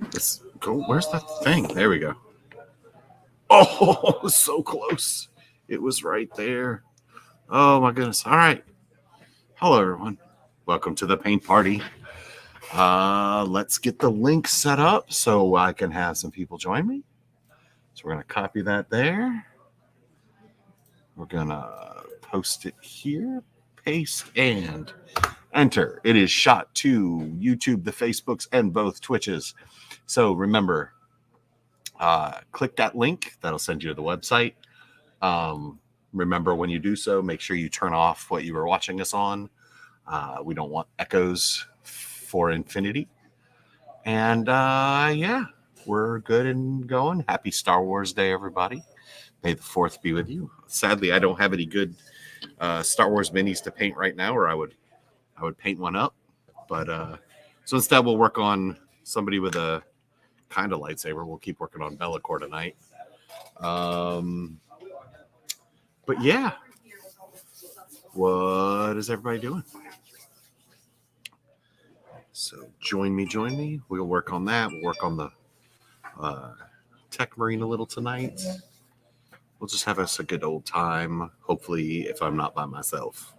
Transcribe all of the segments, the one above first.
Let's go. Where's that thing? There we go. Oh, so close. It was right there. Oh my goodness. All right. Hello, everyone. Welcome to the paint party. Let's get the link set up so I can have some people join me. So we're going to copy that there. We're going to post it here, paste, and enter. It is shot to YouTube, the Facebooks, and both Twitches. So remember, click that link. That'll send you to the website. Remember, when you do so, make sure you turn off what you were watching us on. We don't want echoes for infinity. And yeah, we're good and going. Happy Star Wars Day, everybody. May the 4th be with you. Sadly, I don't have any good Star Wars minis to paint right now, or I would paint one up. But so instead, we'll work on somebody with a kind of lightsaber. We'll keep working on Bellacore tonight. But yeah, what is everybody doing? So join me. We'll work on that. We'll work on the Tech Marine a little tonight. We'll just have us a good old time. Hopefully, if I'm not by myself.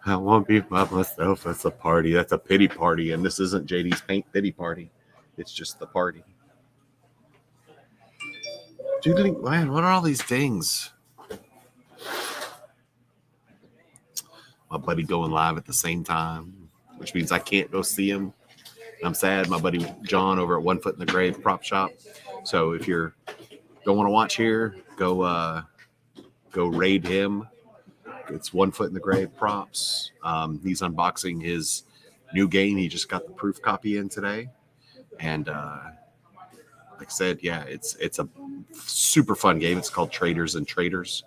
I won't be by myself. That's a party. That's a pity party. And this isn't JD's paint pity party. It's just the party. Dude, man, what are all these things? My buddy going live at the same time, which means I can't go see him. I'm sad. My buddy John over at 1 Foot in the Grave prop shop. So if you don't want to watch here, go raid him. It's 1 Foot in the Grave props. He's unboxing his new game. He just got the proof copy in today, and like I said, yeah, it's a super fun game. It's called Traders and Traders,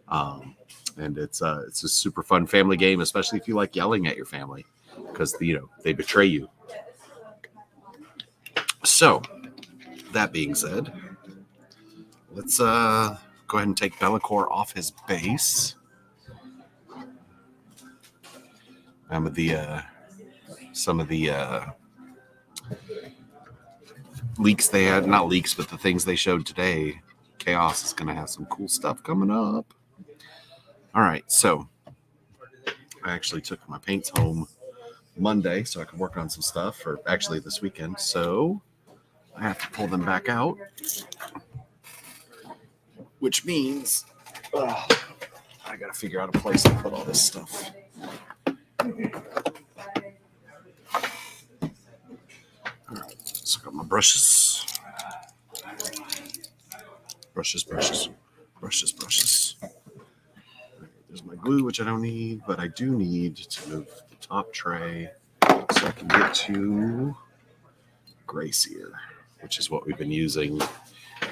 and it's a super fun family game, especially if you like yelling at your family, because they betray you. So, that being said, let's go ahead and take Bellacore off his base. Some of the leaks they had, not leaks, but the things they showed today. Chaos is going to have some cool stuff coming up. All right, so I actually took my paints home Monday so I can work on some stuff, or actually this weekend. So I have to pull them back out, which means I got to figure out a place to put all this stuff. All right, so I got my brushes. Brushes. There's my glue, which I don't need, but I do need to move the top tray so I can get to gray sear, which is what we've been using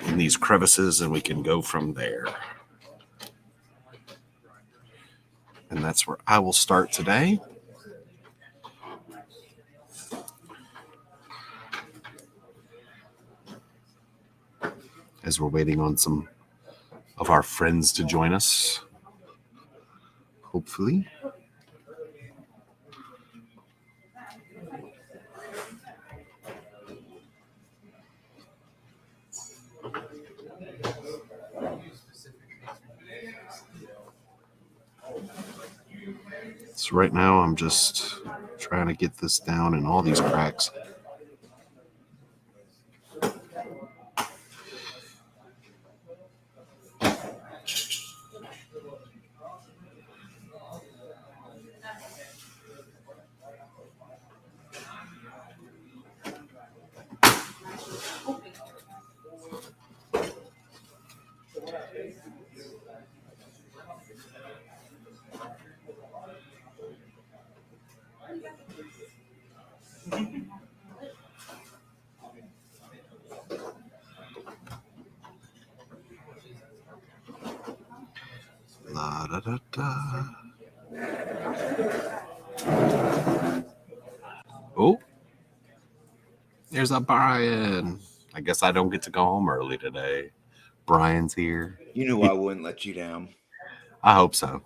in these crevices, and we can go from there. And that's where I will start today. As we're waiting on some of our friends to join us, hopefully. So right now I'm just trying to get this down in all these cracks. La da da da. Oh, there's a Brian. I guess I don't get to go home early today. Brian's here. You knew I wouldn't let you down. I hope so.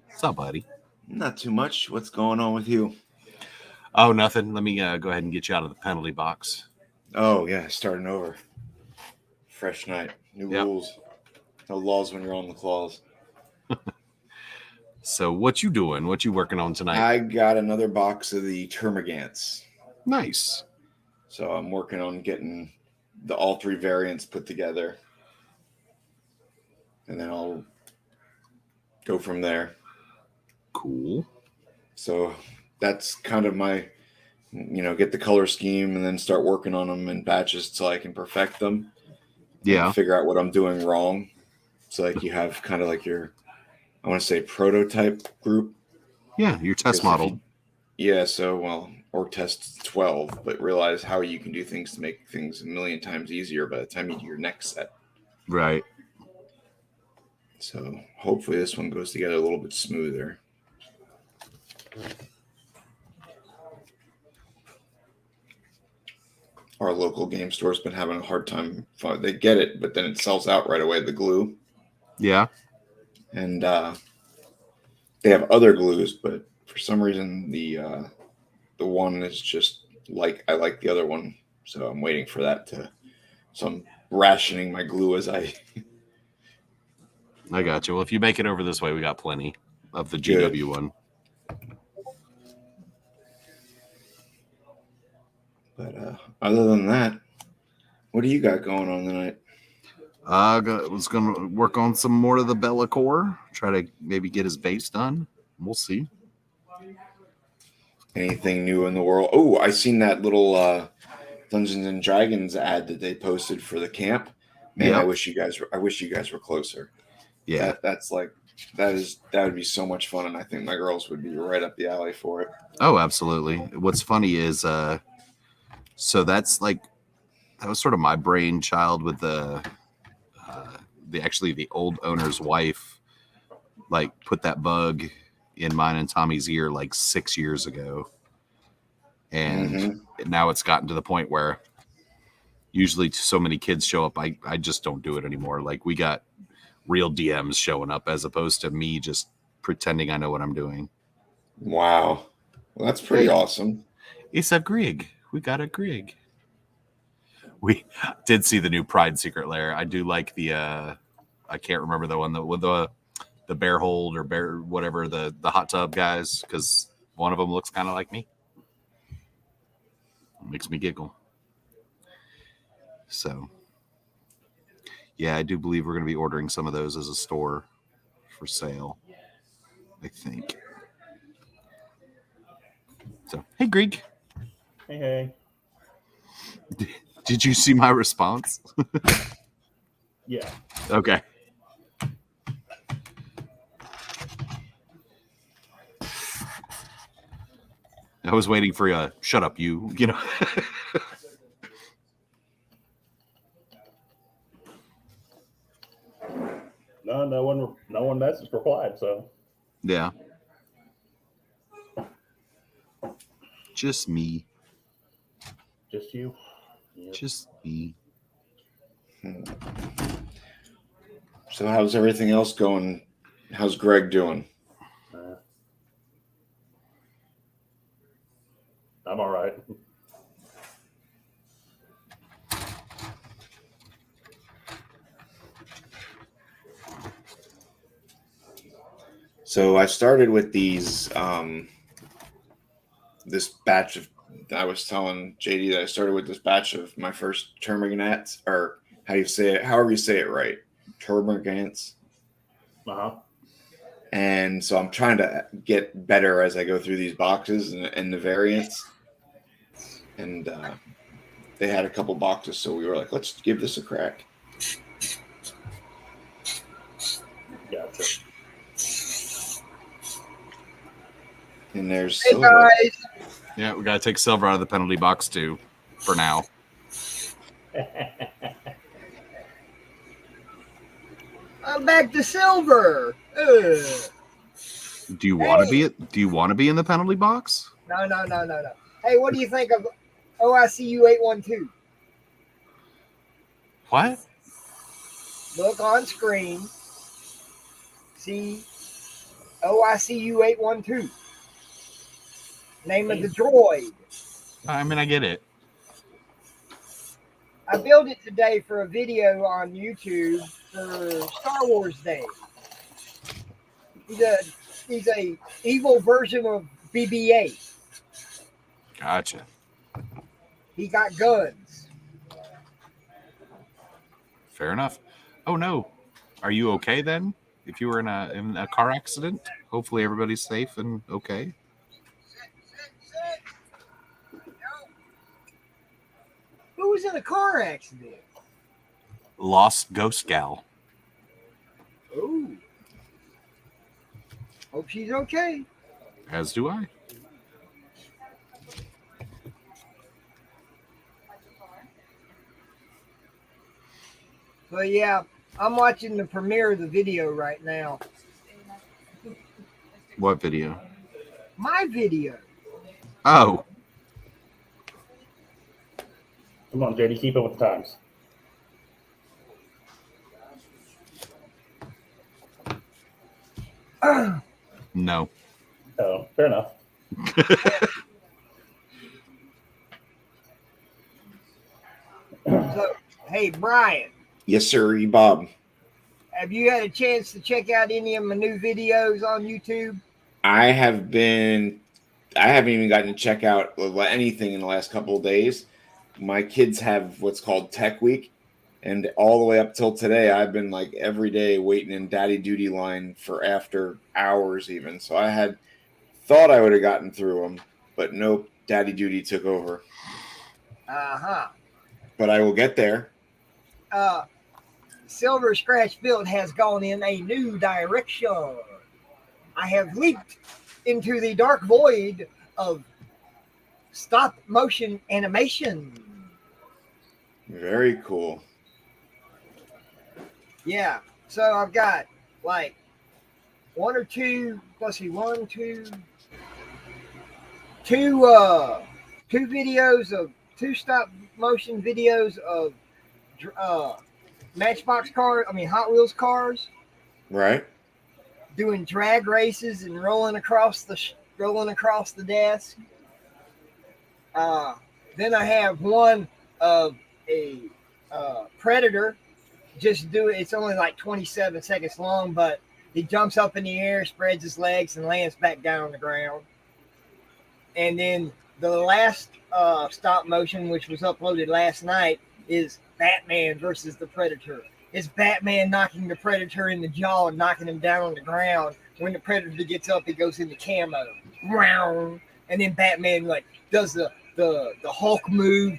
What's up, buddy? Not too much. What's going on with you? Oh, nothing. Let me go ahead and get you out of the penalty box. Oh yeah, starting over. Fresh night, new Yep. rules. No laws when you're on the claws. So what you doing? What you working on tonight? I got another box of the termagants. Nice. So I'm working on getting all three variants put together. And then I'll go from there. Cool. So that's kind of my, get the color scheme and then start working on them in batches so I can perfect them. Yeah. And figure out what I'm doing wrong. So like you have kind of like your, I want to say prototype group. Yeah, your test model. Or test 12, but realize how you can do things to make things a million times easier by the time you do your next set. Right. So hopefully this one goes together a little bit smoother. Our local game store's been having a hard time. They get it, but then it sells out right away, the glue. Yeah. And they have other glues, but for some reason the one is just I like the other one. So I'm waiting for that so I'm rationing my glue as I got you. Well, if you make it over this way, we got plenty of the GW one. But other than that, what do you got going on tonight? I was going to work on some more of the Bellacore. Try to maybe get his base done. We'll see. Anything new in the world? Oh, I seen that little Dungeons and Dragons ad that they posted for the camp. Man, Yep. I wish you guys were closer. Yeah. That would be so much fun, and I think my girls would be right up the alley for it. Oh, absolutely. What's funny is so that's like that was sort of my brainchild with the old owner's wife like put that bug in mine and Tommy's ear like 6 years ago. And now it's gotten to the point where usually so many kids show up. I just don't do it anymore. Like we got real DMs showing up as opposed to me just pretending I know what I'm doing. Wow. Well, that's pretty awesome. It's a Grig. We got a Grig. We did see the new Pride Secret Lair. I do like the I can't remember the one with the bear hold or bear whatever the hot tub guys, because one of them looks kind of like me. It makes me giggle. So yeah, I do believe we're going to be ordering some of those as a store for sale, I think. So hey Greg. Hey. Did you see my response? Yeah. Okay. I was waiting for a shut up, you know. No one message replied, so. Yeah. Just me. Just you. Yep. Just me. So how's everything else going? How's Greg doing? I'm all right. So I started with these, this batch of, I was telling JD that I started with this batch of my first termagants, or how do you say it? However you say it right. Termagants. Uh-huh. And so I'm trying to get better as I go through these boxes and the variants. And they had a couple boxes, so we were like, let's give this a crack. Gotcha. And there's hey Silver. guys. Yeah, we gotta take Silver out of the penalty box too, for now. I'm back to Silver. Ugh. Do you want to be it? Do you want to be in the penalty box? No. Hey, what do you think of OICU 812? What? Look on screen. See OICU 812. Name of the droid. I mean, I get it. I built it today for a video on YouTube for Star Wars Day. He's a evil version of BB-8. Gotcha. He got guns. Fair enough. Oh no, are you okay then? If you were in a car accident, hopefully everybody's safe and okay. Who was in a car accident? Lost Ghost Gal. Oh. Hope she's okay. As do I. So yeah, I'm watching the premiere of the video right now. What video? My video. Oh, Come on, JD, keep up with the times. no. Oh, fair enough. So, hey, Brian, Yes, sir, Bob. have you had a chance to check out any of my new videos on YouTube? I haven't even gotten to check out anything in the last couple of days. My kids have what's called Tech Week, and all the way up till today, I've been like every day waiting in daddy duty line for after hours even. So I had thought I would have gotten through them, but nope, daddy duty took over. Uh-huh. But I will get there. Silver Scratch Build has gone in a new direction. I have leaped into the dark void of stop motion animation. Very cool. Yeah. So I've got like two videos of two stop motion videos of Matchbox cars. I mean Hot Wheels cars Right. doing drag races and rolling across the desk. Then I have one of a Predator. It's only like 27 seconds long, but he jumps up in the air, spreads his legs, and lands back down on the ground. And then the last stop motion, which was uploaded last night, is Batman versus the Predator. It's Batman knocking the Predator in the jaw and knocking him down on the ground. When the Predator gets up, he goes into camo. Round. And then Batman like does the Hulk move.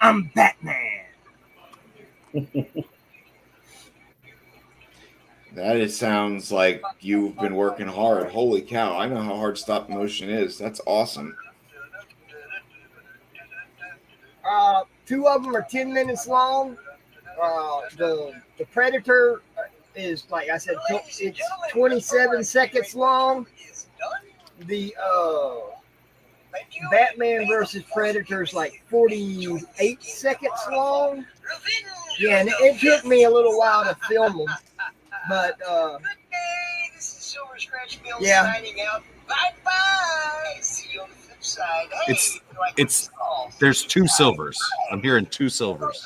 I'm Batman. That sounds like you've been working hard. Holy cow. I know how hard stop motion is. That's awesome. Two of them are 10 minutes long. The Predator is, like I said, it's 27 seconds long. The Batman versus Predator is like 48 seconds long. Yeah, and it took me a little while to film them, but yeah. It's there's two silvers. I'm hearing two silvers.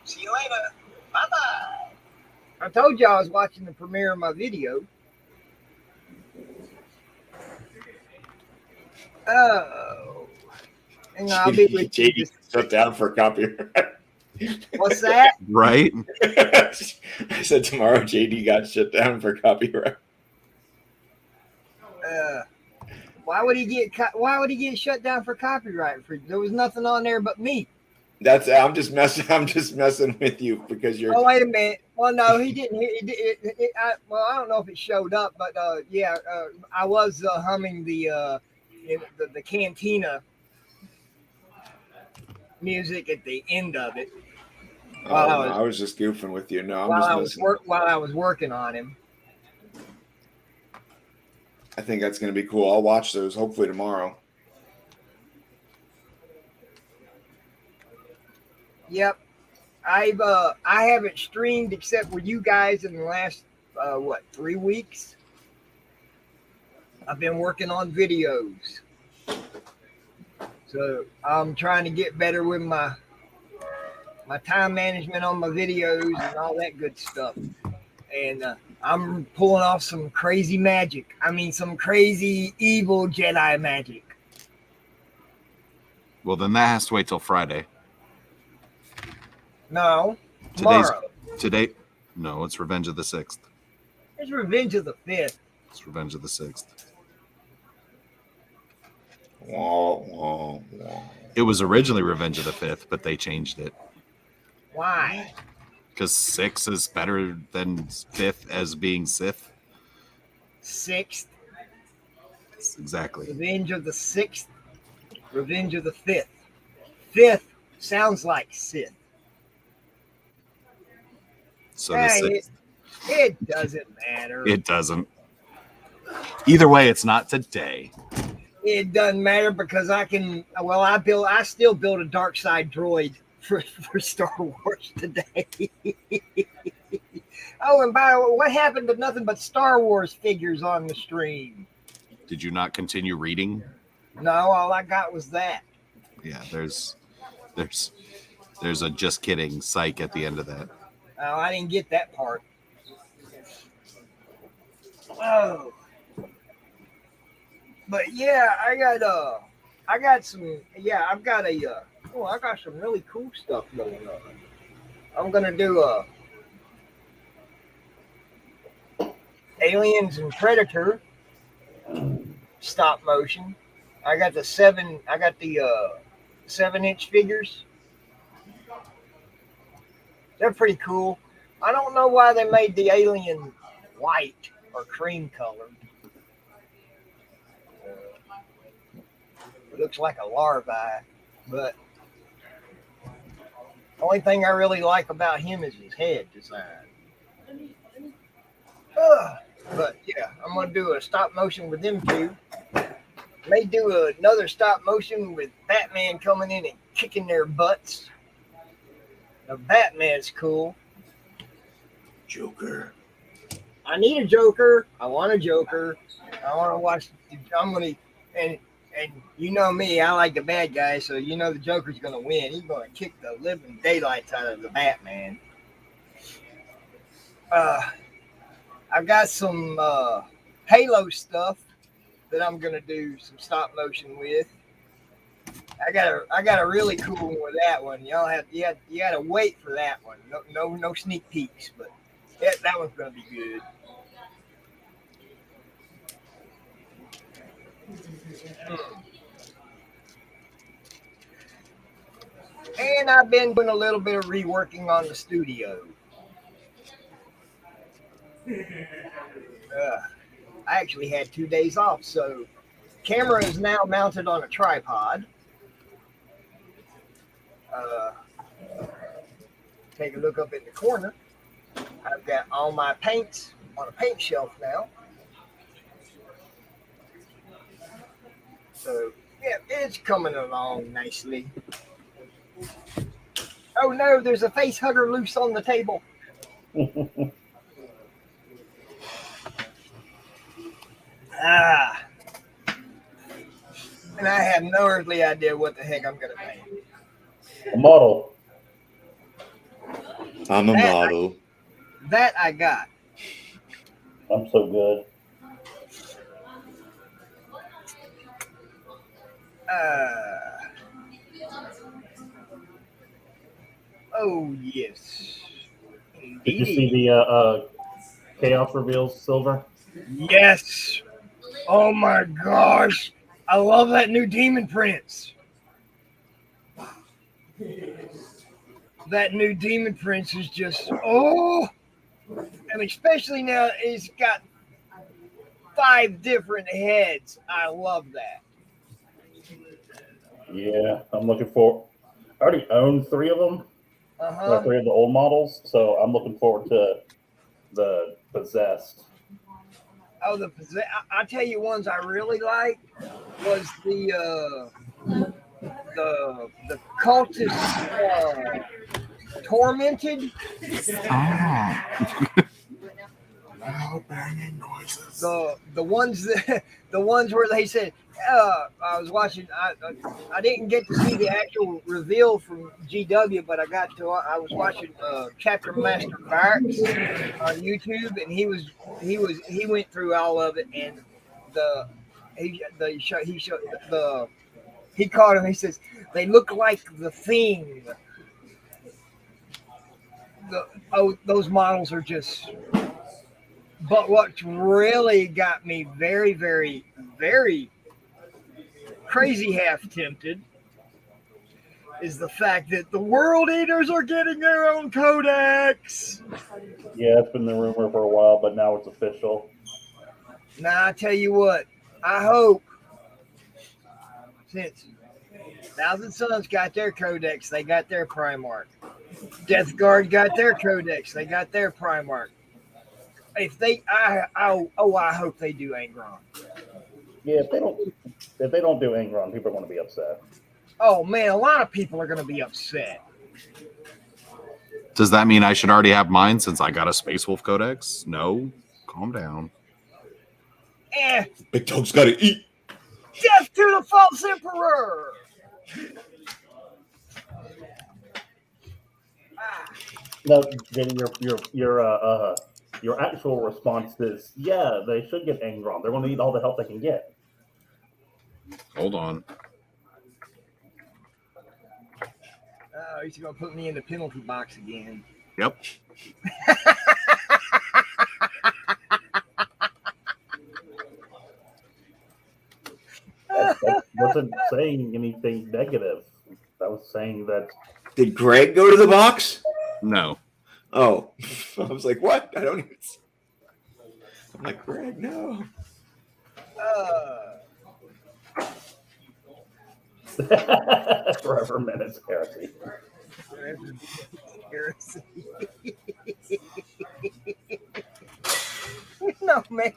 See you later. Bye-bye. I told you I was watching the premiere of my video. Oh. And I'll be with you. JD shut down for copyright. What's that? Right? I said tomorrow JD got shut down for copyright. Why would he get shut down for copyright? There was nothing on there but me. I'm just messing with you because you're. Oh, wait a minute. Well, no, he didn't. I don't know if it showed up, but I was humming the Cantina music at the end of it. I was just goofing with you. No, while I was working on him. I think that's going to be cool. I'll watch those hopefully tomorrow. Yep, I haven't streamed except with you guys in the last 3 weeks. I've been working on videos. So I'm trying to get better with my time management on my videos and all that good stuff. And I'm pulling off some crazy magic. I mean, some crazy evil Jedi magic. Well, then that has to wait till Friday. No, tomorrow. Today. No, it's Revenge of the 6th. It's Revenge of the 5th. It's Revenge of the 6th. Wah, wah, wah. It was originally Revenge of the 5th, but they changed it. Why? Because 6 is better than 5th as being Sith. 6th. Exactly. Revenge of the 6th. Revenge of the 5th. 5th sounds like Sith. So the 6th. It doesn't matter. It doesn't. Either way, it's not today. It doesn't matter because I still build a dark side droid for Star Wars today. Oh, and by the way, what happened to nothing but Star Wars figures on the stream? Did you not continue reading? No, all I got was that. Yeah, there's a just kidding sike at the end of that. Oh, I didn't get that part. Oh. But yeah, I got some really cool stuff going on. I'm gonna do Aliens and Predator stop motion. I got the 7-inch figures. They're pretty cool. I don't know why they made the alien white or cream colored. It looks like a larvae, but the only thing I really like about him is his head design. But yeah, I'm gonna do a stop motion with them two. May do another stop motion with Batman coming in and kicking their butts. Now, Batman's cool. Joker. I need a Joker. I want a Joker. I want to watch. And you know me, I like the bad guy, so you know the Joker's gonna win. He's gonna kick the living daylights out of the Batman. I've got some Halo stuff that I'm gonna do some stop motion with. I got a really cool one with that one. You gotta wait for that one. No sneak peeks, but that one's gonna be good. And I've been doing a little bit of reworking on the studio. I actually had 2 days off, so camera is now mounted on a tripod. Take a look up in the corner. I've got all my paints on a paint shelf now. So yeah, it's coming along nicely. Oh no, there's a face hugger loose on the table. And I have no earthly idea what the heck I'm gonna paint. A model. I'm a model. That I got. I'm so good. Oh yes. Did you see the Chaos Reveals Silver? Yes. Oh my gosh. I love that new Demon Prince. That new Demon Prince is just, I mean, especially now it's got 5 different heads. I love that. Yeah, I'm looking for. I already own 3 of them. Uh-huh. 3 of the old models, so I'm looking forward to the Possessed. Oh, I tell you, ones I really like was the Cultist Tormented. loud banging noises. The ones where they said I was watching. I didn't get to see the actual reveal from GW, but I was watching Chapter Master Barks on YouTube, and he went through all of it, and he caught him. He says they look like the Thing. Those models are just. But what really got me very, very, very crazy half tempted is the fact that the World Eaters are getting their own codex. Yeah, it's been the rumor for a while, but now it's official. Now, I tell you what, I hope since Thousand Suns got their codex, they got their Primarch. Death Guard got their codex, they got their Primarch. If they, I hope they do Angron. Yeah, if they don't do Angron, people are going to be upset. Oh man, a lot of people are going to be upset. Does that mean I should already have mine since I got a Space Wolf Codex? No, calm down. Big Dog's got to eat. Death to the false emperor. No, then your actual response is, yeah, they should get Angron. They're going to need all the help they can get. Hold on. Oh, he's going to put me in the penalty box again. Yep. That wasn't saying anything negative. I was saying that. Did Greg go to the box? No. Oh, I was like, what? I don't even. I'm like, Greg, no. Forever Menace heresy. No, man,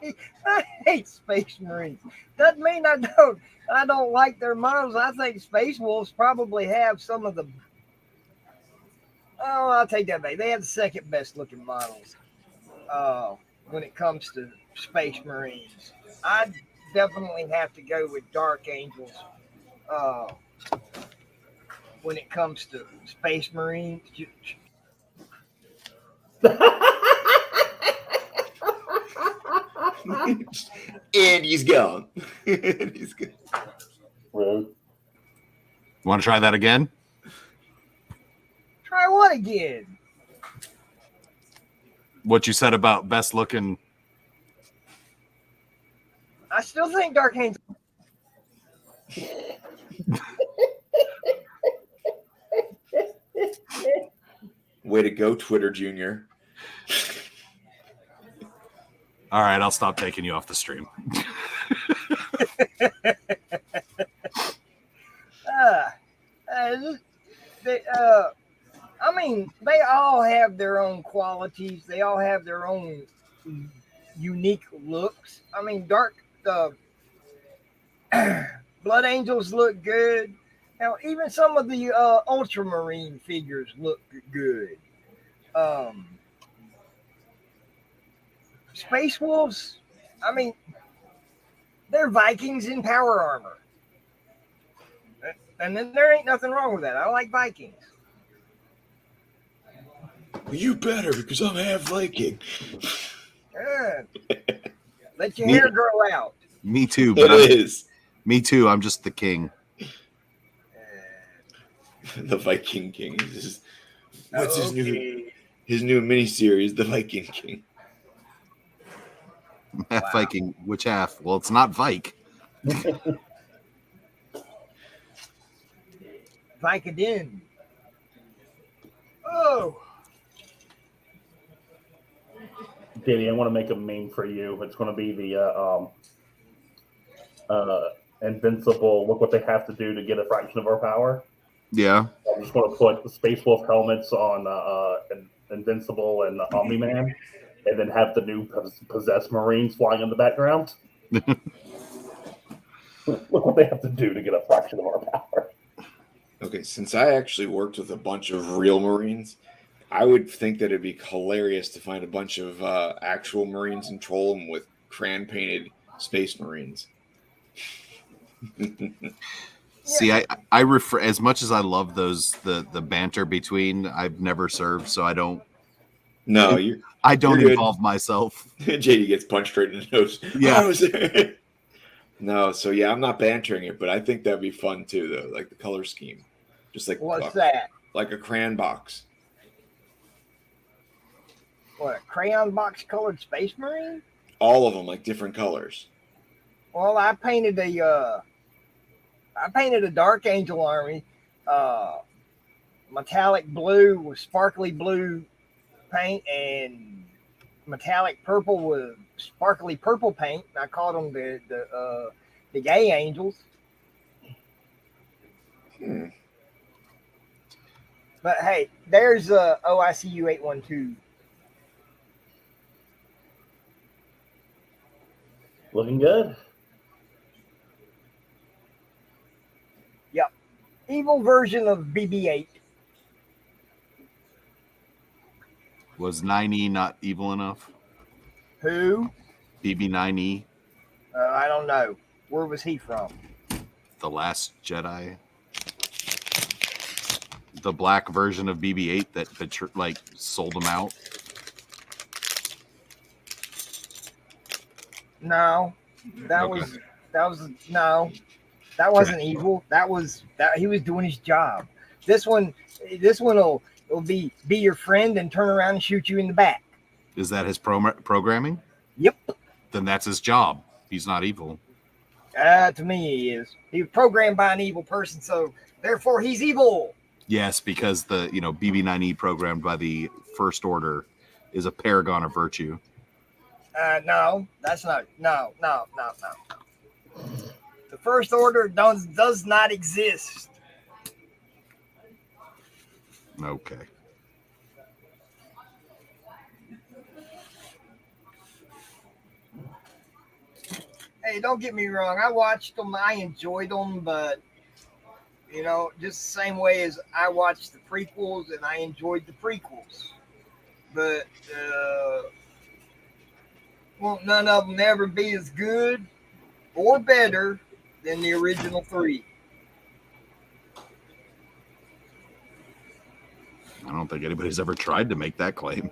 I hate Space Marines. Doesn't mean I don't like their models. I think Space Wolves probably have some of the. Oh, I'll take that back. They have the second best looking models. When it comes to Space Marines, I definitely have to go with Dark Angels. When it comes to Space Marines. And he's gone. He's gone. Rude. Want to try that again? Try what again? What you said about best looking. I still think Dark Angels. Way to go, Twitter Junior. All right, I'll stop taking you off the stream. I mean, they all have their own qualities. They all have their own unique looks. I mean, Blood Angels look good. Now, even some of the Ultramarine figures look good. Space Wolves, I mean, they're Vikings in power armor. And then there ain't nothing wrong with that. I like Vikings. Well, you better, because I'm half Viking. Let your hair grow out. Me too. It But is. Me too. I'm just the king. The Viking King. What's his Okay. new miniseries, The Viking King? Half Viking. Which half? Well, it's not Vike. Vicodin. Oh. Danny, I want to make a meme for you. It's going to be the Invincible. Look what they have to do to get a fraction of our power. Yeah. I'm just going to put the Space Wolf helmets on Invincible and Omni-Man, and then have the new possessed Marines flying in the background. Look what they have to do to get a fraction of our power. Okay, since I actually worked with a bunch of real Marines, I would think that it'd be hilarious to find a bunch of actual Marines and troll them with crayon painted Space Marines. See, I refer as much as I love those the banter between. I've never served, so I don't No, I don't you're good. involve myself. JD gets punched right in the nose. Yeah. No, so yeah, I'm not bantering it, but I think that'd be fun too, though. Like the color scheme, just like What's that? Like a crayon box. What, a crayon box colored Space Marine? All of them like different colors. Well, I painted a Dark Angel army, metallic blue with sparkly blue paint and metallic purple with sparkly purple paint. I called them the Gay Angels. But hey, there's OICU 812. Looking good. Yep. Evil version of BB-8. Was 9E not evil enough? Who? BB9E, I don't know. Where was he from? The Last Jedi. The black version of BB-8 that like sold them out. No, that Okay. was no, that wasn't evil. That he was doing his job. This one will be your friend and turn around and shoot you in the back. Is that his programming? Yep. Then that's his job. He's not evil. To me, he is. He was programmed by an evil person, so therefore he's evil. Yes, because the BB9E programmed by the First Order is a paragon of virtue. No, that's not. No. The First Order does not exist. Okay. Hey, don't get me wrong. I watched them. I enjoyed them, but just the same way as I watched the prequels and I enjoyed the prequels. But won't none of them ever be as good or better than the original three. I don't think anybody's ever tried to make that claim.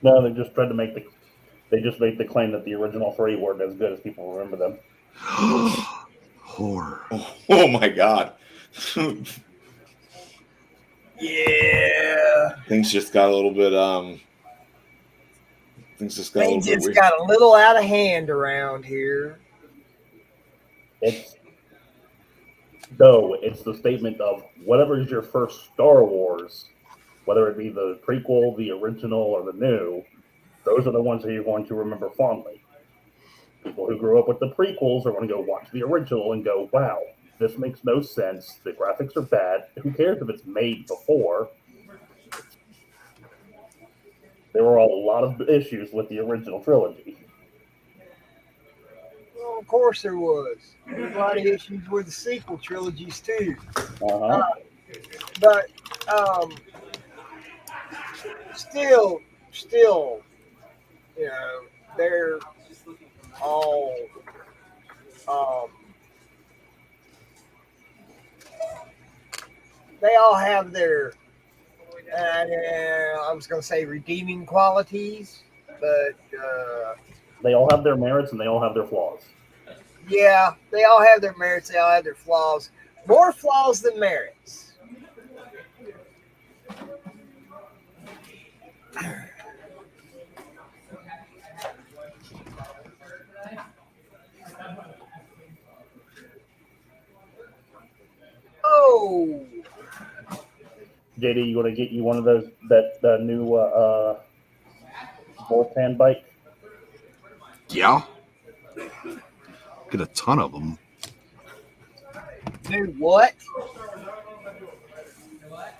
No, they just tried to make the claim that the original three weren't as good as people remember them. Horror. Oh my God. Yeah. Things just got a little bit got a little out of hand around here. It's the statement of whatever is your first Star Wars, whether it be the prequel, the original, or the new, those are the ones that you're going to remember fondly. People who grew up with the prequels are going to go watch the original and go, wow, this makes no sense. The graphics are bad. Who cares if it's made before? There were a lot of issues with the original trilogy. Well, of course there was. There's a lot of issues with the sequel trilogies too. Uh-huh. But still, they're all they all have their I was going to say redeeming qualities, but they all have their merits and they all have their flaws. Yeah, they all have their merits. They all have their flaws. More flaws than merits. Oh. JD, you want to get you one of those that new Voltan bike? Yeah. Get a ton of them. Dude, what?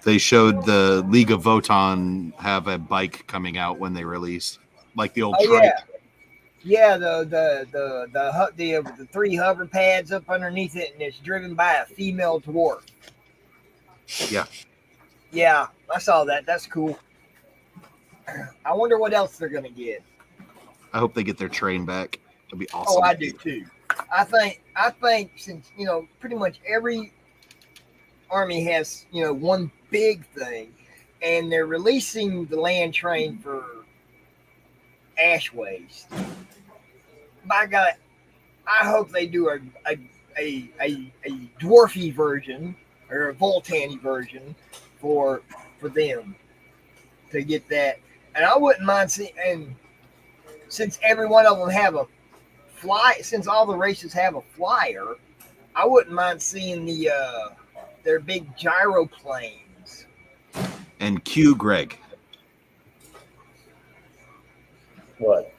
They showed the League of Votan have a bike coming out when they release, like the old trike. Yeah, the three hover pads up underneath it, and it's driven by a female dwarf. Yeah. Yeah, I saw that. That's cool. I wonder what else they're gonna get. I hope they get their train back. It'd be Oh, awesome. I do too. I think since pretty much every army has one big thing, and they're releasing the land train for ash waste. By God, I hope they do a dwarfy version or a Voltani version for them to get that. And I wouldn't mind seeing. And since every one of them have a since all the races have a flyer, I wouldn't mind seeing their big gyroplanes. And cue Greg. What?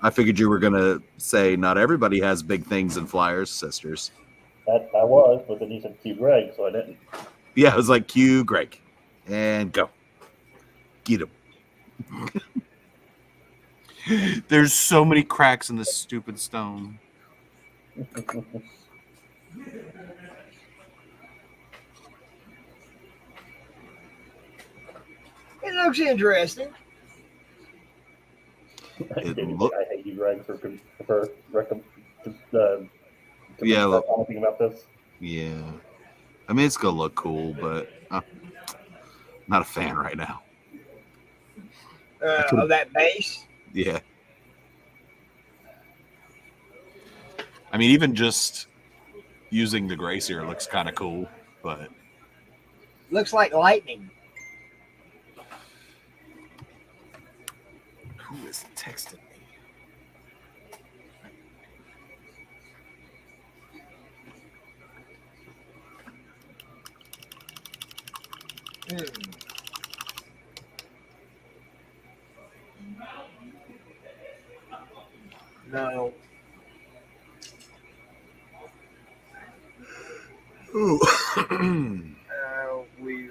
I figured you were gonna say not everybody has big things and flyers, sisters. That I was, but then you said Q Greg, so I didn't. Yeah, it was like cue Greg. And go. Get him. There's so many cracks in this stupid stone. It looks interesting. I hate you, Greg, for Yeah, look. anything about this. Yeah. I mean, it's gonna look cool, but not a fan right now. Of that base. Yeah. I mean, even just using the Gracier looks kind of cool, but Looks like lightning. who is texting me? No. Ooh. We'll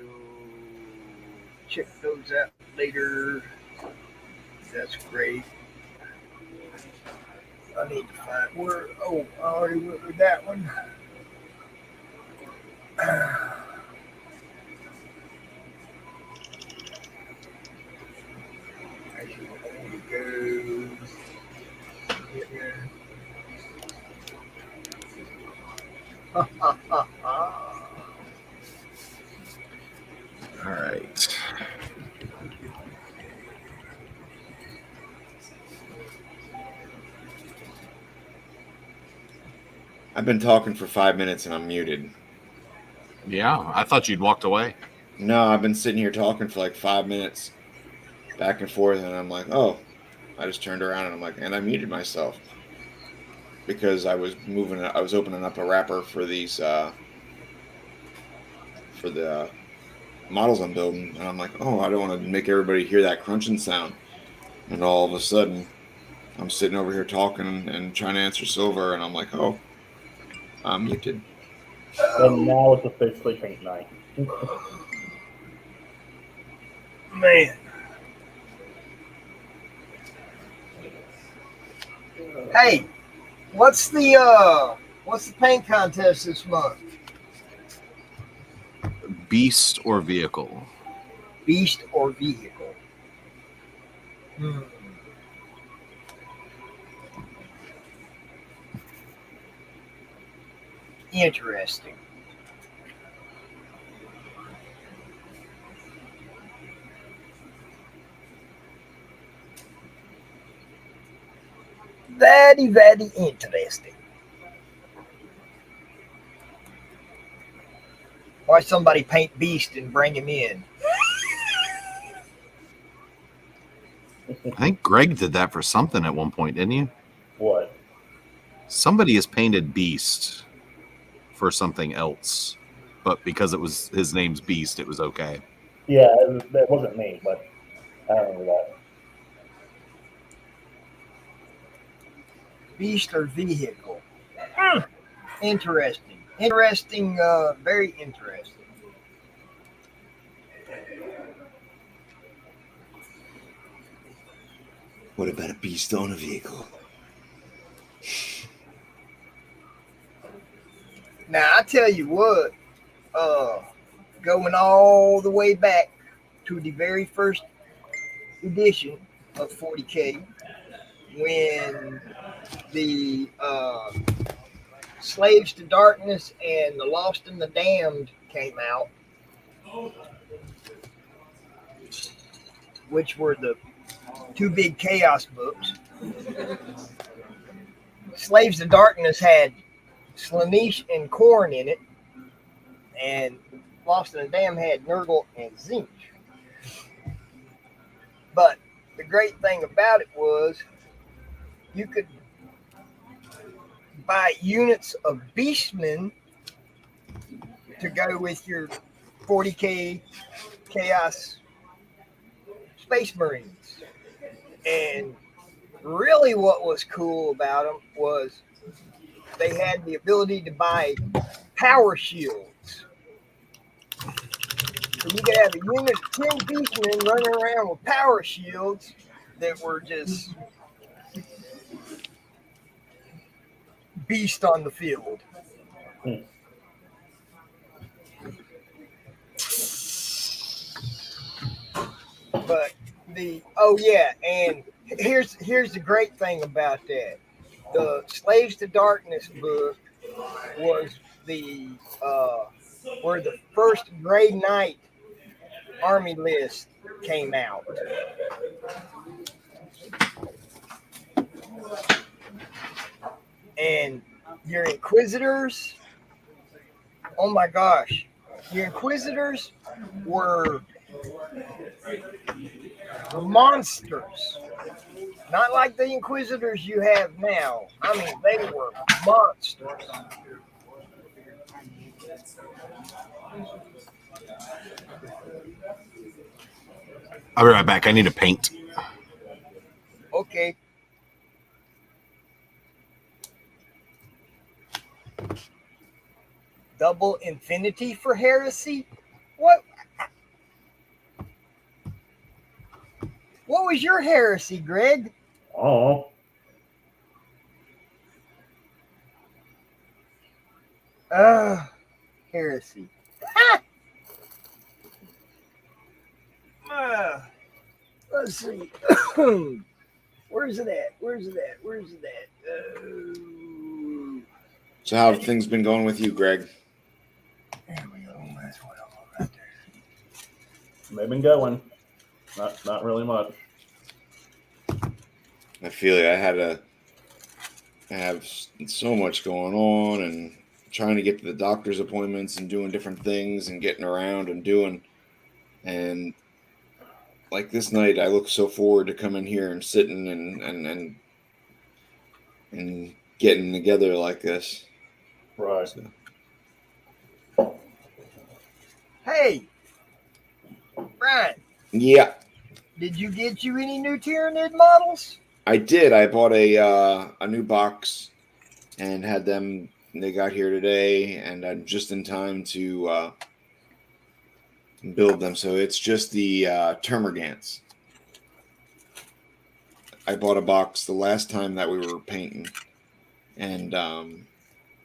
check those out later. That's great. I need to find where. Oh, I already went with that one. Actually, I need to go. All right. I've been talking for 5 minutes and I'm muted. Yeah, I thought you'd walked away. No, I've been sitting here talking for like 5 minutes, back and forth, and I'm like, oh, I just turned around and I'm like, and I muted myself because I was opening up a wrapper for these, for the models I'm building, and I'm like, oh, I don't want to make everybody hear that crunching sound, and all of a sudden, I'm sitting over here talking and trying to answer Silver, and I'm like, oh, I'm muted. And now it's officially paint night. Man. Hey, what's the paint contest this month? Beast or vehicle? Beast or vehicle? Interesting. Very, very interesting. Why somebody paint Beast and bring him in? I think Greg did that for something at one point, didn't you? What? Somebody has painted Beast for something else, but because it was his name's Beast, it was okay. Yeah, that wasn't me, but I remember that. Beast or vehicle? Interesting. Interesting. Very interesting. What about a beast on a vehicle? Now I tell you what, going all the way back to the very first edition of 40K when the Slaves to Darkness and The Lost and the Damned came out, which were the two big Chaos books. Slaves to Darkness had Slaanesh and Khorne in it, and Lost and the Damned had Nurgle and Tzeentch. But the great thing about it was you could buy units of Beastmen to go with your 40K Chaos Space Marines. And really what was cool about them was they had the ability to buy power shields. So you could have a unit of 10 Beastmen running around with power shields that were just beast on the field. But and here's the great thing about that. The Slaves to Darkness book was where the first Grey Knight army list came out. And your Inquisitors, oh my gosh, your Inquisitors were monsters. Not like the Inquisitors you have now. I mean, they were monsters. I'll be right back. I need to paint. Okay. Double infinity for heresy? What was your heresy, Greg? Oh, Heresy. Let's see. Where's it at? So how have things been going with you, Greg? There we go. That's what I'm right there. they've been going. Not really much. I feel like I have so much going on and trying to get to the doctor's appointments and doing different things and getting around and doing. And like this night, I look so forward to coming here and sitting and getting together like this. Right. So. Hey, Brian. Yeah. Did you get you any new Tyranid models? I did. I bought a new box and had them. They got here today, and I'm just in time to build them. So it's just the Termagants. I bought a box the last time that we were painting, and I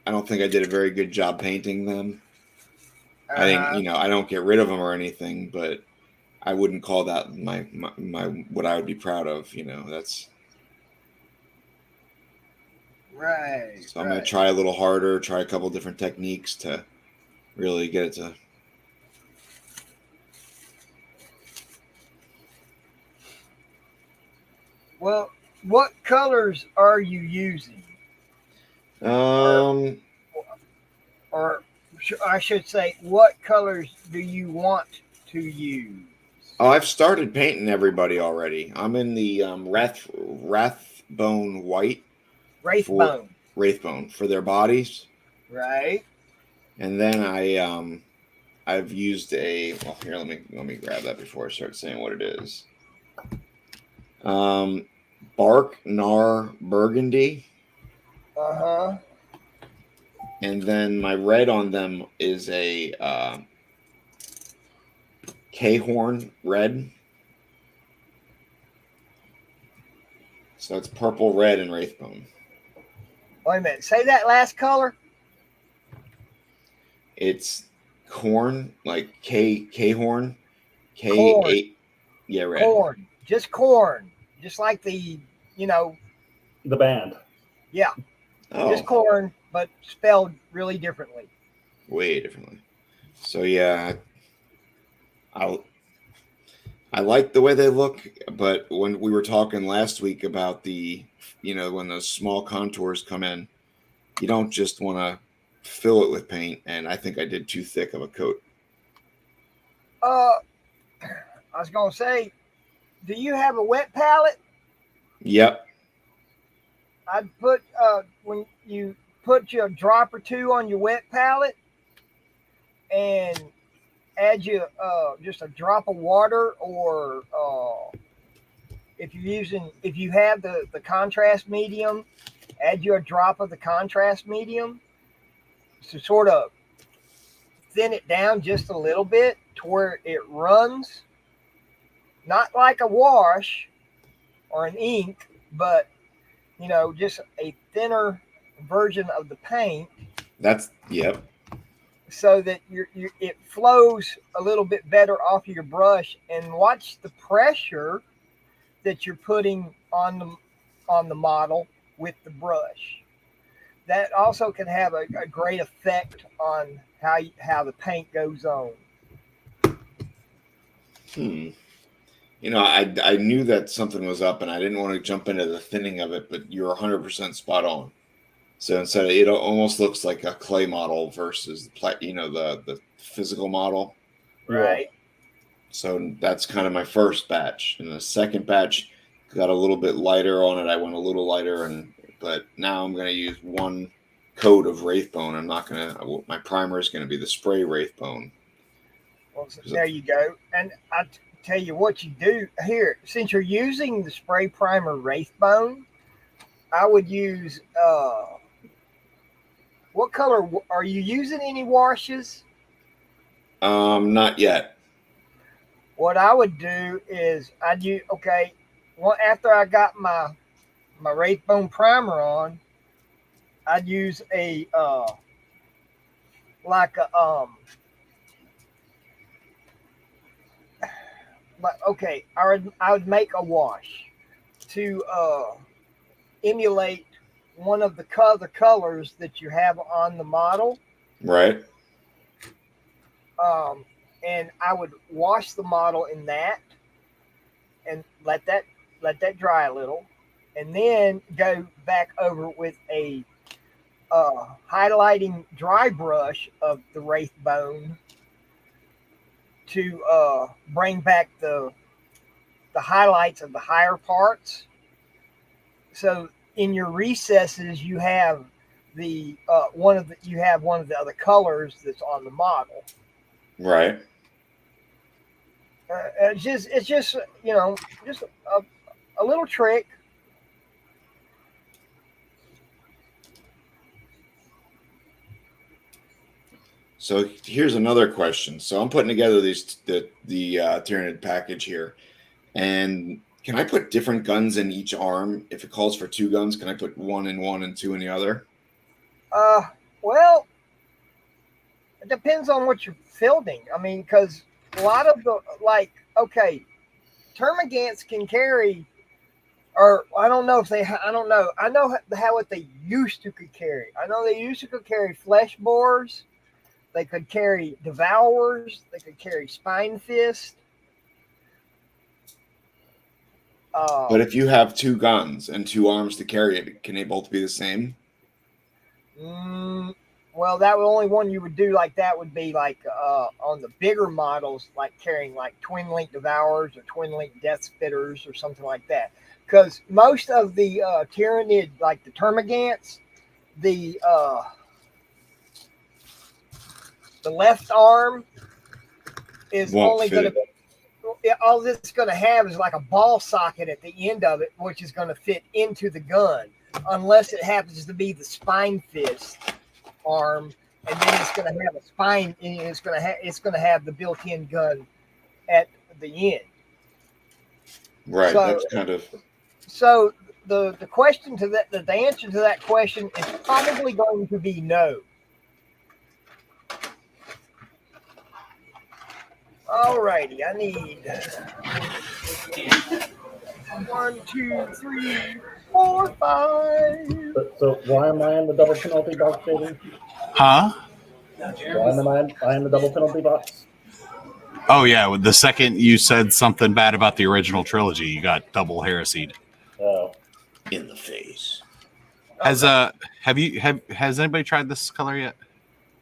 don't think I did a very good job painting them. I think I don't get rid of them or anything, but I wouldn't call that my what I would be proud of. That's right. So I'm going to try a little harder, try a couple different techniques to really get it to. Well, what colors are you using? Or I should say, what colors do you want to use? Oh, I've started painting everybody already. I'm in the Wrathbone white. Wraithbone for their bodies. Right. And then I've used here, let me grab that before I start saying what it is. Bark Gnar Burgundy. Uh-huh. And then my red on them is a K-horn red. So it's purple, red, and Wraithbone. Wait a minute. Say that last color. It's corn, like K horn, Corn. K8. Yeah, red. Corn. Just corn. Just like the, you know, The band. yeah, just Oh, corn, but spelled really differently. way differently. So yeah, I I like the way they look, but when we were talking last week about when those small contours come in, you don't just want to fill it with paint, and I think I did too thick of a coat. Uh, I was gonna say, do you have a wet palette? Yep. I'd put when you put your drop or two on your wet palette and add you just a drop of water, or if you have the contrast medium, add you a drop of the contrast medium to sort of thin it down just a little bit to where it runs, not like a wash or an ink, but just a thinner version of the paint, Yep. so that it flows a little bit better off of your brush. And watch the pressure that you're putting on the model with the brush. That also can have a great effect on how the paint goes on. I knew that something was up, and I didn't want to jump into the thinning of it, but you're 100% spot on. So instead, it almost looks like a clay model versus the physical model. Right. So that's kind of my first batch, and the second batch got a little bit lighter on it. I went a little lighter, but now I'm going to use one coat of Wraithbone. I'm not going to. My primer is going to be the spray Wraithbone. Well, there you go. And I tell you what you do here. Since you're using the spray primer Wraithbone, I would use what color are you using? Any washes? Not yet. What I would do is after I got my Wraithbone primer on, I'd use a like a I would make a wash to emulate one of the colors that you have on the model. Right. And I would wash the model in that and let that dry a little, and then go back over with a highlighting dry brush of the Wraithbone to bring back the highlights of the higher parts. So in your recesses, you have one of the other colors that's on the model. Right. It's just just a little trick. So here's another question. So I'm putting together the Tyranid package here, and can I put different guns in each arm? If it calls for 2 guns, can I put 1 in one and 2 in the other? Well, it depends on what you're fielding. I mean, because a lot of termagants can carry, or I don't know. I know what they used to could carry. I know they used to could carry flesh borers. They could carry devourers. They could carry spine fist. But if you have 2 guns and 2 arms to carry it, can they both be the same? Well, that only one you would do like that would be like on the bigger models, like carrying like twin link devourers or twin link death spitters or something like that. Because most of the Tyranid, like the termagants, the left arm is only going to. All it's going to have is like a ball socket at the end of it, which is going to fit into the gun, unless it happens to be the spine fist arm, and then it's going to have a spine, and it's going to have the built-in gun at the end. Right. So, that's kind of. So the question to that, the answer to that question is probably going to be no. Alrighty, I need 1, 2, 3, 4, 5. So why am I in the double penalty box, Jaden? Huh? Why am I in the double penalty box? Oh yeah, the second you said something bad about the original trilogy, you got double heresied. Oh, In the face. Has has anybody tried this color yet?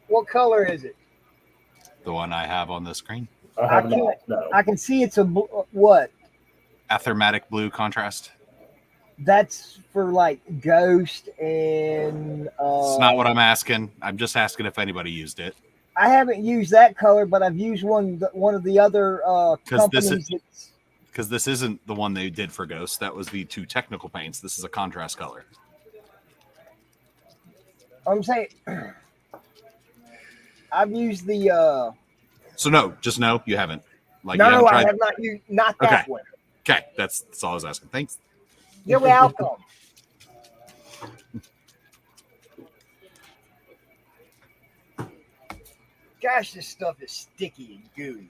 What color is it? The one I have on the screen, I I have can't. not. No. I can see it's a what? Athermatic blue contrast. That's for like Ghost and. It's not what I'm asking. I'm just asking if anybody used it. I haven't used that color, but I've used one of the other companies. Because this isn't the one they did for Ghost. That was the 2 technical paints. This is a contrast color. I'm saying I've used the. So no, just no, you haven't. Like No, you haven't I tried. have not used that one. Okay, that's all I was asking. Thanks. You're welcome. Gosh, this stuff is sticky and gooey.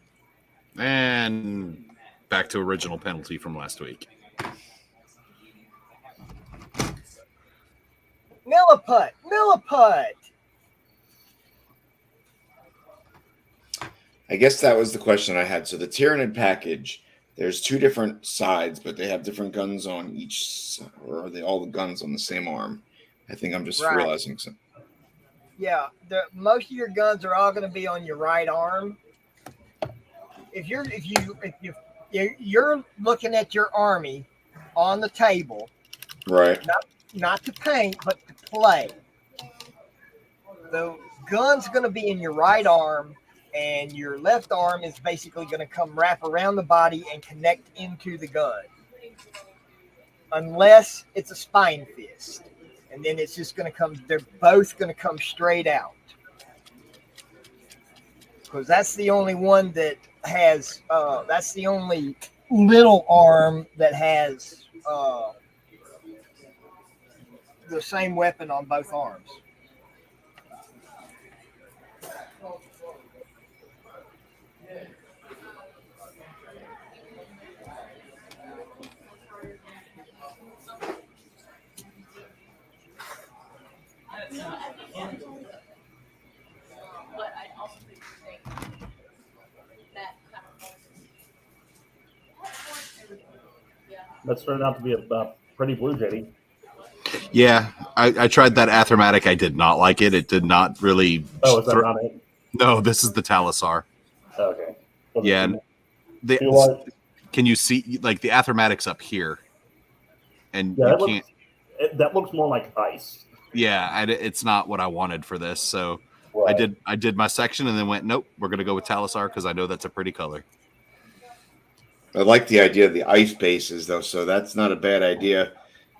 And back to original penalty from last week. Milliput. I guess that was the question I had. So the Tyranid package, there's 2 different sides, but they have different guns on each, or are they all the guns on the same arm? I think I'm just realizing something. Yeah, most of your guns are all going to be on your right arm. If you're looking at your army on the table, Right. not to paint but to play, the gun's going to be in your right arm, and your left arm is basically going to come wrap around the body and connect into the gun, unless it's a spine fist. And then it's just going to come, they're both going to come straight out. Because that's the only one that has, that's the only little arm that has the same weapon on both arms. That's turned out to be a pretty blue, JD. Yeah, I tried that Athermatic. I did not like it. It did not really. Oh, is that not it? No, this is the Talisar. Okay. Yeah. Can you see, like, the Athermatic's up here? And yeah, you can't. That looks more like ice. Yeah, it's not what I wanted for this. So Right. I did my section and then went, nope, we're going to go with Talisar because I know that's a pretty color. I like the idea of the ice bases, though, so that's not a bad idea.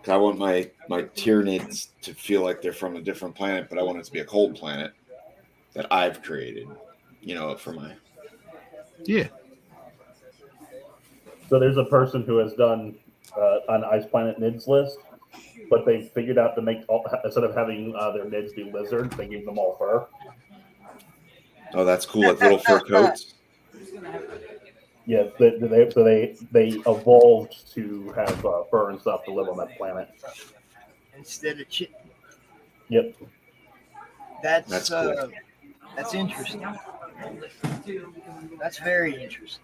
I want my Tyranids to feel like they're from a different planet, but I want it to be a cold planet that I've created, for my... Yeah. So there's a person who has done an Ice Planet Nids list, but they figured out to make, instead of having their Nids be lizards, they gave them all fur. Oh, that's cool, like little fur coats. Yeah, they evolved to have fur and stuff to live on that planet instead of chip. Yep. That's cool. That's interesting. That's very interesting.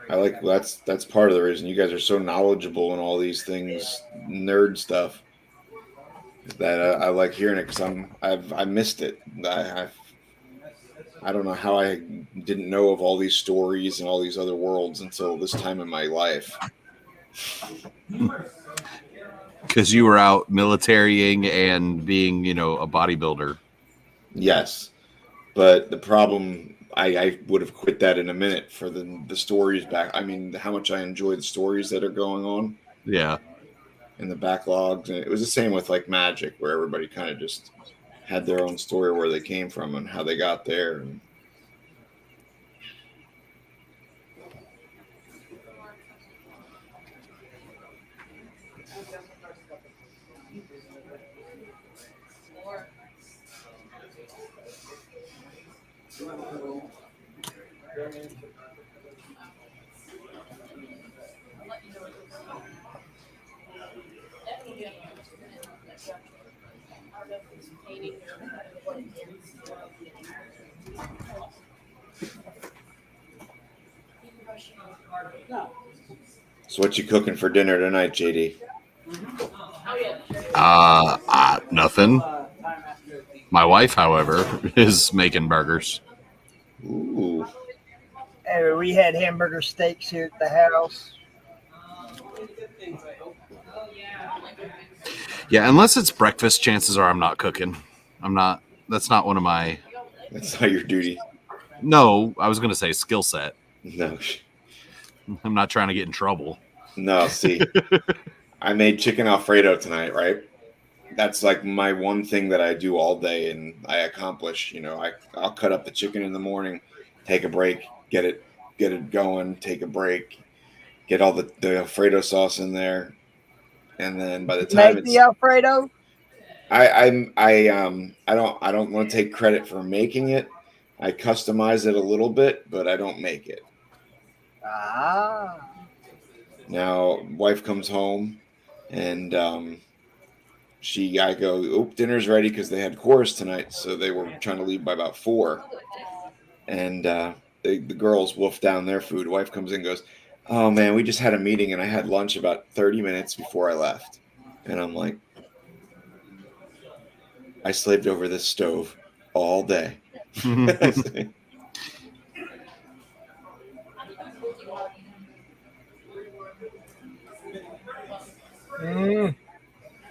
I like that's part of the reason you guys are so knowledgeable in all these things, nerd stuff. That I like hearing it because I missed it. I don't know how I didn't know of all these stories and all these other worlds until this time in my life. Because you were out militarying and being, a bodybuilder. Yes, but the problem, I would have quit that in a minute for the stories back. I mean, how much I enjoy the stories that are going on. Yeah. And the backlogs, and it was the same with like Magic, where everybody kind of just had their own story where they came from and how they got there. And So what you cooking for dinner tonight, JD? Nothing. My wife, however, is making burgers. Ooh. We had hamburger steaks here at the house. Yeah, unless it's breakfast, chances are I'm not cooking. I'm not. That's not one of my. That's not your duty. No, I was going to say skill set. No. I'm not trying to get in trouble. No, see. I made chicken Alfredo tonight, right? That's like my one thing that I do all day and I accomplish. I'll cut up the chicken in the morning, take a break, get it going, take a break, get all the Alfredo sauce in there, and then by the time Make the Alfredo. I don't want to take credit for making it. I customize it a little bit, but I don't make it. Ah. Now, wife comes home, and I go, oh, dinner's ready because they had chorus tonight, so they were trying to leave by about 4. And the girls wolf down their food. Wife comes in and goes, oh man, we just had a meeting and I had lunch about 30 minutes before I left. And I'm like, I slaved over this stove all day.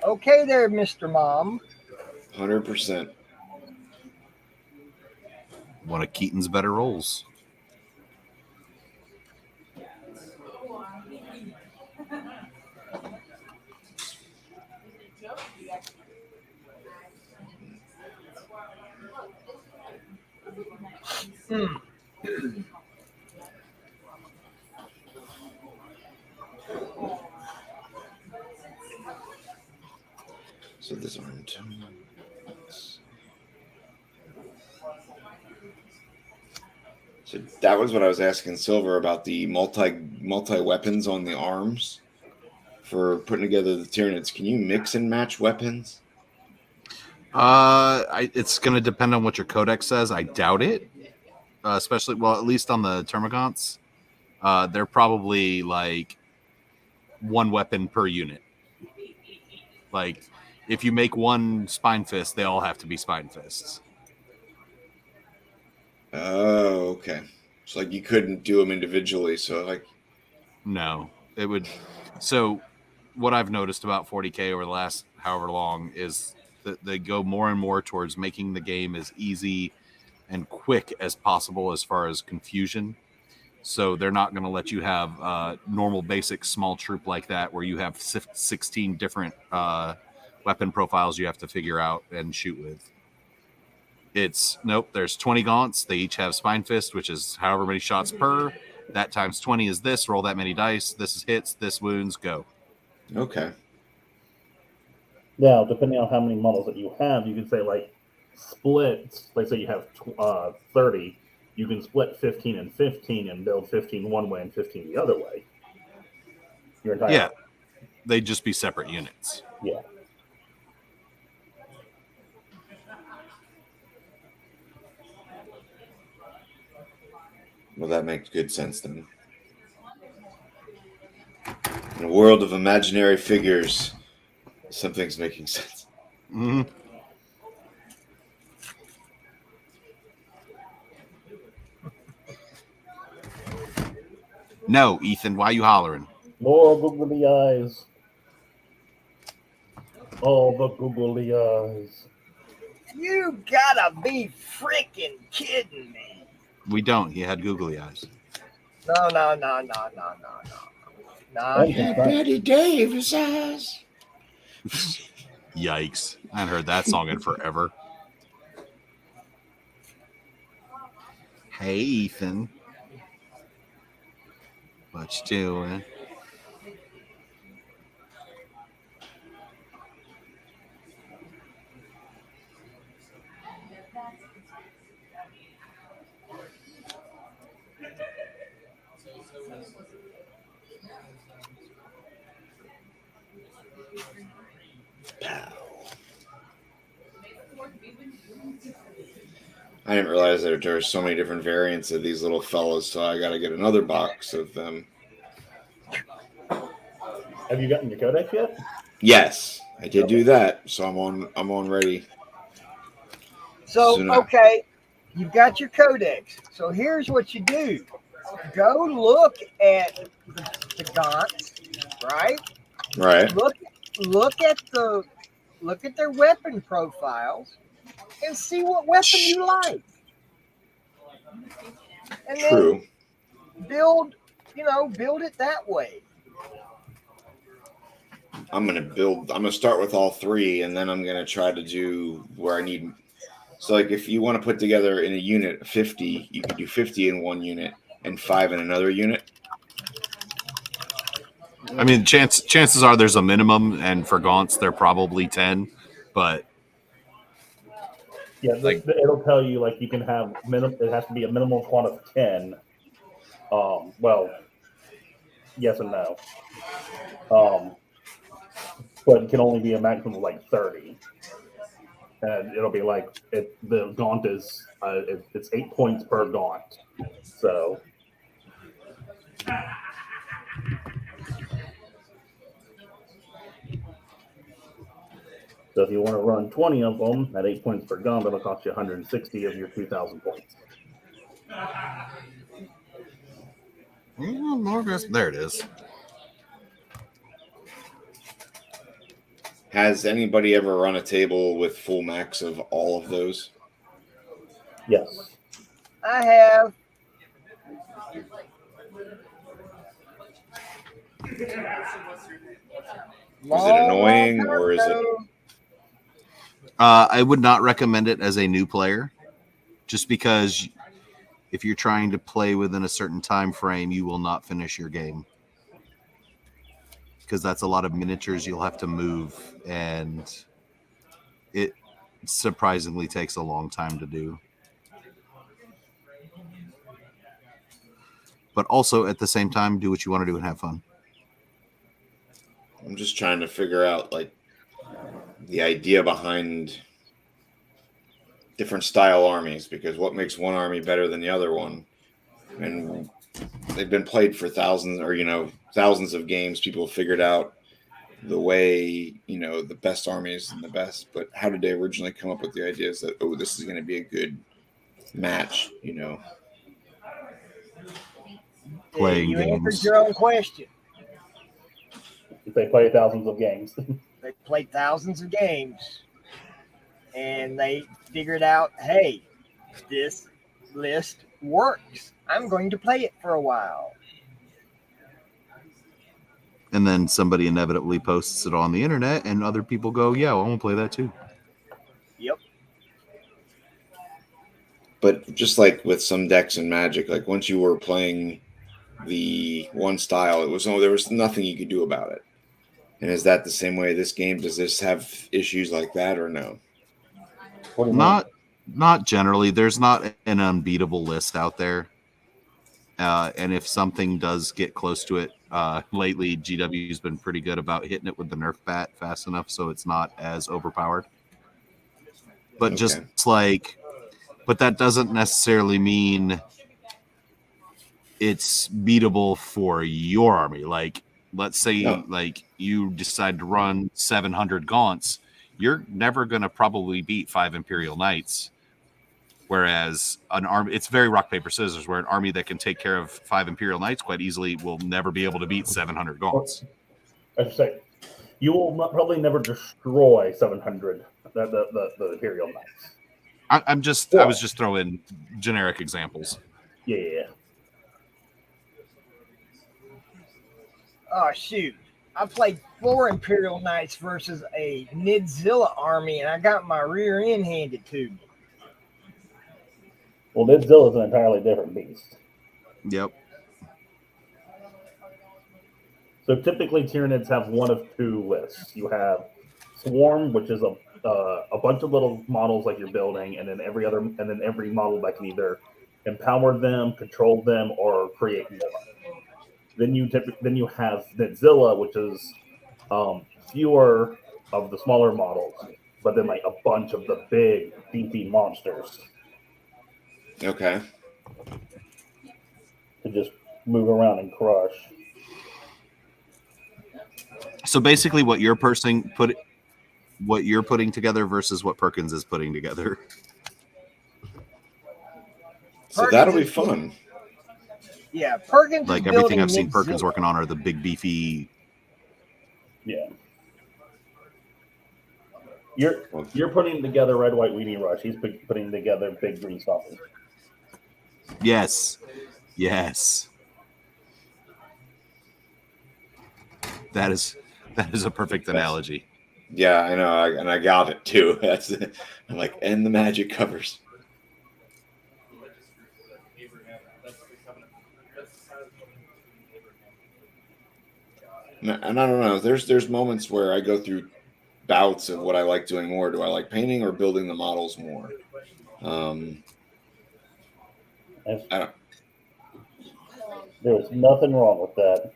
Okay there, Mr. Mom. 100%. One of Keaton's better roles. So this arm too. So that was what I was asking Silver about the multi weapons on the arms for putting together the Tyranids. Can you mix and match weapons? It's going to depend on what your codex says. I doubt it. Especially, well, at least on the Termagants. They're probably like one weapon per unit. Like, if you make one Spine Fist, they all have to be Spine Fists. Oh, okay. So like you couldn't do them individually. So like, no, it would. So what I've noticed about 40K over the last however long is that they go more and more towards making the game as easy and quick as possible as far as confusion. So they're not going to let you have normal basic small troop like that where you have 16 different weapon profiles you have to figure out and shoot with. It's nope, there's 20 gaunts. They each have Spine Fist, which is however many shots per. That times 20 is this. Roll that many dice. This is hits. This wounds. Go. Okay. Now, depending on how many models that you have, you can say like split. Like say you have 30, you can split 15 and 15 and build 15 one way and 15 the other way. Your entire yeah, they'd just be separate units. Yeah. Well, that makes good sense then. In a world of imaginary figures, something's making sense. Mm-hmm. No, Ethan, why are you hollering? More googly eyes. All the googly eyes. You gotta be freaking kidding me. We don't. He had googly eyes. No. Betty Davis eyes. Yikes. I haven't heard that song in forever. Hey, Ethan. What you doing? I didn't realize that there are so many different variants of these little fellows, so I got to get another box of them. Have you gotten your codex yet? Yes, I did do that, so I'm on ready. So, Soon okay, you've got your codex. So here's what you do. Go look at the gaunts, right? Right. Look at their weapon profiles and see what weapon you like. And True. then build it that way. I'm gonna start with all three, and then I'm gonna try to do where I need. So, like, if you want to put together in a unit 50, you could do 50 in one unit and 5 in another unit. I mean, chances are there's a minimum, and for gaunts they're probably 10, but Yeah, like it'll tell you like you can have it has to be a minimum quant of 10. Well, yes and no. But it can only be a maximum of like 30. And it'll be like the gaunt is it's 8 points per gaunt. So if you want to run 20 of them at 8 points per gaunt, that'll cost you 160 of your 2,000 points. there it is. Has anybody ever run a table with full max of all of those? Yes. I have. Is it annoying or is it? I would not recommend it as a new player, just because if you're trying to play within a certain time frame, you will not finish your game, because that's a lot of miniatures you'll have to move, and it surprisingly takes a long time to do. But also at the same time, do what you want to do and have fun. I'm just trying to figure out like the idea behind different style armies, because what makes one army better than the other one? And they've been played for thousands of games. People have figured out the way, the best armies and the best, but how did they originally come up with the ideas that, oh, this is going to be a good match, Playing You games. answered your own question. If they play thousands of games. They played thousands of games, and they figured out, hey, this list works. I'm going to play it for a while. And then somebody inevitably posts it on the internet, and other people go, yeah, well, I want to play that too. Yep. But just like with some decks in Magic, like once you were playing the one style, there was nothing you could do about it. And is that the same way this game? Does this have issues like that or no? Not generally. There's not an unbeatable list out there. And if something does get close to it, lately GW's been pretty good about hitting it with the Nerf bat fast enough so it's not as overpowered. But just but that doesn't necessarily mean it's beatable for your army. Like, let's say like you decide to run 700 gaunts, you're never going to probably beat 5 Imperial Knights. Whereas an army, it's very rock, paper, scissors, where an army that can take care of 5 Imperial Knights quite easily will never be able to beat 700 gaunts. I should say, you will probably never destroy 700, the Imperial Knights. I was just throwing generic examples. Yeah. Oh, shoot. I played 4 Imperial Knights versus a Nidzilla army, and I got my rear end handed to me. Well, Nidzilla is an entirely different beast. Yep. So typically, Tyranids have one of two lists. You have Swarm, which is a bunch of little models like you're building, and then every model that can either empower them, control them, or create more. Then you have Nidzilla, which is fewer of the smaller models, but then like a bunch of the big beefy monsters. Okay. To just move around and crush. So basically, what you're putting together versus what Perkins is putting together. So Perkins that'll be is- fun. Yeah, Perkins Like is everything building I've seen Nick Perkins Zimmer. working on are the big beefy. Yeah. You're putting together Red White Weenie Rush. He's putting together Big Green Stomping. Yes. That is a perfect analogy. Yeah, I know, and I got it too. That's I'm like, and the magic covers. And I don't know. There's moments where I go through bouts of what I like doing more. Do I like painting or building the models more? I don't. There's nothing wrong with that.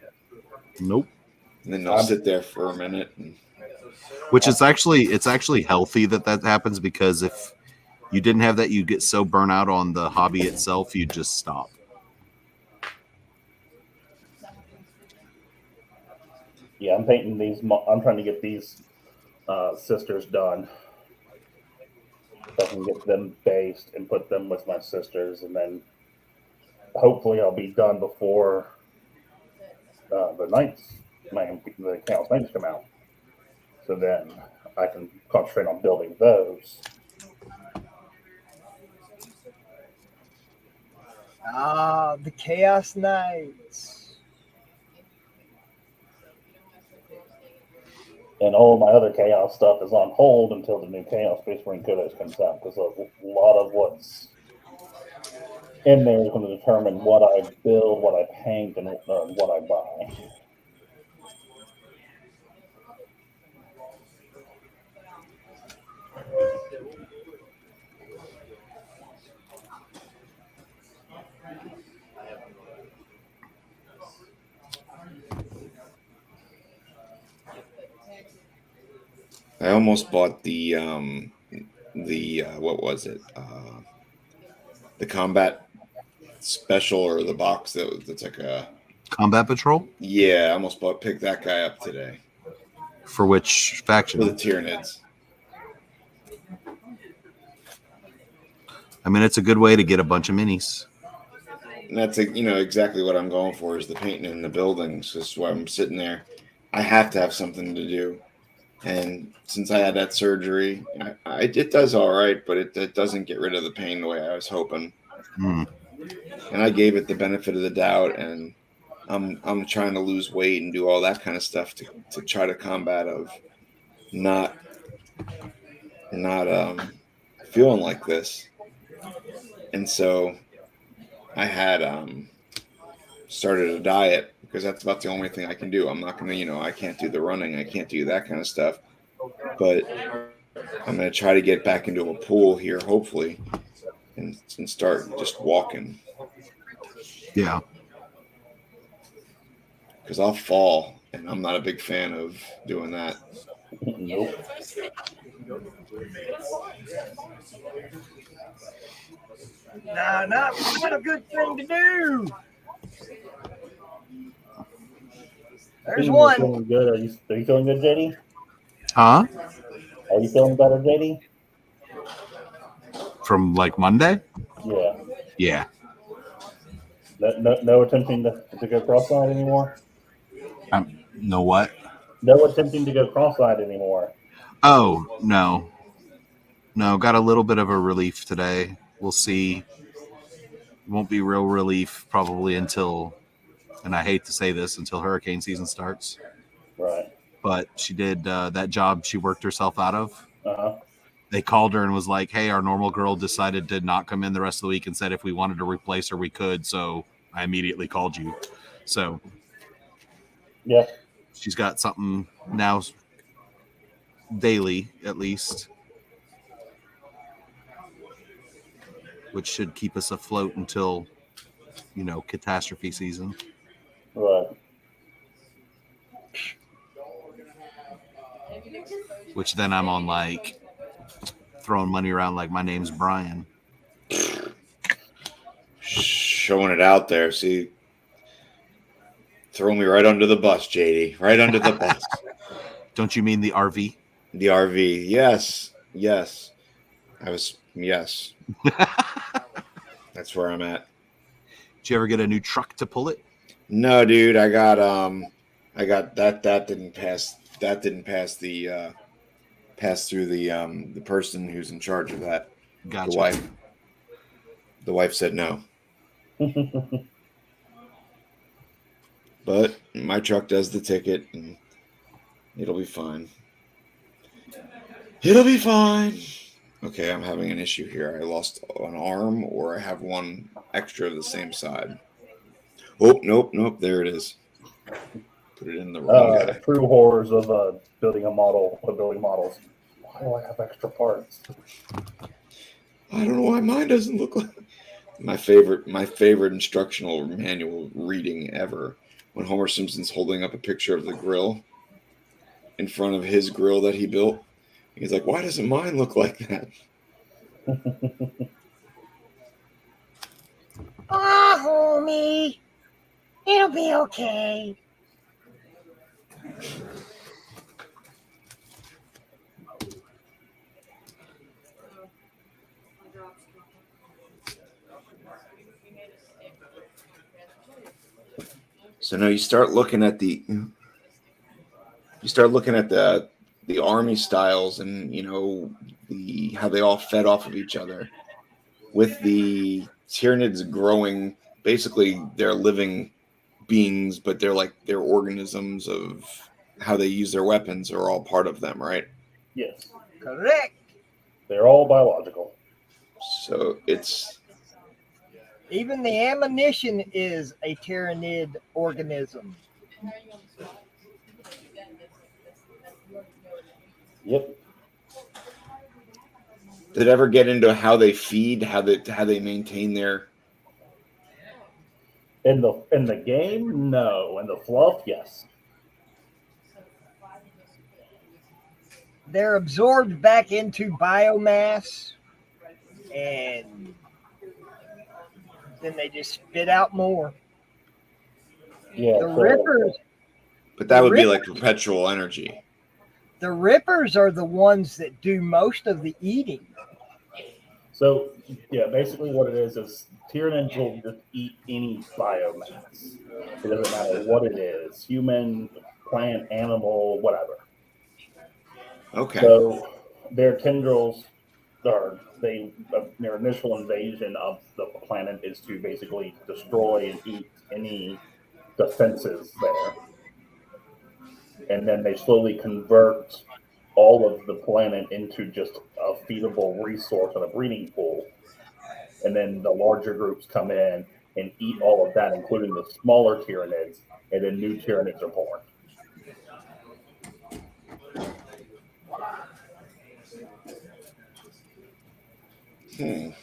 Nope. And then I'll sit there for a minute. Which is actually healthy that happens, because if you didn't have that, you get so burnt out on the hobby itself, you just stop. Yeah, I'm painting these. I'm trying to get these sisters done. So I can get them based and put them with my sisters, and then hopefully I'll be done before the Chaos Knights come out. So then I can concentrate on building those. Ah, the Chaos Knights. And all of my other Chaos stuff is on hold until the new Chaos Space Marine Codex comes out, because a lot of what's in there is going to determine what I build, what I paint, and what I buy. I almost bought the what was it? The combat special, or the box that's like a Combat Patrol? Yeah, I almost picked that guy up today. For which faction? For the Tyranids. I mean, it's a good way to get a bunch of minis. And that's exactly what I'm going for, is the painting in the buildings. This is why I'm sitting there. I have to have something to do. And since I had that surgery, it does all right, but it doesn't get rid of the pain the way I was hoping. Mm. And I gave it the benefit of the doubt, and I'm trying to lose weight and do all that kind of stuff to try to combat of not feeling like this. And so I had started a diet, because that's about the only thing I can do. I'm not going to, I can't do the running. I can't do that kind of stuff. But I'm going to try to get back into a pool here, hopefully, and start just walking. Yeah. Because I'll fall, and I'm not a big fan of doing that. Nope. Nah, not a good thing to do. There's one. Feeling good? Are you feeling good, JD? Huh? Are you feeling better, JD? From like Monday? Yeah. Yeah. No attempting to go cross-eyed anymore? No what? No attempting to go cross-eyed anymore. Oh, no. No, got a little bit of a relief today. We'll see. Won't be real relief probably until, and I hate to say this, until hurricane season starts. Right. But she did that job she worked herself out of. Uh-huh. They called her and was like, hey, our normal girl decided to not come in the rest of the week, and said if we wanted to replace her, we could. So I immediately called you. So yeah, she's got something now daily, at least, which should keep us afloat until, catastrophe season. right. Which then I'm on, like, throwing money around like my name's Brian. Showing it out there. See, Throw me right under the bus, JD. Right under the bus. Don't you mean the RV? The RV. Yes. Yes. Yes. That's where I'm at. Did you ever get a new truck to pull it? No, dude, I got that didn't pass pass through the person who's in charge of that. Gotcha. The wife. The wife said no. But my truck does the ticket and it'll be fine. It'll be fine. Okay, I'm having an issue here. I lost an arm or I have one extra of the same side. Oh, nope. There it is. Put it in the wrong guy. True horrors of building models. Why do I have extra parts? I don't know why mine doesn't look like my favorite instructional manual reading ever. When Homer Simpson's holding up a picture of the grill in front of his grill that he built. He's like, why doesn't mine look like that? Oh, homie. It'll be okay. So now you start looking at the army styles and how they all fed off of each other. With the Tyranids growing, basically they're living beings, but they're organisms of how they use their weapons are all part of them, right? Yes. Correct. They're all biological. So it's even the ammunition is a Tyranid organism. Yep. Did it ever get into how they feed, how they maintain their? In the game, no. In the fluff, yes. They're absorbed back into biomass, and then they just spit out more. Yeah. The Rippers. But that would be like perpetual energy. The Rippers are the ones that do most of the eating. So, yeah, basically what it is Tyranids will just eat any biomass. It doesn't matter what it is, human, plant, animal, whatever. Okay. So their tendrils their initial invasion of the planet is to basically destroy and eat any defenses there. And then they slowly convert all of the planet into just a feedable resource and a breeding pool. And then the larger groups come in and eat all of that, including the smaller Tyranids, and then new Tyranids are born. Of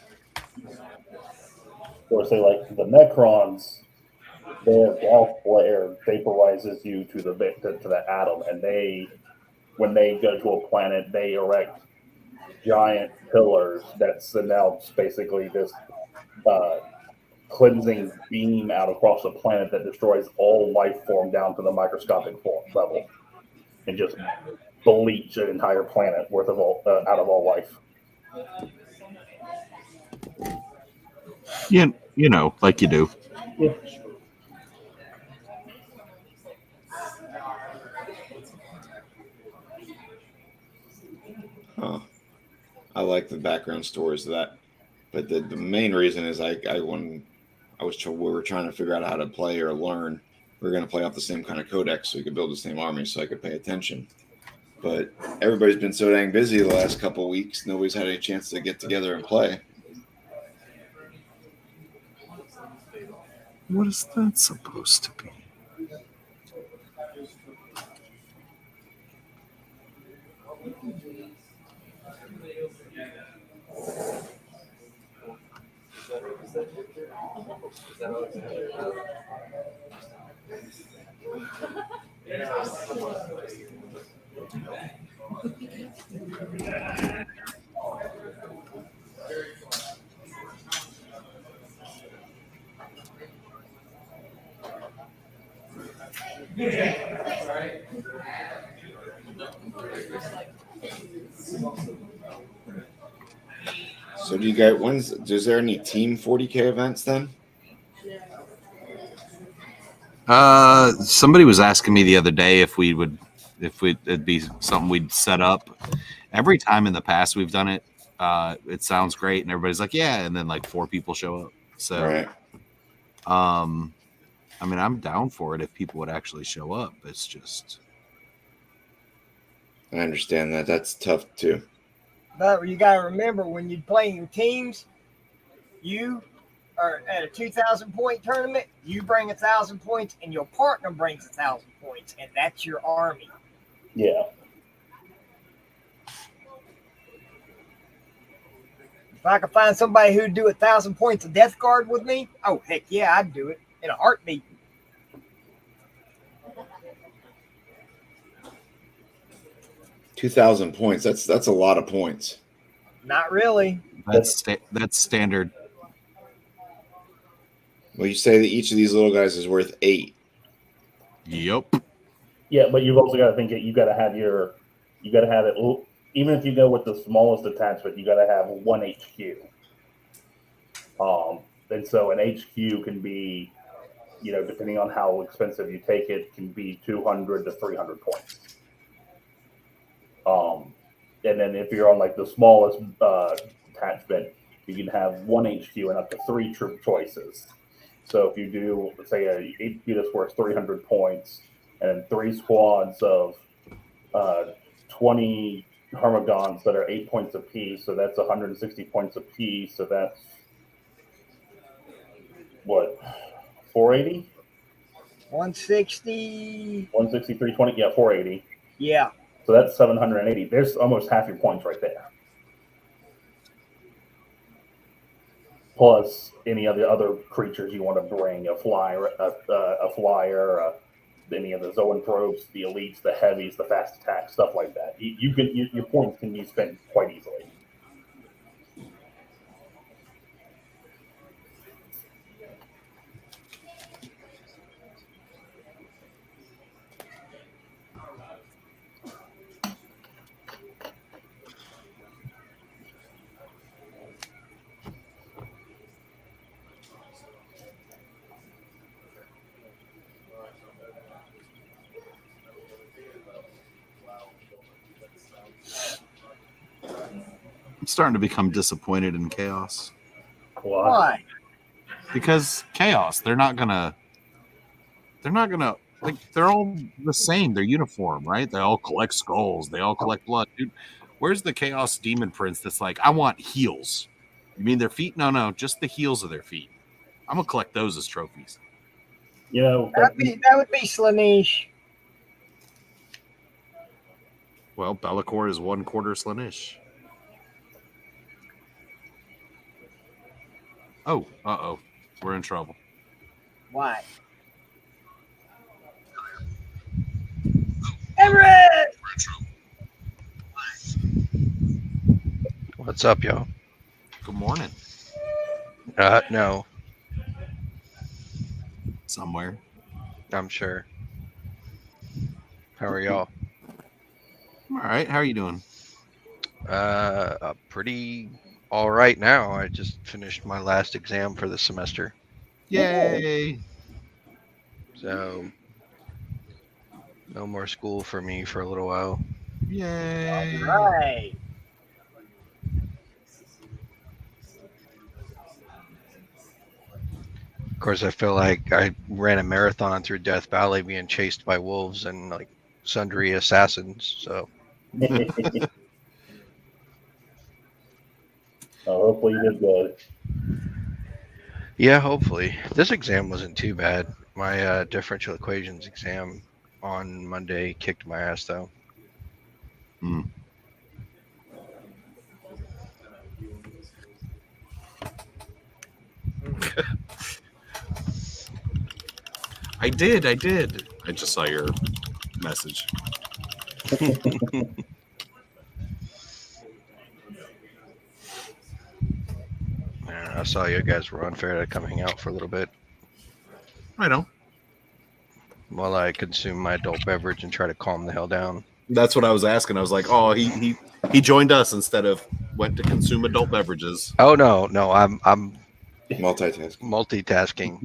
course, they like the Necrons. Their gas flare vaporizes you to the atom, and when they go to a planet, they erect giant pillars that send out basically this cleansing beam out across the planet that destroys all life form down to the microscopic level, and just bleach an entire planet worth of out of all life. Yeah, like you do. Yeah. Huh. I like the background stories of that, but the main reason is we were trying to figure out how to play or learn. We were going to play off the same kind of codex so we could build the same army so I could pay attention. But everybody's been so dang busy the last couple of weeks, nobody's had any chance to get together and play. What is that supposed to be? So do you guys? Is there any team 40K events then? Somebody was asking me the other day if it'd be something we'd set up. Every time in the past we've done it, it sounds great, and everybody's like, yeah, and then like 4 people show up. So, Right. I mean, I'm down for it if people would actually show up. It's just, I understand that. That's tough too. But you got to remember, when you're playing teams, you are at a 2,000 point tournament. You bring 1,000 points, and your partner brings 1,000 points, and that's your army. Yeah. If I could find somebody who'd do 1,000 points of Death Guard with me, oh heck yeah, I'd do it in a heartbeat. $2,000 points. That's a lot of points. Not really. that's standard. Well, you say that each of these little guys is worth 8. Yep. Yeah, but you've also got to think that you got to have it. Even if you go with the smallest attachment, you got to have 1 HQ. And so an HQ can be, depending on how expensive you take it, can be 200 to 300 points. And then if you're on like the smallest attachment, you can have 1 HQ and up to 3 troop choices. So if you do, let's say, a HQ that's worth 300 points, and 3 squads of 20 Harmagons that are 8 points apiece, so that's 160 points apiece. So that's what, 480? 160. 160, 320, yeah, 480. Yeah. So that's 780. There's almost half your points right there. Plus any of the other creatures you want to bring, a flyer, any of the zoanthropes, the elites, the heavies, the fast attack, stuff like that. Your points can be spent quite easily. I'm starting to become disappointed in Chaos. Why? Because Chaos, they're not gonna like, they're all the same. They're uniform, right? They all collect skulls. They all collect blood. Dude, where's the Chaos Demon Prince that's like, I want heels? You mean their feet? No, just the heels of their feet. I'm gonna collect those as trophies. That would be Slaanesh. Well, Be'lakor is 1/4 Slaanesh. Oh, we're in trouble. Why? Everett! What's up, y'all? Good morning. No, Somewhere. I'm sure. How are y'all? All right. How are you doing? Pretty all right now. I just finished my last exam for the semester. Yay! So no more school for me for a little while. Yay! All right. Of course, I feel like I ran a marathon through Death Valley being chased by wolves and like sundry assassins. So Hopefully you did good. yeah, hopefully. This exam wasn't too bad. My differential equations exam on Monday kicked my ass though. I did. I just saw your message. I saw you guys were unfair to come hang out for a little bit. I know. while I consume my adult beverage and try to calm the hell down. That's what I was asking. I was like, oh, he joined us instead of went to consume adult beverages. Oh no, I'm Multitasking. multitasking.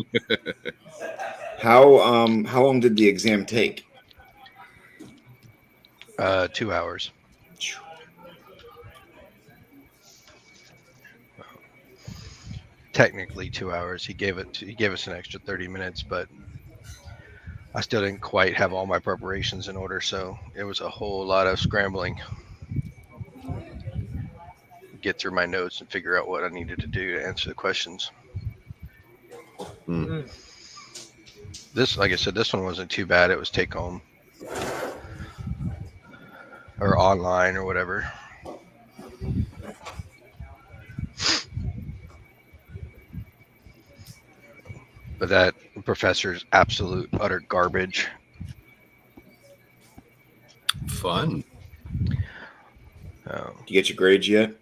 How long did the exam take? 2 hours. Technically 2 hours. He gave us an extra 30 minutes, but I still didn't quite have all my preparations in order, so it was a whole lot of scrambling. Get through my notes and figure out what I needed to do to answer the questions. This, like I said, this one wasn't too bad. It was take home or online or whatever. But that professor's absolute utter garbage. Fun. You get your grades yet?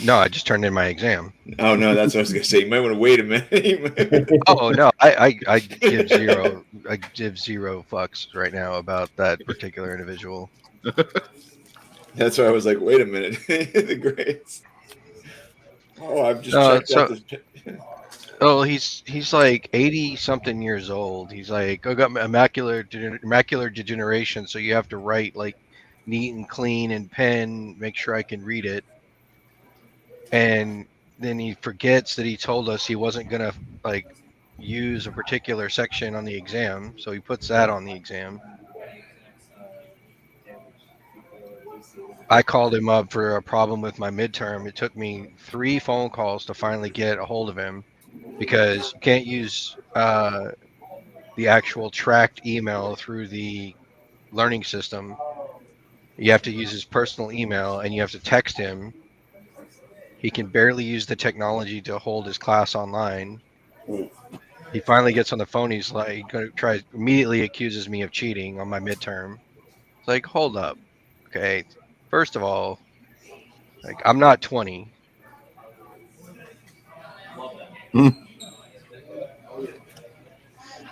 No, I just turned in my exam. Oh no, that's what I was gonna say. You might want to wait a minute. Oh no, I give zero fucks right now about that particular individual. That's why I was like, wait a minute. The grades. Oh, I've just checked out this. Oh, he's like 80 something years old. He's like, I got macular degeneration, so you have to write like neat and clean and pen, make sure I can read it. And then he forgets that he told us he wasn't gonna like use a particular section on the exam, so he puts that on the exam. I called him up for a problem with my midterm. It took me 3 phone calls to finally get a hold of him because you can't use the actual tracked email through the learning system. You have to use his personal email and you have to text him. He can barely use the technology to hold his class online. He finally gets on the phone. He's like, immediately accuses me of cheating on my midterm. It's like, hold up. Okay. First of all, like, I'm not 20.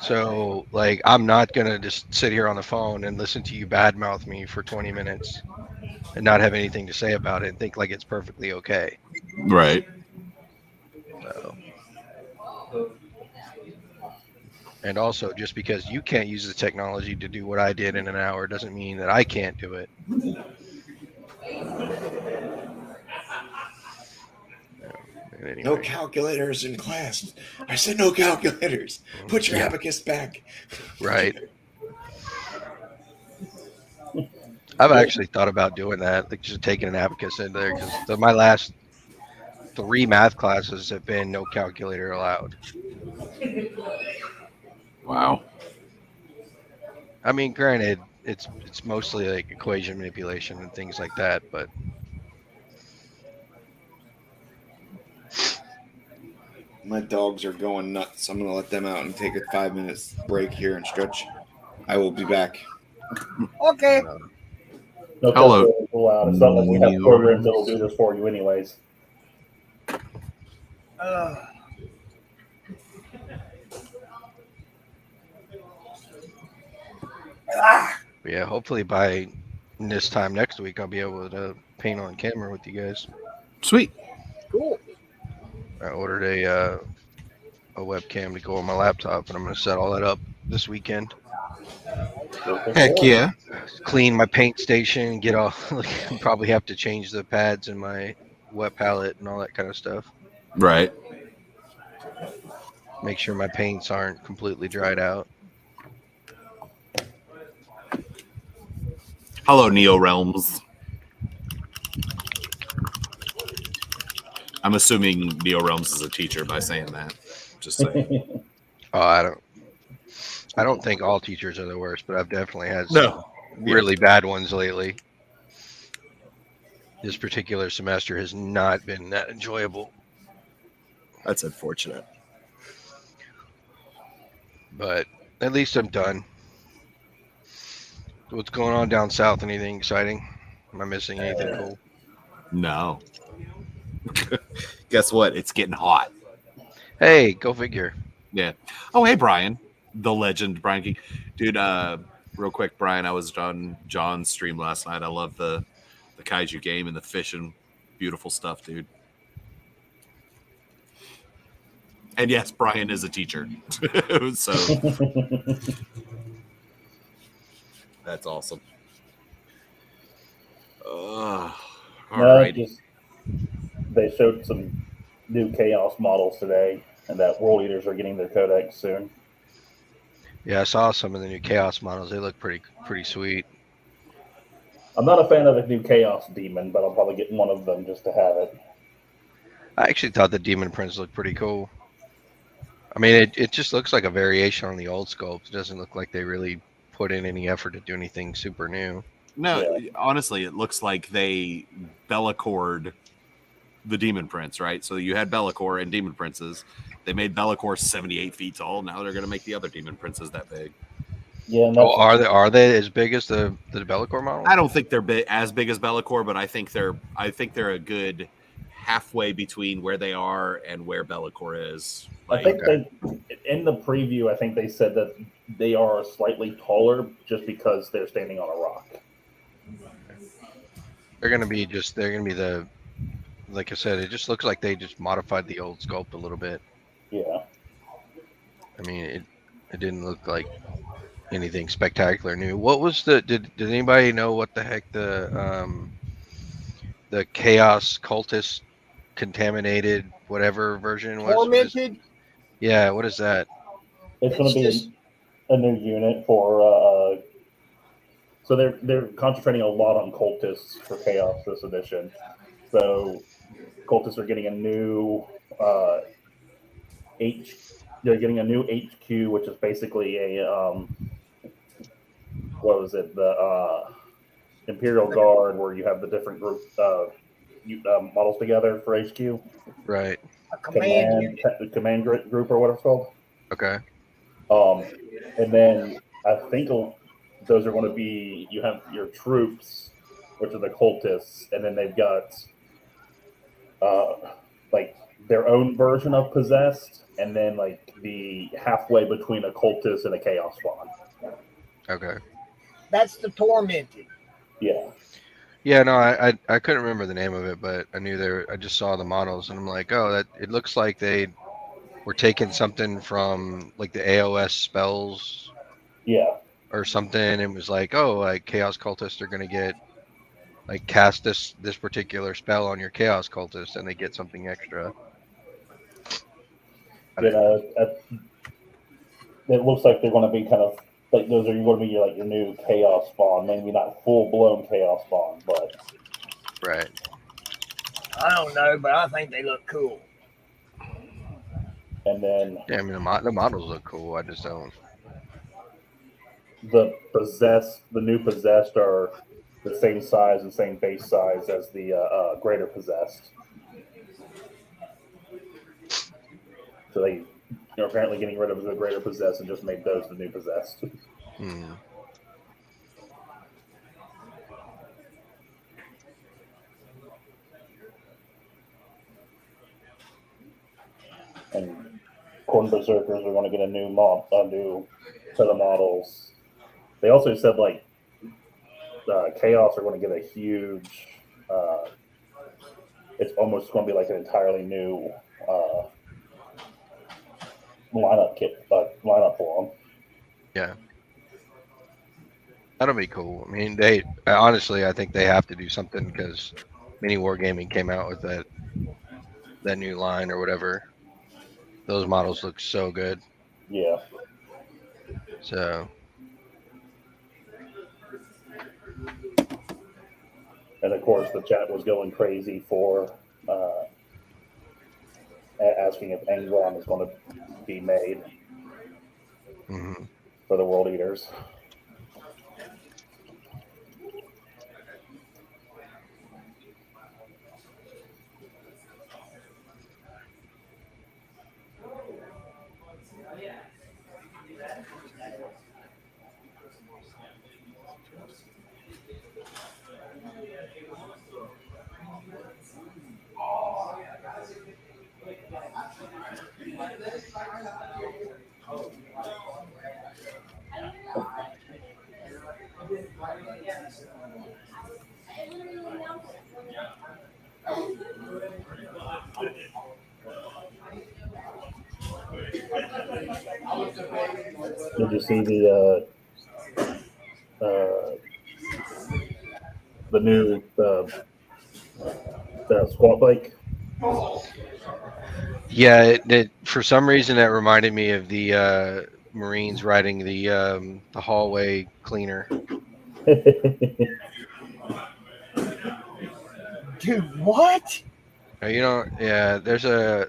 So, like, I'm not going to just sit here on the phone and listen to you badmouth me for 20 minutes and not have anything to say about it and think like it's perfectly okay. Right. So. And also, just because you can't use the technology to do what I did in an hour doesn't mean that I can't do it. Anyway. No calculators in class. I said no calculators. Put your abacus back. Right. I've actually thought about doing that, like just taking an abacus in there, because my last 3 math classes have been no calculator allowed. Wow. I mean, granted, it's mostly like equation manipulation and things like that, but My dogs are going nuts. I'm going to let them out and take a 5 minutes break here and stretch. I will be back. Okay. No Hello. calculators allowed. It's not like we have programs that'll do this for you anyways. yeah, hopefully by this time next week I'll be able to paint on camera with you guys. Sweet. Cool. I ordered a webcam to go on my laptop, and I'm going to set all that up this weekend. Heck yeah. Clean my paint station, get all. Probably have to change the pads in my wet palette and all that kind of stuff. Right. Make sure my paints aren't completely dried out. Hello, Neo Realms. I'm assuming Neo Realms is a teacher by saying that. Just saying. Oh, I don't think all teachers are the worst, but I've definitely had some really bad ones lately. This particular semester has not been that enjoyable. That's unfortunate. But at least I'm done. What's going on down south? Anything exciting? Am I missing anything cool? No. Guess what? It's getting hot. Hey, go figure. Yeah. Oh, hey, Brian. The legend, Brian King. Dude, real quick, Brian, I was on John's stream last night. I love the kaiju game and the fishing. Beautiful stuff, dude. And yes, Brian is a teacher. So that's awesome. All No, righty. just they showed some new Chaos models today, and that World Eaters are getting their codex soon. Yeah, I saw some of the new Chaos models. They look pretty sweet. I'm not a fan of the new Chaos Demon, but I'll probably get one of them just to have it. I actually thought the Demon Prince looked pretty cool. I mean, it just looks like a variation on the old sculpt. It doesn't look like they really put in any effort to do anything super new. No, Yeah. honestly, it looks like they Bellacored the Demon Prince, right? So you had Bellacore and Demon Princes. They made Bellacore 78 feet tall. Now they're going to make the other Demon Princes that big. Yeah, and Oh, that's are they as big as the Bellacore model? I don't think they're as big as Bellacore, but I think they're a good halfway between where they are and where Bellacore is. I think they in the preview. I think they said that they are slightly taller just because they're standing on a rock. They're gonna be the, like I said, it just looks like they just modified the old sculpt a little bit. Yeah. I mean, it didn't look like anything spectacular new. What was did anybody know what the heck the Chaos Cultist contaminated whatever version was? Tormented. Yeah, what is that? It's going It's to be just a new unit for. So they're concentrating a lot on cultists for Chaos this edition. So cultists are getting a new H. They're getting a new HQ, which is basically a what was it? The Imperial Guard, where you have the different group models together for HQ. Right. a command unit. Command group or what it's called. Okay. And then I think those are going to be you have your troops, which are the cultists, and then they've got like their own version of possessed, and then like the halfway between a cultist and a chaos spawn. Okay. That's the tormented. Yeah. Yeah, no, I couldn't remember the name of it, but I knew I just saw the models and I'm like, oh, that it looks like they were taking something from like the AOS spells Yeah. or something and was like, oh, like Chaos Cultists are gonna get like cast this particular spell on your Chaos Cultist and they get something extra. You know, it looks like they're going to be kind of like those are going to be like your new chaos spawn. Maybe not full blown chaos spawn, but Right. I don't know, but I think they look cool. and then Yeah, I mean the models look cool. I just don't. the new possessed are the same size and same base size as the greater possessed. So they're apparently getting rid of the greater possessed and just made those the new possessed. Hmm. And Corn Berserkers are going to get a new set of models. They also said like Chaos are going to get a huge. It's almost going to be like an entirely new lineup for them. Yeah. That'll be cool. I mean, they honestly, I think they have to do something because Mini Wargaming came out with that new line or whatever. Those models look so good. Yeah. So And of course, the chat was going crazy for asking if Angron is going to be made for the World Eaters. Did you see the new squat bike? Yeah, for some reason that reminded me of the Marines riding the hallway cleaner. Dude, what? Yeah, there's a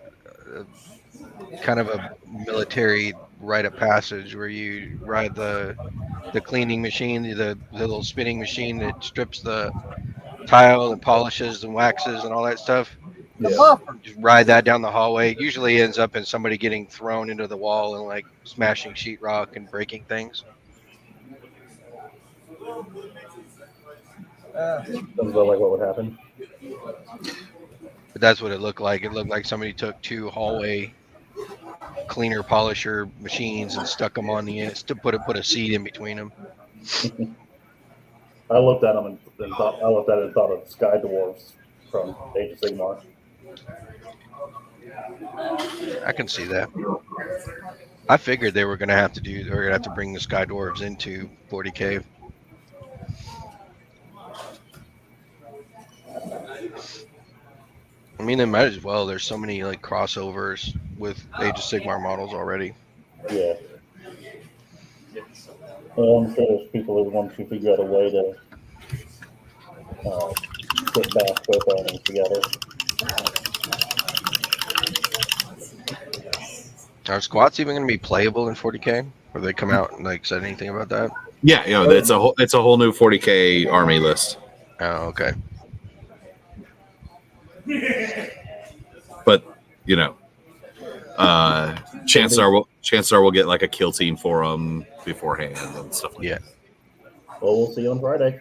kind of a military rite of passage where you ride the cleaning machine, the little spinning machine that strips the tile and polishes and waxes and all that stuff. The Yeah. buffer. Just ride that down the hallway. It usually ends up in somebody getting thrown into the wall and like smashing sheetrock and breaking things. Sounds about like what would happen. But that's what it looked like. It looked like somebody took two hallway cleaner polisher machines and stuck them on the ends to put a seat in between them. I looked at them and thought of Sky Dwarves from Age of Sigmar. I can see that. I figured they were gonna have to bring the Sky Dwarves into 40K. I mean, they might as well. There's so many like crossovers with Age of Sigmar models already. Yeah. Well, I'm sure there's people who want to figure out a way to put back both items together. Are squats even going to be playable in 40K? Or they come out and like said anything about that? Yeah, it's a whole new 40K army list. Oh, okay. But chances are we'll get like a kill team for them beforehand and stuff like that. Well, we'll see you on Friday.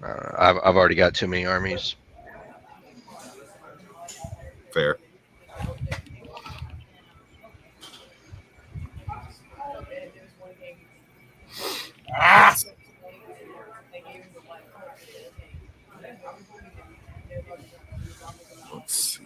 I've already got too many armies. Fair. Let's see.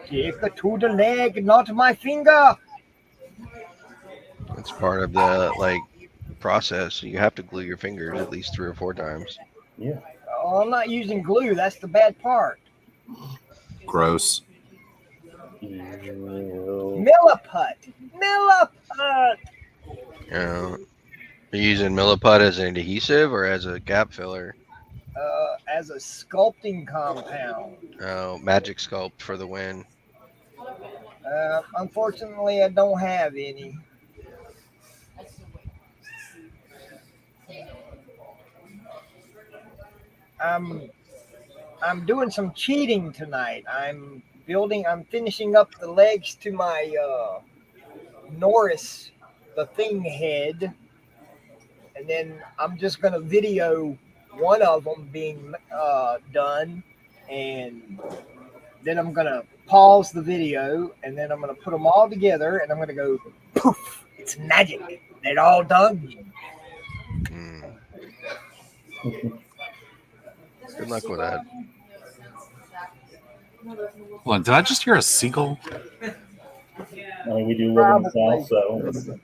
Take it to the leg, not my finger. It's part of the like process. You have to glue your fingers at least 3 or 4 times. Yeah. Oh, I'm not using glue. That's the bad part. Gross. Milliput. Are you using Milliput as an adhesive or as a gap filler? As a sculpting compound. Oh, Magic Sculpt for the win. Unfortunately, I don't have any. I'm doing some cheating tonight. I'm finishing up the legs to my Norris, the thing head, and then I'm just gonna video one of them being done, and then I'm gonna pause the video, and then I'm gonna put them all together, and I'm gonna go poof! It's magic. They're all done. Good luck with that. Hold on, did I just hear a seagull? I mean, we do live in the South, so.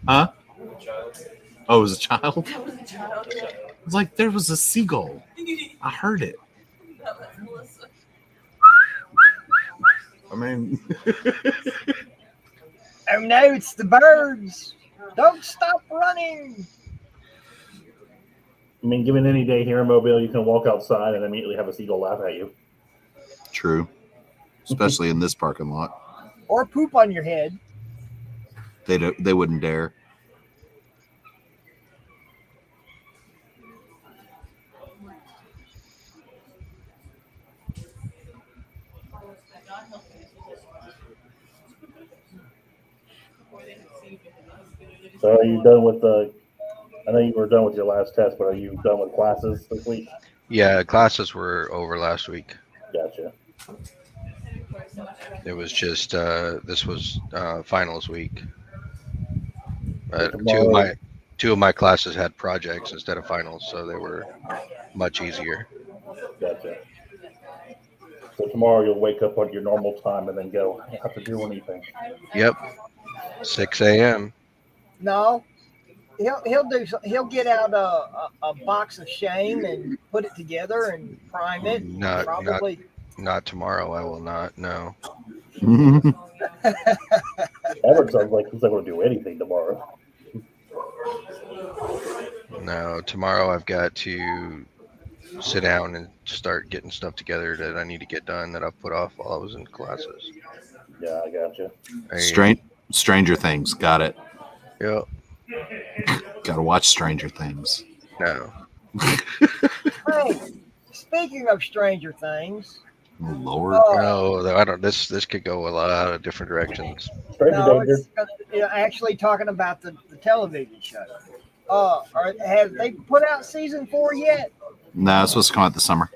Huh? Oh, it was a child? It was like there was a seagull. I heard it. I mean, Oh no, it's the birds. Don't stop running. I mean, given any day here in Mobile, you can walk outside and immediately have a seagull laugh at you. true. Especially in this parking lot. Or poop on your head. They wouldn't dare. So are you done with I know you were done with your last test, but are you done with classes this week? Yeah, classes were over last week. Gotcha. It was just this was finals week. Tomorrow- Two of my classes had projects instead of finals, so they were much easier. Gotcha. So tomorrow you'll wake up on your normal time and then go, I don't have to do anything. Yep, 6 a.m. No, he'll get out a box of shame and put it together and prime it. Not Probably. not tomorrow. I will not. No. Everett sounds like he's not going to do anything tomorrow. No, tomorrow I've got to sit down and start getting stuff together that I need to get done that I've put off while I was in classes. Yeah, I gotcha. Stranger Things. Got it. Yep. Got to watch Stranger Things. No. Hey, speaking of Stranger Things, Lord. No, I don't. This could go a lot of different directions. Stranger no, danger. it's actually talking about the television show. Have they put out season 4 yet? No, it's supposed to come out this summer.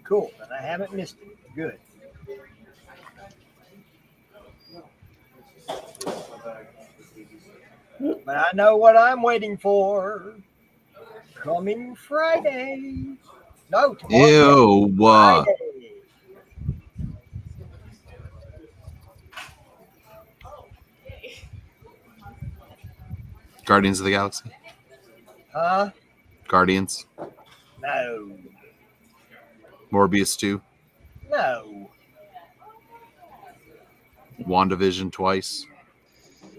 Cool, and I haven't missed it. Good. But I know what I'm waiting for. Coming Friday. No, tomorrow. Ew. Friday. Guardians of the Galaxy. Huh? Guardians. No. Morbius 2. No. WandaVision twice.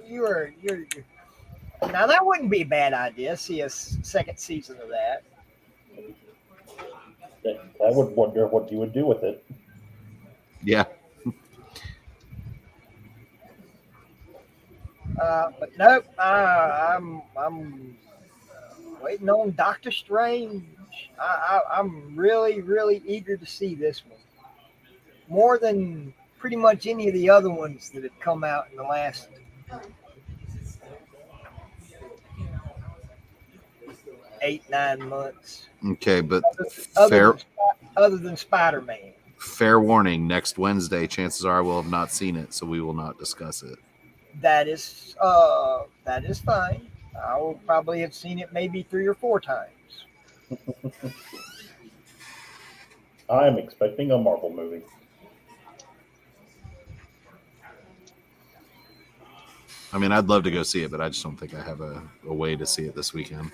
You're now that wouldn't be a bad idea. See a second season of that. I would wonder what you would do with it. Yeah. But nope. I'm waiting on Doctor Strange. I'm really, really eager to see this one. More than pretty much any of the other ones that have come out in the last 8-9 months. Okay, but Other than Spider-Man. fair warning, next Wednesday, chances are I will have not seen it, so we will not discuss it. That is fine. I will probably have seen it maybe 3 or 4 times. I am expecting a Marvel movie. I mean, I'd love to go see it, but I just don't think I have a way to see it this weekend.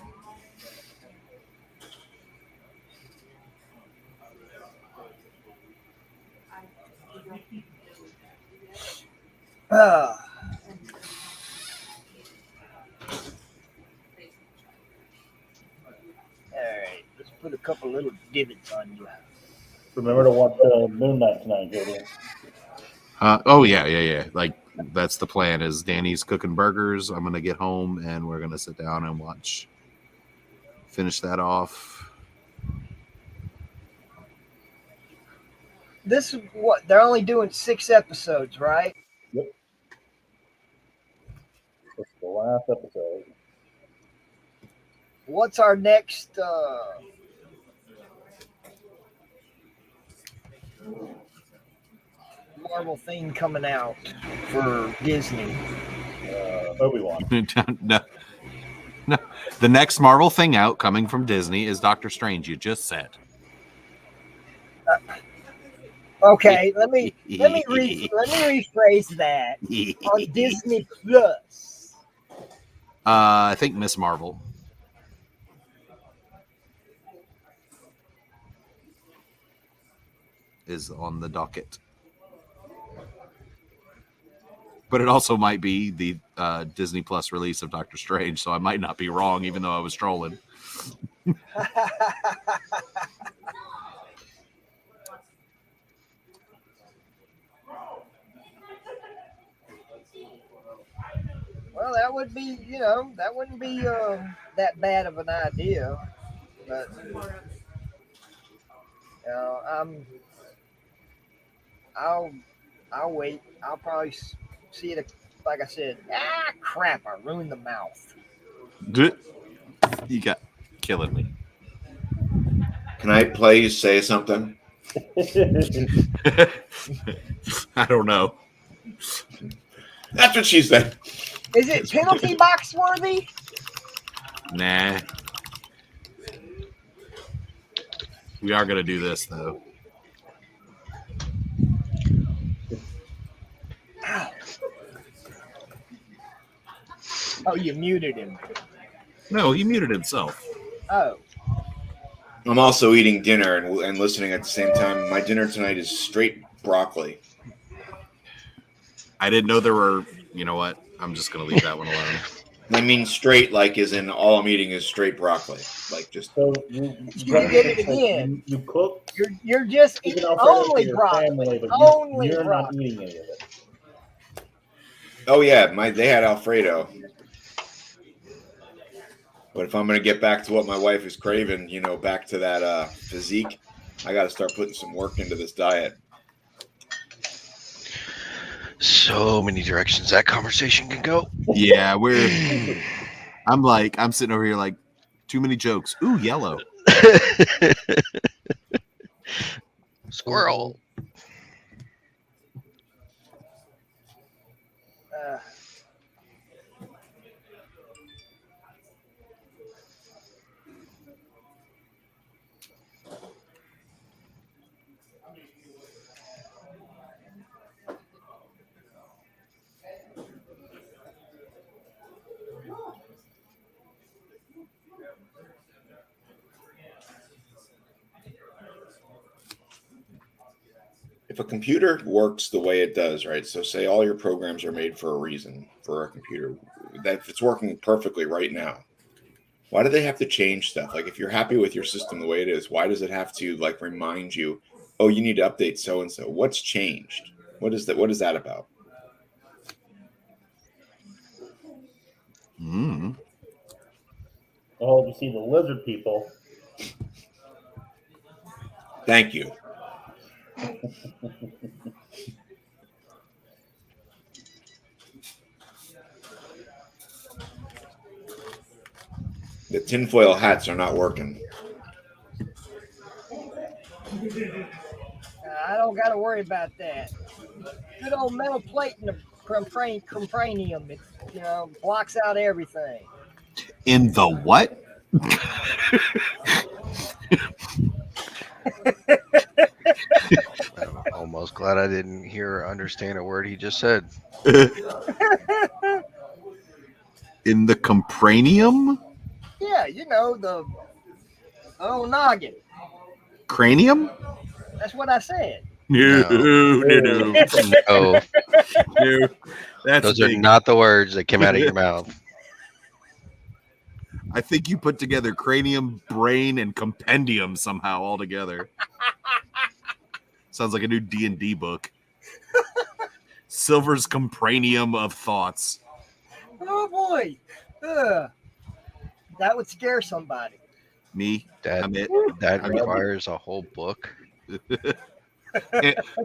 Uh, all right, let's put a couple little divots on you. Remember to watch Moon Knight tonight, Jody. Oh yeah. Like that's the plan. Is Danny's cooking burgers? I'm gonna get home and we're gonna sit down and finish that off. This is what they're only doing 6 episodes, right? Yep. It's the last episode. What's our next Marvel thing coming out for Disney? Obi-Wan. No. The next Marvel thing out coming from Disney is Doctor Strange. You just said. Okay, let me rephrase that. On Disney Plus. I think Miss Marvel. Is on the docket. But it also might be the Disney Plus release of Doctor Strange, so I might not be wrong, even though I was trolling. Well, that would be, that wouldn't be that bad of an idea. But, I'll wait. I'll probably see it. Like I said, crap! I ruined the mouth. You got killing me. Can I please say something? I don't know. That's what she said. Is it penalty box worthy? Nah. We are gonna do this though. Ow. Oh, you muted him. No, he muted himself. Oh. I'm also eating dinner and listening at the same time. My dinner tonight is straight broccoli. I didn't know there were. You know what? I'm just gonna leave that one alone. I mean straight, like as in all I'm eating is straight broccoli. Like just. So you did it again. You cook. You're just eating only broccoli. Only you're not broccoli. eating any of it. Oh yeah, they had Alfredo. But if I'm going to get back to what my wife is craving, back to that physique, I got to start putting some work into this diet. So many directions that conversation can go. Yeah, I'm sitting over here like, too many jokes. Ooh, yellow. Squirrel. If a computer works the way it does, right? So say all your programs are made for a reason for a computer. That if it's working perfectly right now, why do they have to change stuff? Like if you're happy with your system the way it is, why does it have to like remind you, oh, you need to update so and so? What's changed? What is that? What is that about? Oh, you see the lizard people. Thank you. The tinfoil hats are not working. I don't got to worry about that. Good old metal plate in the cranium. It blocks out everything. In the what? I'm almost glad I didn't hear or understand a word he just said. In the compranium? Yeah, the noggin. Cranium? That's what I said. No. No. That's Those are not the words that came out of your mouth. I think you put together cranium, brain, and compendium somehow all together. Sounds like a new D&D book. Silver's Compranium of Thoughts. Oh boy, that would scare somebody. Me, That requires a whole book.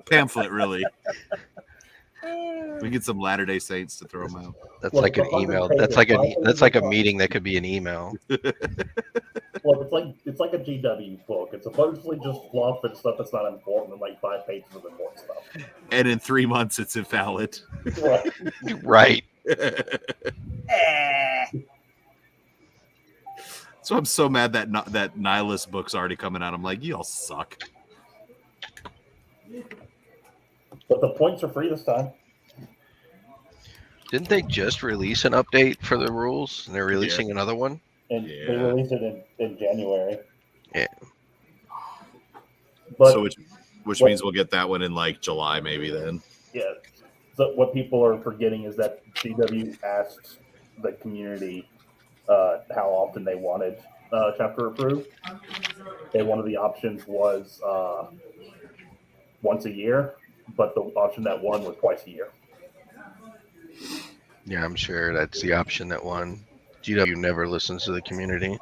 Pamphlet, really. We get some Latter-day Saints to throw them out. That's like an email. That's like a meeting that could be an email. Look, it's like a GW book. It's supposedly just fluff and stuff that's not important, and like 5 pages of important stuff. And in 3 months, it's invalid. Right. Right. So I'm so mad that Nihilist book's already coming out. I'm like, you all suck. But the points are free this time. Didn't they just release an update for the rules? And they're releasing another one? And they released it in January. Yeah. But so which means we'll get that one in like July maybe then. Yeah. So what people are forgetting is that GW asked the community how often they wanted chapter approved. And one of the options was once a year, but the option that won was twice a year. Yeah, I'm sure that's the option that won. GW never listens to the community.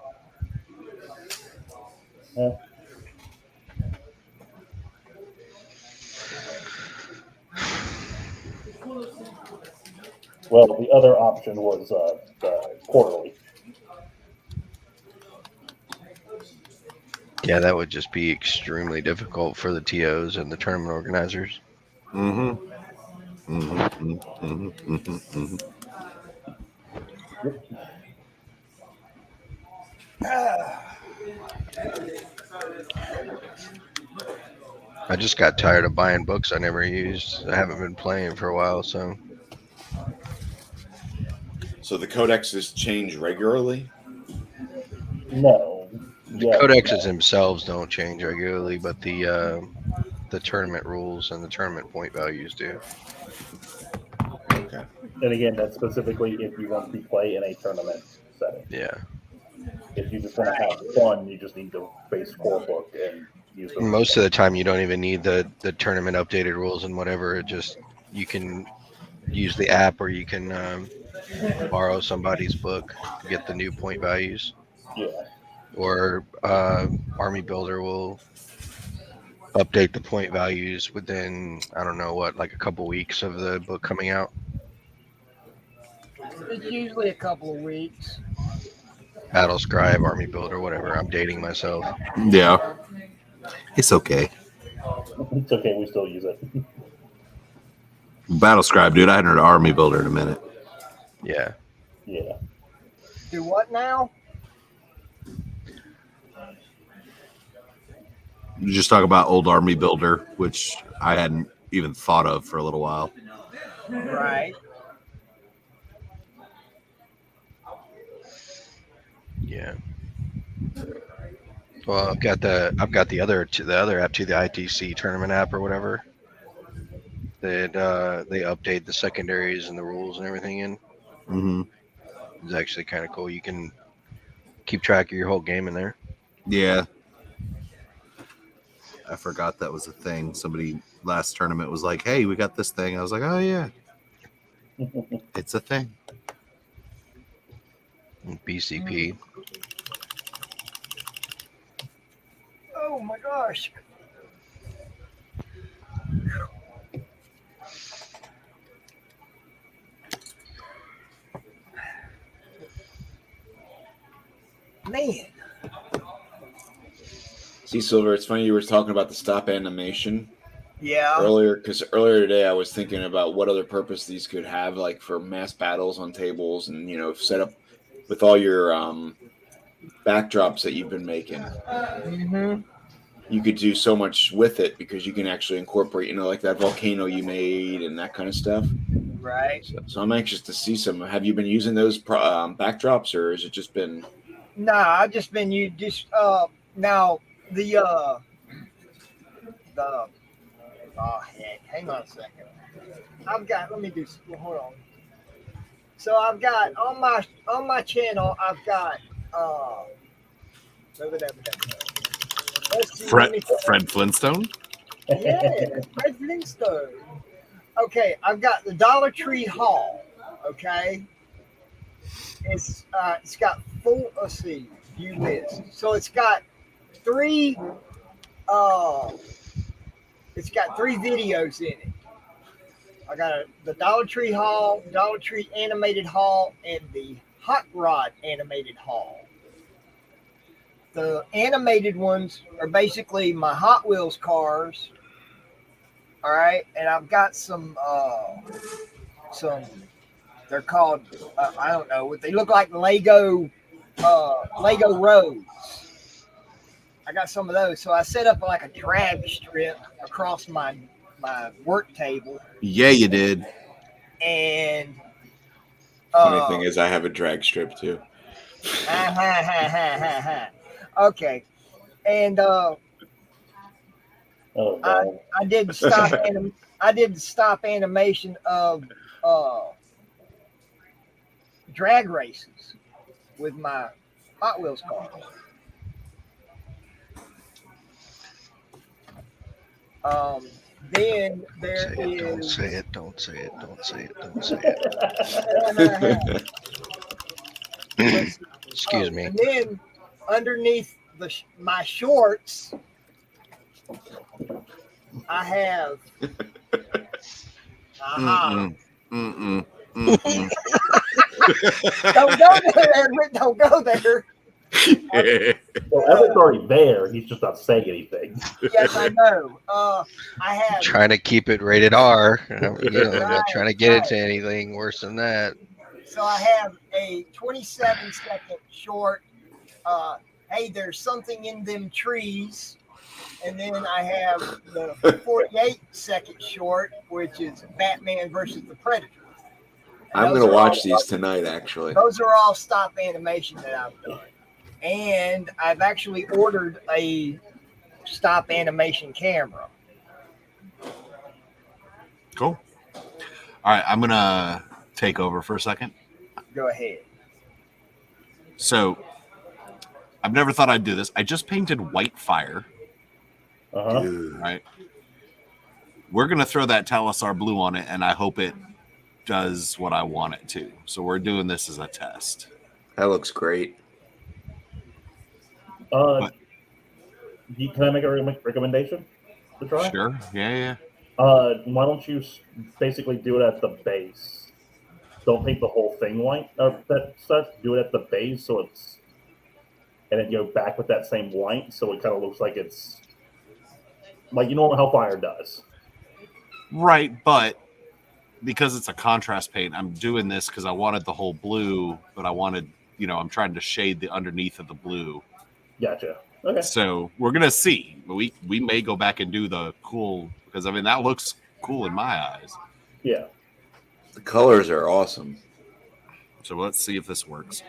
Well, the other option was quarterly. Yeah, that would just be extremely difficult for the TOs and the tournament organizers. Mm-hmm. Mm-hmm. Mm-hmm. Mm-hmm. Mm-hmm. I just got tired of buying books I never used. I haven't been playing for a while, so So the codexes change regularly. No. the Yeah. codexes themselves don't change regularly, but the tournament rules and the tournament point values do. Okay. And again, that's specifically if you want to play in a tournament setting. Yeah. If you just want to have fun, you just need the base core book and use the Most of the time, you don't even need the tournament updated rules and whatever. It just you can use the app or you can borrow somebody's book to get the new point values. Yeah. Or Army Builder will update the point values within I don't know what, like a couple weeks of the book coming out. It's usually a couple of weeks. Battle Scribe, Army Builder, whatever. I'm dating myself. Yeah. It's okay. It's okay, we still use it. Battle Scribe, dude. I hadn't heard of Army Builder in a minute. Yeah. Yeah. Do what now? You just talk about old Army Builder, which I hadn't even thought of for a little while. Right. Yeah. Well, I've got the other app too, the ITC tournament app or whatever. That they update the secondaries and the rules and everything in. Mm-hmm. It's actually kind of cool. You can keep track of your whole game in there. Yeah. I forgot that was a thing. Somebody last tournament was like, "Hey, we got this thing." I was like, "Oh yeah, it's a thing." BCP. Oh my gosh. Man. See, Silver, it's funny you were talking about the stop animation Yeah. earlier, because earlier today I was thinking about what other purpose these could have, like for mass battles on tables, and set up with all your backdrops that you've been making. Mm-hmm. You could do so much with it because you can actually incorporate, like that volcano you made and that kind of stuff. Right. So I'm anxious to see some. Have you been using those backdrops, or has it just been? Nah, I've just been now the oh heck, hang on a second. Let me do hold on. So I've got on my channel, I've got let's see, Fred Flintstone. yeah, Fred Flintstone. Okay, I've got the Dollar Tree Haul. Okay, it's got full. Let's see, view list. So it's got three videos in it. I got the Dollar Tree Haul, Dollar Tree Animated Haul, and the Hot Rod Animated Haul. The animated ones are basically my Hot Wheels cars. All right, and I've got some. They're called. I don't know. They look like Lego roads. I got some of those, so I set up like a drag strip across my work table. Yeah, you did. And Funny thing is, I have a drag strip too. Okay, and I did the stop animation of drag races with my Hot Wheels cars. Then there is. Don't say it. Don't say it. Excuse me. And then underneath my shorts, I have. Mm-mm. Mhm. Don't go there, Edward. Don't go there. Well, Everett's already there. He's just not saying anything. Yes, I know. I have Trying to keep it rated R. Not Right, trying to get right. into anything worse than that. So I have a 27-second short. Hey, there's something in them trees. And then I have the 48-second short, which is Batman versus the Predator. And I'm those going to are watch all- these tonight, actually. Those are all stop animation that I've done. And I've actually ordered a stop animation camera. Cool. All right, I'm gonna take over for a second. Go ahead. So, I've never thought I'd do this. I just painted white fire. Uh-huh. Right. We're gonna throw that Talisar blue on it, and I hope it does what I want it to. So we're doing this as a test. That looks great. Can I make a recommendation to try? Sure. Yeah. Why don't you basically do it at the base? Don't paint the whole thing white. That stuff. Do it at the base, so it's, and then go back with that same white, so it kind of looks like it's like how fire does. Right, but because it's a contrast paint, I'm doing this because I wanted the whole blue, but I wanted, I'm trying to shade the underneath of the blue. Gotcha. Okay. So we're gonna see. We may go back and do the cool, because that looks cool in my eyes. Yeah. The colors are awesome. So let's see if this works.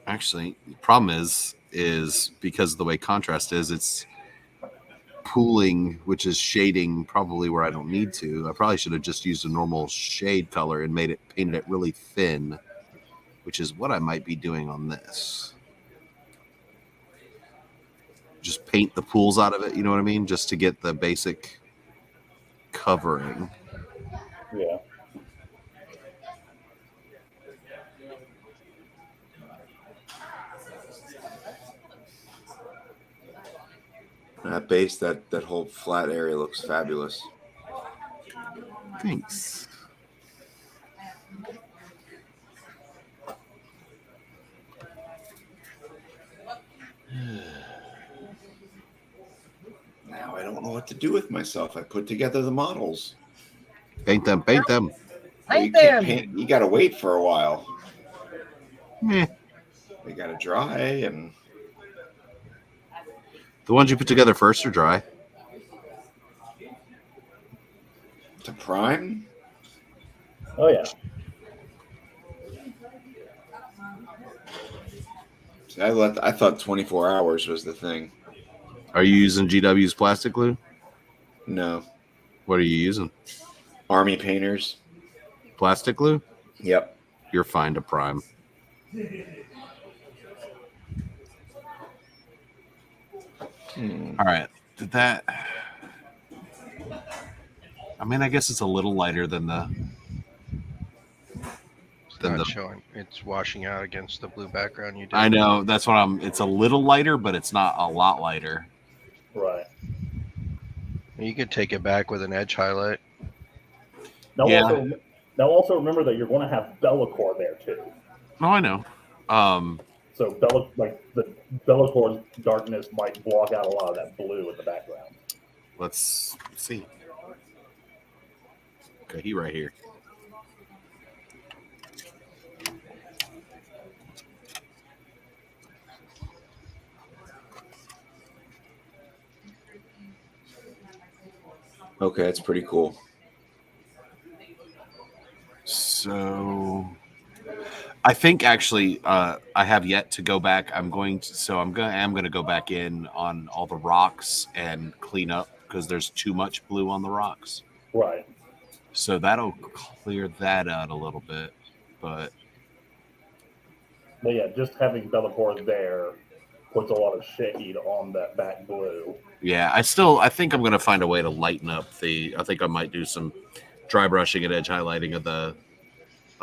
Actually, the problem is because of the way contrast is, it's pooling, which is shading probably where I don't need to. I probably should have just used a normal shade color and painted it really thin, which is what I might be doing on this. Just paint the pools out of it, you know what I mean? Just to get the basic covering. Yeah. That base, that whole flat area looks fabulous. Thanks. Now I don't know what to do with myself. I put together the models. Paint them. Paint You can't them. paint, you got to wait for a while. Meh. They got to dry, and The ones you put together first are dry. to prime. Oh yeah. See, I thought 24 hours was the thing. Are you using GW's plastic glue? No, What are you using? Army painters. Plastic glue? Yep. You're fine to prime. All right. Did that... I guess it's a little lighter than the... It's not showing. It's washing out against the blue background you did. I know. That's what it's a little lighter, but it's not a lot lighter. Right. You could take it back with an edge highlight. Now, Yeah. also remember that you're going to have Bellacore there too. No, I know. So the Bellacore's darkness might block out a lot of that blue in the background. Let's see. Okay, he right here. Okay, that's pretty cool. So I think actually I have yet to go back. I'm going to go back in on all the rocks and clean up because there's too much blue on the rocks. Right. So that'll clear that out a little bit. But yeah, just having Bellacore there puts a lot of shade on that back blue. Yeah, I think I'm gonna find a way to lighten up the. I think I might do some dry brushing and edge highlighting of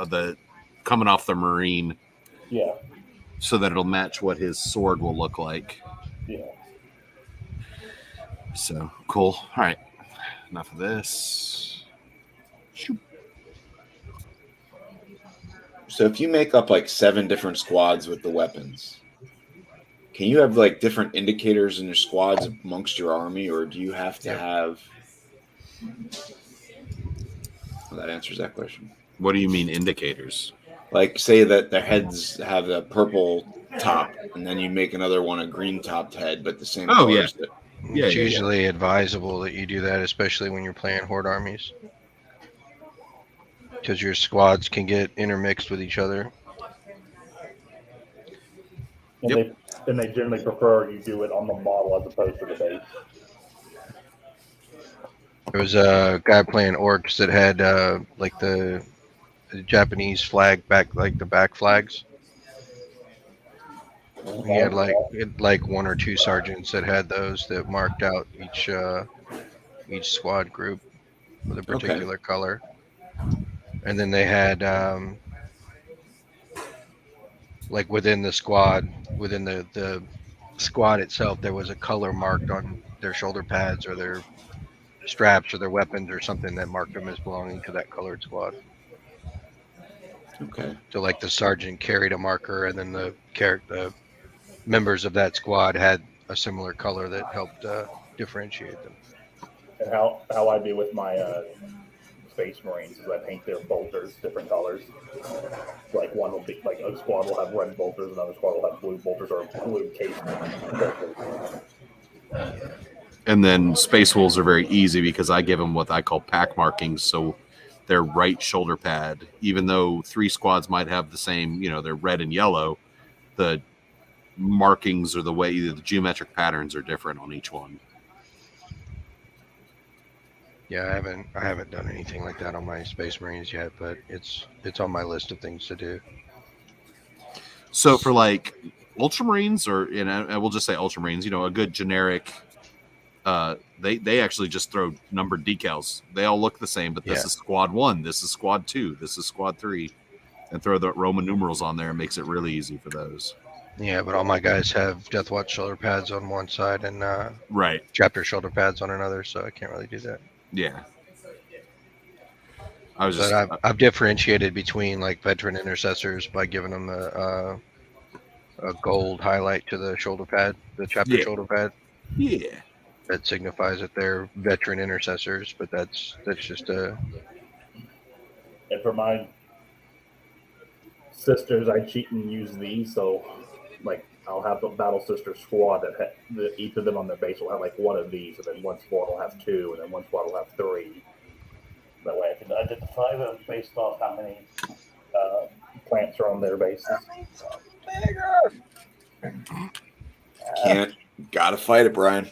the coming off the marine, Yeah, so that it'll match what his sword will look like. yeah. So cool. All right, enough of this. Shoop. So if you make up like 7 different squads with the weapons, can you have like different indicators in your squads amongst your army, or do you have to have? Well, that answers that question. What do you mean indicators? Like, say that their heads have a purple top, and then you make another one a green topped head, but the same Oh, colors. Yeah, It's yeah, usually advisable that you do that, especially when you're playing horde armies, because your squads can get intermixed with each other. And they generally prefer you do it on the model as opposed to the base. There was a guy playing orcs that had like the Japanese flag back, like the back flags. He had like 1 or 2 sergeants that had those that marked out each squad group with a particular color, and then they had like within the squad, within the squad itself, there was a color marked on their shoulder pads or their straps or their weapons or something that marked them as belonging to that colored squad. Okay. So like the sergeant carried a marker, and then the members of that squad had a similar color that helped differentiate them. And how I do with my Space Marines is I paint their bolters different colors. Like one will be like a squad will have red bolters, another squad will have blue bolters or blue case bolters. And then Space Wolves are very easy because I give them what I call pack markings. So their right shoulder pad, even though 3 squads might have the same, they're red and yellow, the markings or the geometric patterns are different on each one. Yeah, I haven't done anything like that on my Space Marines yet, but it's on my list of things to do. So for like Ultramarines, or we'll just say Ultramarines, a good generic. They actually just throw numbered decals. They all look the same, but this is Squad 1, this is Squad 2, this is Squad 3, and throw the Roman numerals on there. It makes it really easy for those. Yeah, but all my guys have Death Watch shoulder pads on one side and right chapter shoulder pads on another, so I can't really do that. Yeah. I've differentiated between like veteran intercessors by giving them a gold highlight to the shoulder pad, the chapter shoulder pad. Yeah. That signifies that they're veteran intercessors, but that's just a. And for my sisters, I cheat and use these. So, like, I'll have the Battle Sister squad that each of them on their base will have like one of these, and then one squad will have 2, and then one squad will have 3. That way, I can identify them based off how many plants are on their bases. Gotta fight it, Brian.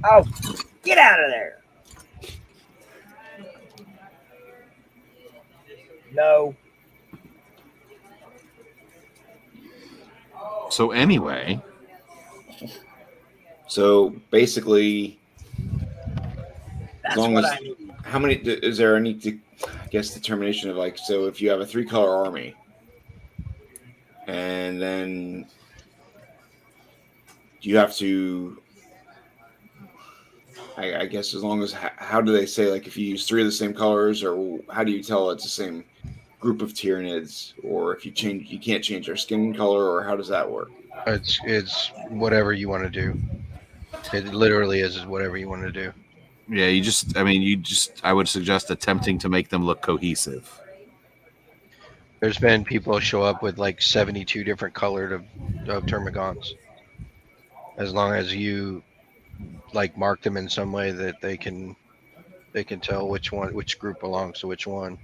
Oh, get out of there. No. So anyway. So basically, That's what I need. How many is there any, determination of like, so if you have a 3-color army, and then you have to, I guess, as long as, how do they say, like, if you use 3 of the same colors, or how do you tell it's the same group of Tyranids, or if you can't change their skin color, or how does that work? It's whatever you want to do. It literally is whatever you want to do. Yeah, I would suggest attempting to make them look cohesive. There's been people show up with like 72 different colored of termagants. As long as you like mark them in some way that they can tell which group belongs to which one.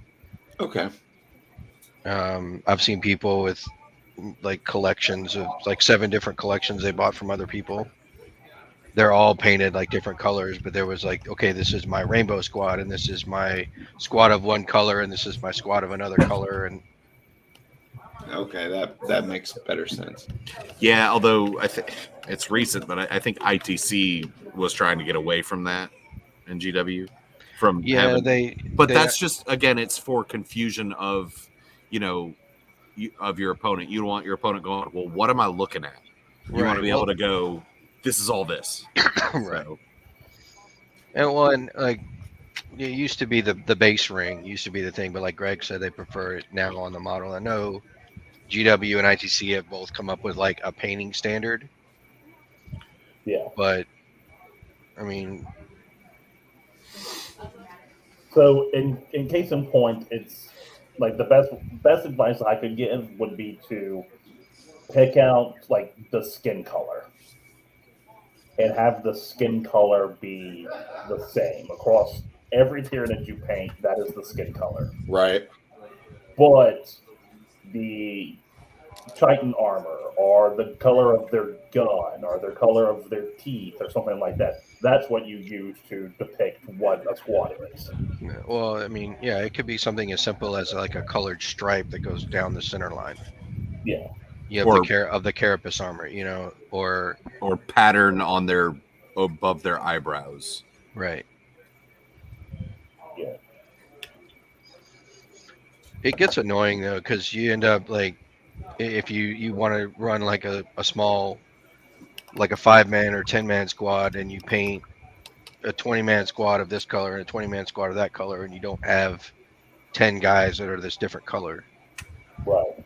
Okay. I've seen people with like collections of like 7 different collections they bought from other people. They're all painted like different colors, but there was like, okay, this is my rainbow squad, and this is my squad of one color, and this is my squad of another color, and Okay, that makes better sense. Yeah, although I think it's recent, but I think ITC was trying to get away from that in GW from Yeah, having. they But they that's just again, it's for confusion of you know of your opponent. You don't want your opponent going, well, what am I looking at? You want to right. be Well, able to go, this is all this. right. So And one like it used to be the base ring used to be the thing, but like Greg said, they prefer it now on the model. I know GW and ITC have both come up with like a painting standard, Yeah. but I mean, So in case in point, it's like the best advice I could give would be to pick out like the skin color and have the skin color be the same across every tier that you paint. That is the skin color. Right. But the Titan armor or the color of their gun or the color of their teeth or something like that. That's what you use to depict what a squad is. well, I mean, yeah, it could be something as simple as like a colored stripe that goes down the center line. Yeah. You have or the carapace armor, or or pattern on their above their eyebrows. right. Yeah. It gets annoying though because you end up like if you want to run like a small like a 5-man or 10-man squad and you paint a 20-man squad of this color and a 20-man squad of that color and you don't have 10 guys that are this different color, Right.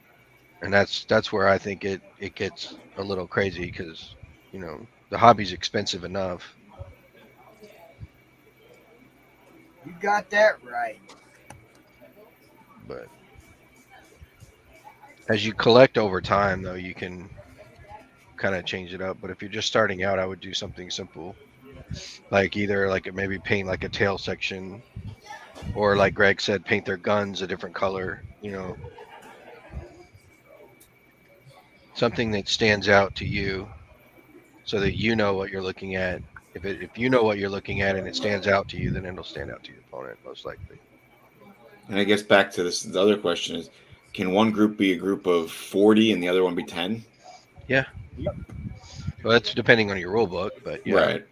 and that's where I think it gets a little crazy because the hobby's expensive enough, You got that right. but as you collect over time though you can kind of change it up. But if you're just starting out, I would do something simple, like either like maybe paint like a tail section, or like Greg said, paint their guns a different color. Something that stands out to you, so that you know what you're looking at. If you know what you're looking at and it stands out to you, then it'll stand out to your opponent most likely. And I guess back to this, the other question is, can one group be a group of 40 and the other one be 10? Yeah. Well, that's depending on your rule book, but yeah. Right.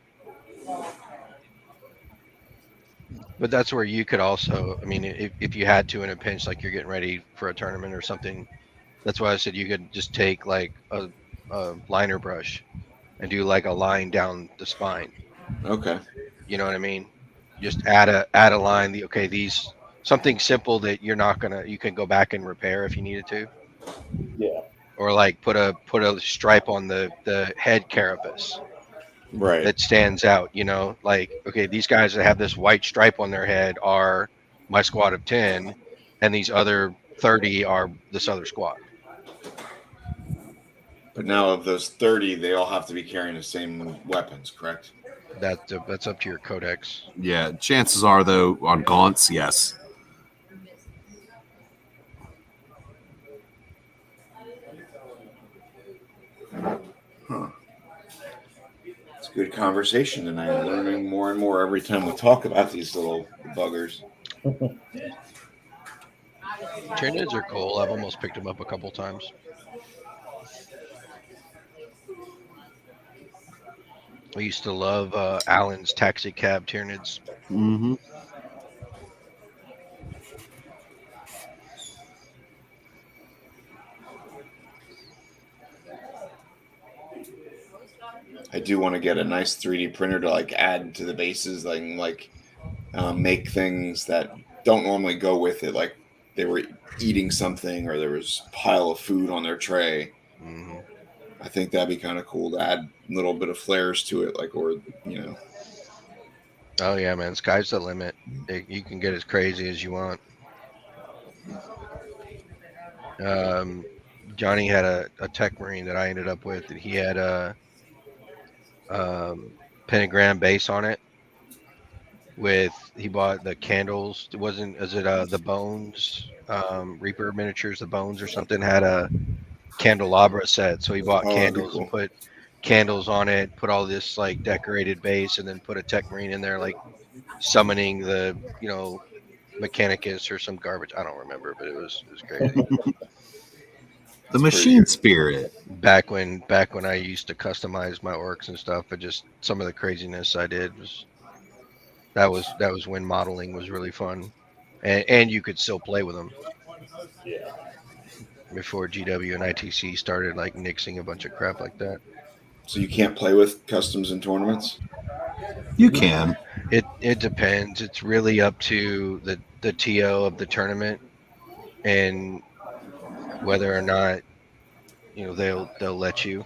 But that's where you could also, I mean, if you had to in a pinch, like you're getting ready for a tournament or something, that's why I said you could just take like a liner brush and do like a line down the spine. Okay. You know what I mean? Just add a line. Okay, these something simple that you can go back and repair if you needed to, Yeah. or like put a stripe on the head carapace Right. that stands out. Like okay, these guys that have this white stripe on their head are my squad of 10, and these other 30 are this other squad. But now of those 30, they all have to be carrying the same weapons, correct? That's up to your codex. Yeah, chances are though on gaunts, yes. Huh. It's a good conversation tonight. I'm learning more and more every time we talk about these little buggers. Tyranids are cool. I've almost picked them up a couple times. I used to love Alan's taxi cab Tyranids. Mm-hmm. I do want to get a nice 3D printer to like add to the bases, like make things that don't normally go with it, like they were eating something or there was a pile of food on their tray. Mm-hmm. I think that'd be kind of cool to add a little bit of flares to it, like, or Oh yeah, man, sky's the limit. You can get as crazy as you want. Johnny had a tech marine that I ended up with, that he had a pentagram base on it. He bought the candles. Is it the bones Reaper miniatures, the bones or something, had a candelabra set. So he bought that'd be candles cool. and put candles on it, put all this like decorated base, and then put a tech marine in there, like summoning the Mechanicus or some garbage. I don't remember, but it was crazy. The That's machine pretty spirit. Back when I used to customize my orcs and stuff, but just some of the craziness I did was that was when modeling was really fun, and you could still play with them Yeah. before GW and ITC started like nixing a bunch of crap like that. So you can't play with customs in tournaments? You can. It depends. It's really up to the TO of the tournament and whether or not they'll let you.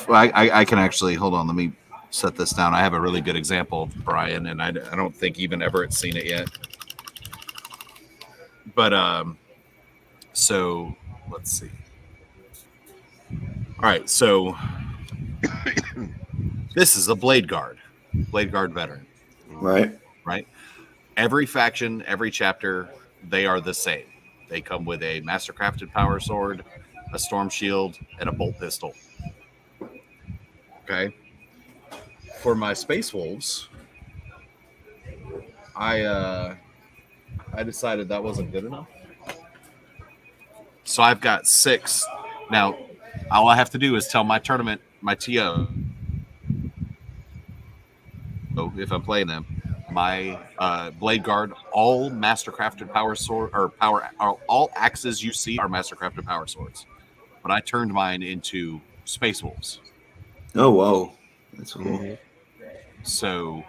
Well, I can actually hold on. Let me set this down. I have a really good example, Brian, and I don't think even Everett's seen it yet. But so let's see. All right, so this is a Blade Guard veteran, Right. right? Every faction, every chapter, they are the same. They come with a mastercrafted power sword, a storm shield, and a bolt pistol. Okay. For my Space Wolves, I decided that wasn't good enough. So I've got 6. Now, all I have to do is tell my tournament, my TO, if I'm playing them, my Blade Guard, all mastercrafted power sword or power, all axes you see are mastercrafted power swords. But I turned mine into Space Wolves. Oh, whoa. That's cool. Mhm. So,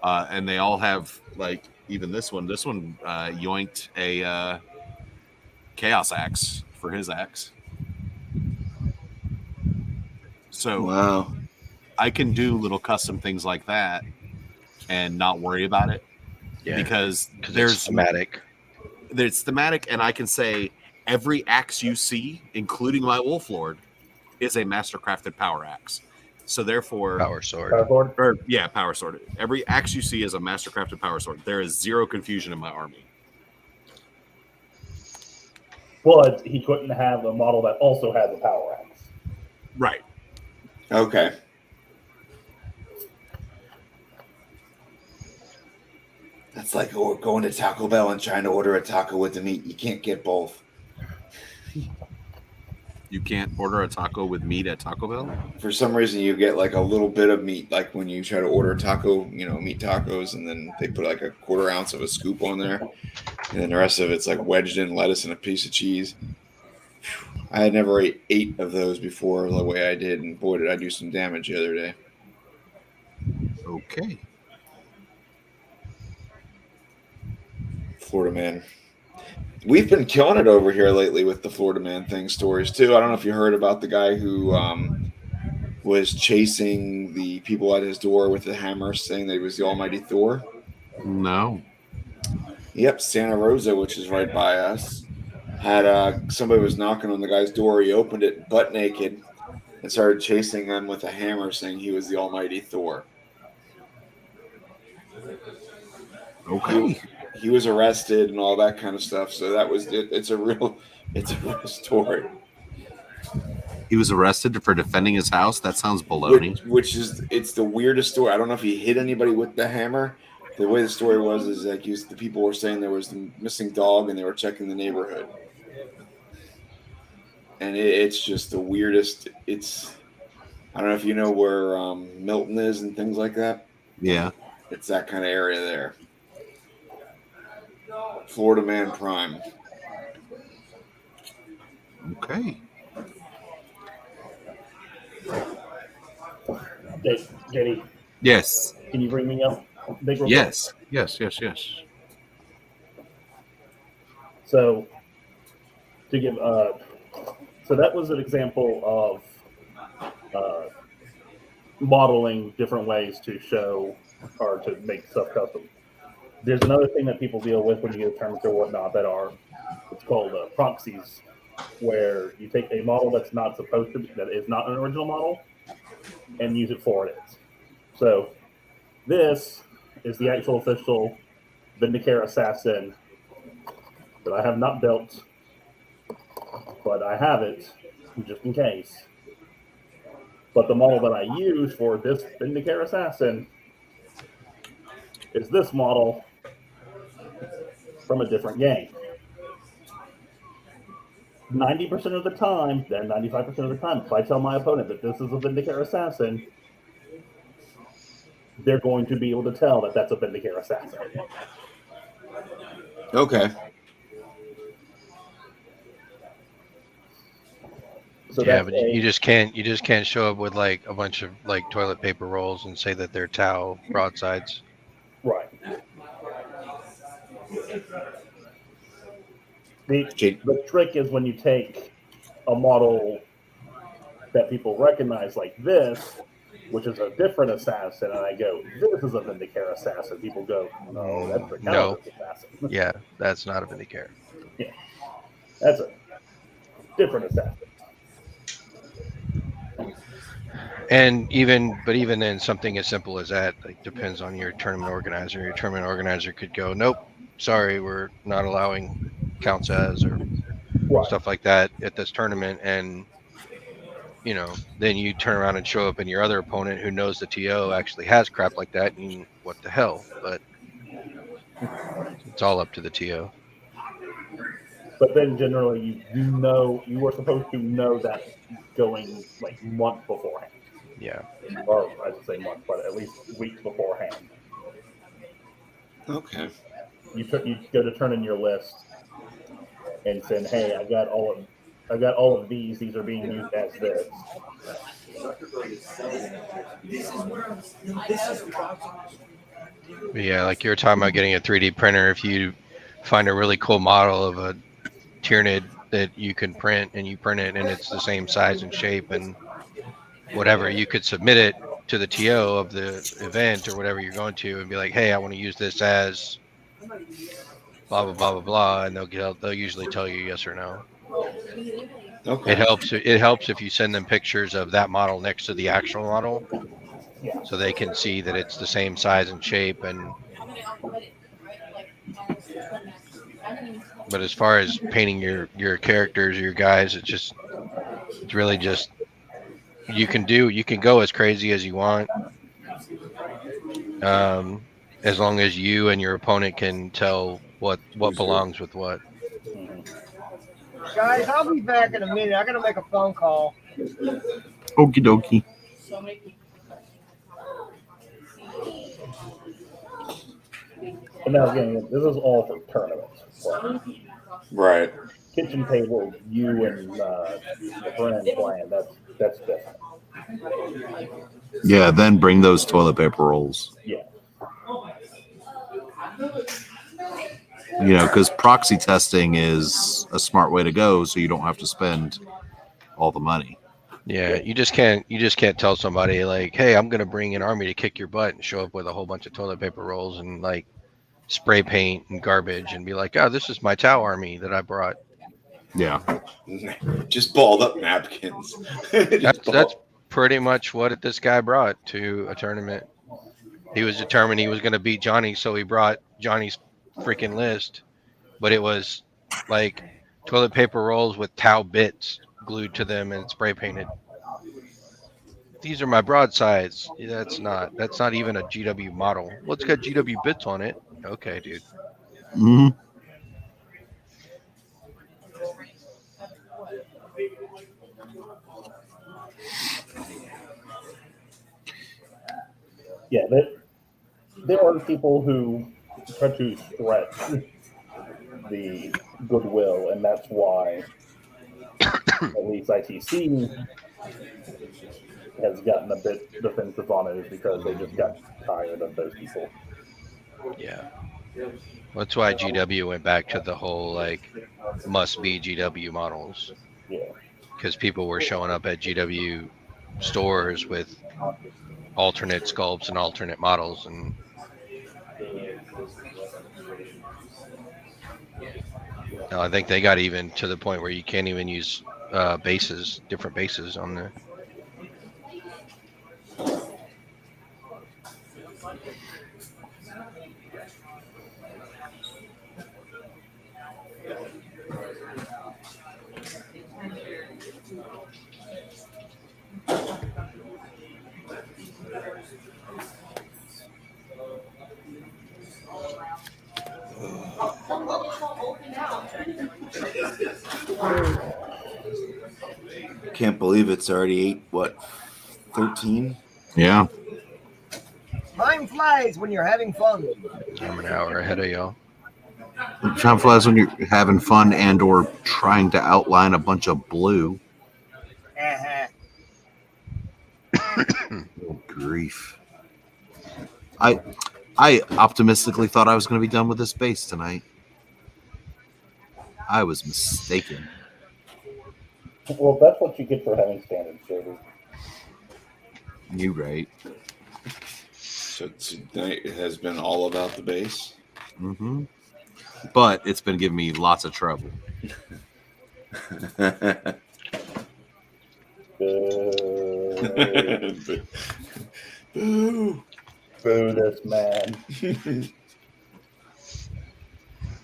and they all have, like, even this one yoinked a Chaos Axe for his axe. So Wow. I can do little custom things like that and not worry about it Yeah, because because it's there's thematic. thematic, and I can say every axe you see, including my Wolf Lord, is a mastercrafted power axe. So therefore, Power sword. Power forward? or yeah, power sword. Every axe you see is a mastercrafted power sword. There is zero confusion in my army. But he couldn't have a model that also had the power axe. Right. Okay. That's like going to Taco Bell and trying to order a taco with the meat. You can't get both. You can't order a taco with meat at Taco Bell. For some reason, you get like a little bit of meat, like when you try to order taco, meat tacos, and then they put like a quarter ounce of a scoop on there, and then the rest of it's like wedged in lettuce and a piece of cheese. I had never ate 8 of those before the way I did, and boy, did I do some damage the other day. Okay. Florida man. We've been killing it over here lately with the Florida man thing stories too. I don't know if you heard about the guy who was chasing the people at his door with a hammer, saying that he was the Almighty Thor. No. Yep, Santa Rosa, which is right by us, had somebody was knocking on the guy's door. He opened it butt naked and started chasing them with a hammer, saying he was the Almighty Thor. Okay. He was arrested and all that kind of stuff. So that was it. It's a real story. He was arrested for defending his house. That sounds baloney. It's the weirdest story. I don't know if he hit anybody with the hammer. The way the story was is like the people were saying there was a missing dog and they were checking the neighborhood. And it's just the weirdest. I don't know if you know where Milton is and things like that. Yeah. It's that kind of area there. Florida man prime. Okay. JD, Yes. can you bring me up? Big real quick? Yes. So to give so that was an example of modeling different ways to show or to make stuff custom. There's another thing that people deal with when you get terms or whatnot that are it's called proxies, where you take a model that's not supposed to be, that is not an original model, and use it for what it is. So this is the actual official Vindicare Assassin that I have not built, but I have it just in case. But the model that I use for this Vindicare Assassin is this model from a different game. 90% of the time, then 95% of the time, if I tell my opponent that this is a Vindicare Assassin, they're going to be able to tell that that's a Vindicare Assassin. Okay. So yeah, that's but you just can't show up with like a bunch of like toilet paper rolls and say that they're Tau broadsides. right. The trick is when you take a model that people recognize like this, which is a different assassin, and I go, this is a Vindicare Assassin. People go, no, that's the No. Calvinist Assassin. Yeah, that's not a Vindicare. Yeah, that's a different assassin. And even then, something as simple as that like depends on your tournament organizer. Your tournament organizer could go, nope, sorry, we're not allowing counts as or Right. stuff like that at this tournament, and then you turn around and show up, and your other opponent who knows the TO actually has crap like that, and what the hell? But it's all up to the TO. But then generally, you were supposed to know that going like months beforehand. Yeah. Or I should say months, but at least weeks beforehand. Okay. You go to turn in your list and say, hey, I got all of these. These are being used as this. Yeah, like you were talking about getting a 3D printer. If you find a really cool model of a Tyranid that you can print and you print it and it's the same size and shape and whatever, you could submit it to the TO of the event or whatever you're going to and be like, hey, I want to use this as blah, blah, blah, blah, blah. And they'll usually tell you yes or no. Okay. It helps if you send them pictures of that model next to the actual model, so they can see that it's the same size and shape. But as far as painting your characters, your guys, it's really just you can go as crazy as you want, as long as you and your opponent can tell what belongs with what. Guys, I'll be back in a minute. I gotta make a phone call. Okie dokie. And now again, this is all for tournaments. Right. Kitchen table, you and your friend playing. That's different. Yeah, then bring those toilet paper rolls. Yeah. Because proxy testing is a smart way to go, so you don't have to spend all the money. Yeah, you just can't tell somebody like, hey, I'm gonna bring an army to kick your butt and show up with a whole bunch of toilet paper rolls and like spray paint and garbage and be like, oh, this is my Tau army that I brought. Yeah. Just balled up napkins. That's pretty much what this guy brought to a tournament. He was determined he was going to beat Johnny, so he brought Johnny's freaking list, but it was like toilet paper rolls with Tau bits glued to them and spray painted. These are my broadsides. That's not even a GW model. Well, it's got GW bits on it. Okay, dude. Mm-hmm. Yeah, there are people who try to stretch the goodwill, and that's why at least ITC has gotten a bit defensive on it, is because they just got tired of those people. Yeah. That's why GW went back to the whole like must be GW models. Yeah. Because people were showing up at GW stores with alternate sculpts and alternate models, and I think they got even to the point where you can't even use different bases on there. Can't believe it's already 13? Yeah. Time flies when you're having fun. I'm an hour ahead of y'all. Time flies when you're having fun and or trying to outline a bunch of blue. Uh-huh. Oh, grief. I optimistically thought I was going to be done with this base tonight. I was mistaken. Well, that's what you get for having standards, David. You right. So tonight it has been all about the base. Mm-hmm. But it's been giving me lots of trouble. Boo. Boo. Boo this man.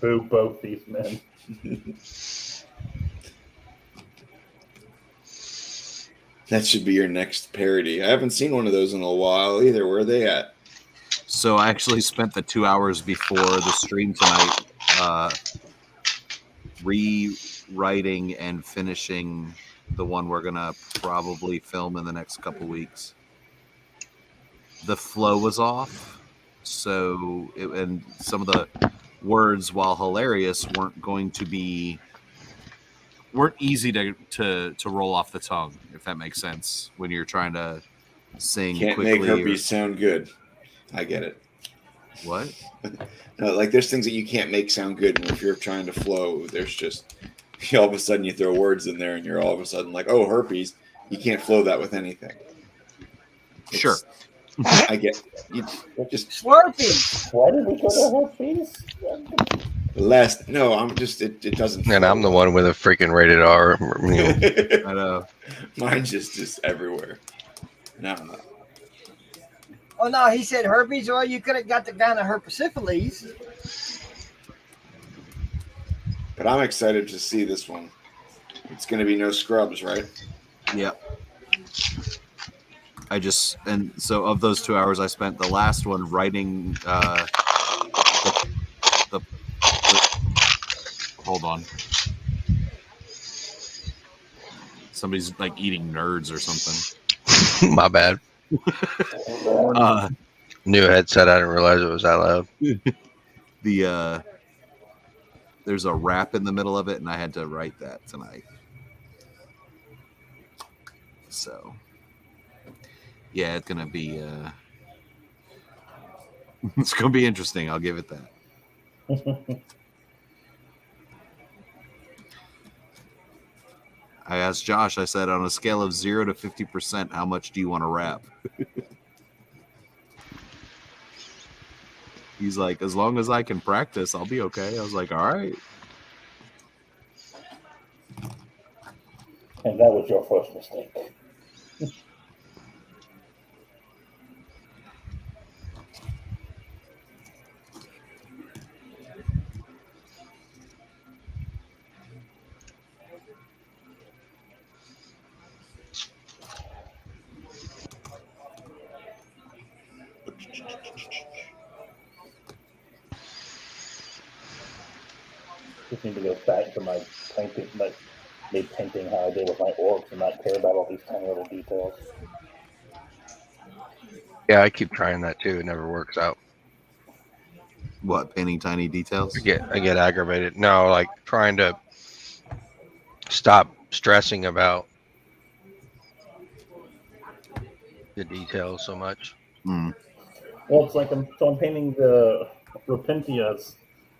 Boo both these men. That should be your next parody. I haven't seen one of those in a while either. Where are they at? So I actually spent the 2 hours before the stream tonight rewriting and finishing the one we're gonna probably film in the next couple weeks. The flow was off, and some of the words, while hilarious, weren't easy to roll off the tongue, if that makes sense, when you're trying to sing Can't quickly. make herpes sound good. I get it. What? No, like there's things that you can't make sound good, and if you're trying to flow, there's just all of a sudden you throw words in there, and you're all of a sudden like, oh, herpes. You can't flow that with anything. Sure. I get you. Just Slurpee. Why did we go to herpes? No, I'm just it doesn't. And I'm the one with a freaking rated R. I know. Mine just everywhere. No. Oh no, he said herpes. Well, you could have got the guy to herpesiphiles. But I'm excited to see this one. It's going to be no scrubs, right? Yep. And so of those 2 hours I spent the last one writing the hold on. Somebody's like eating nerds or something. My bad. New headset. I didn't realize it was that loud. There's a rap in the middle of it, and I had to write that tonight. So, yeah, it's gonna be it's gonna be interesting. I'll give it that. I asked Josh. I said, on a scale of 0 to 50%, how much do you want to rap? He's like, as long as I can practice, I'll be okay. I was like, all right. And that was your first mistake. Just need to go back to my painting, painting how I did with my orcs and not care about all these tiny little details. Yeah, I keep trying that too. It never works out. What, painting tiny details? I get aggravated. No, like trying to stop stressing about the details so much. Mm. Well, it's like I'm painting the Repentias,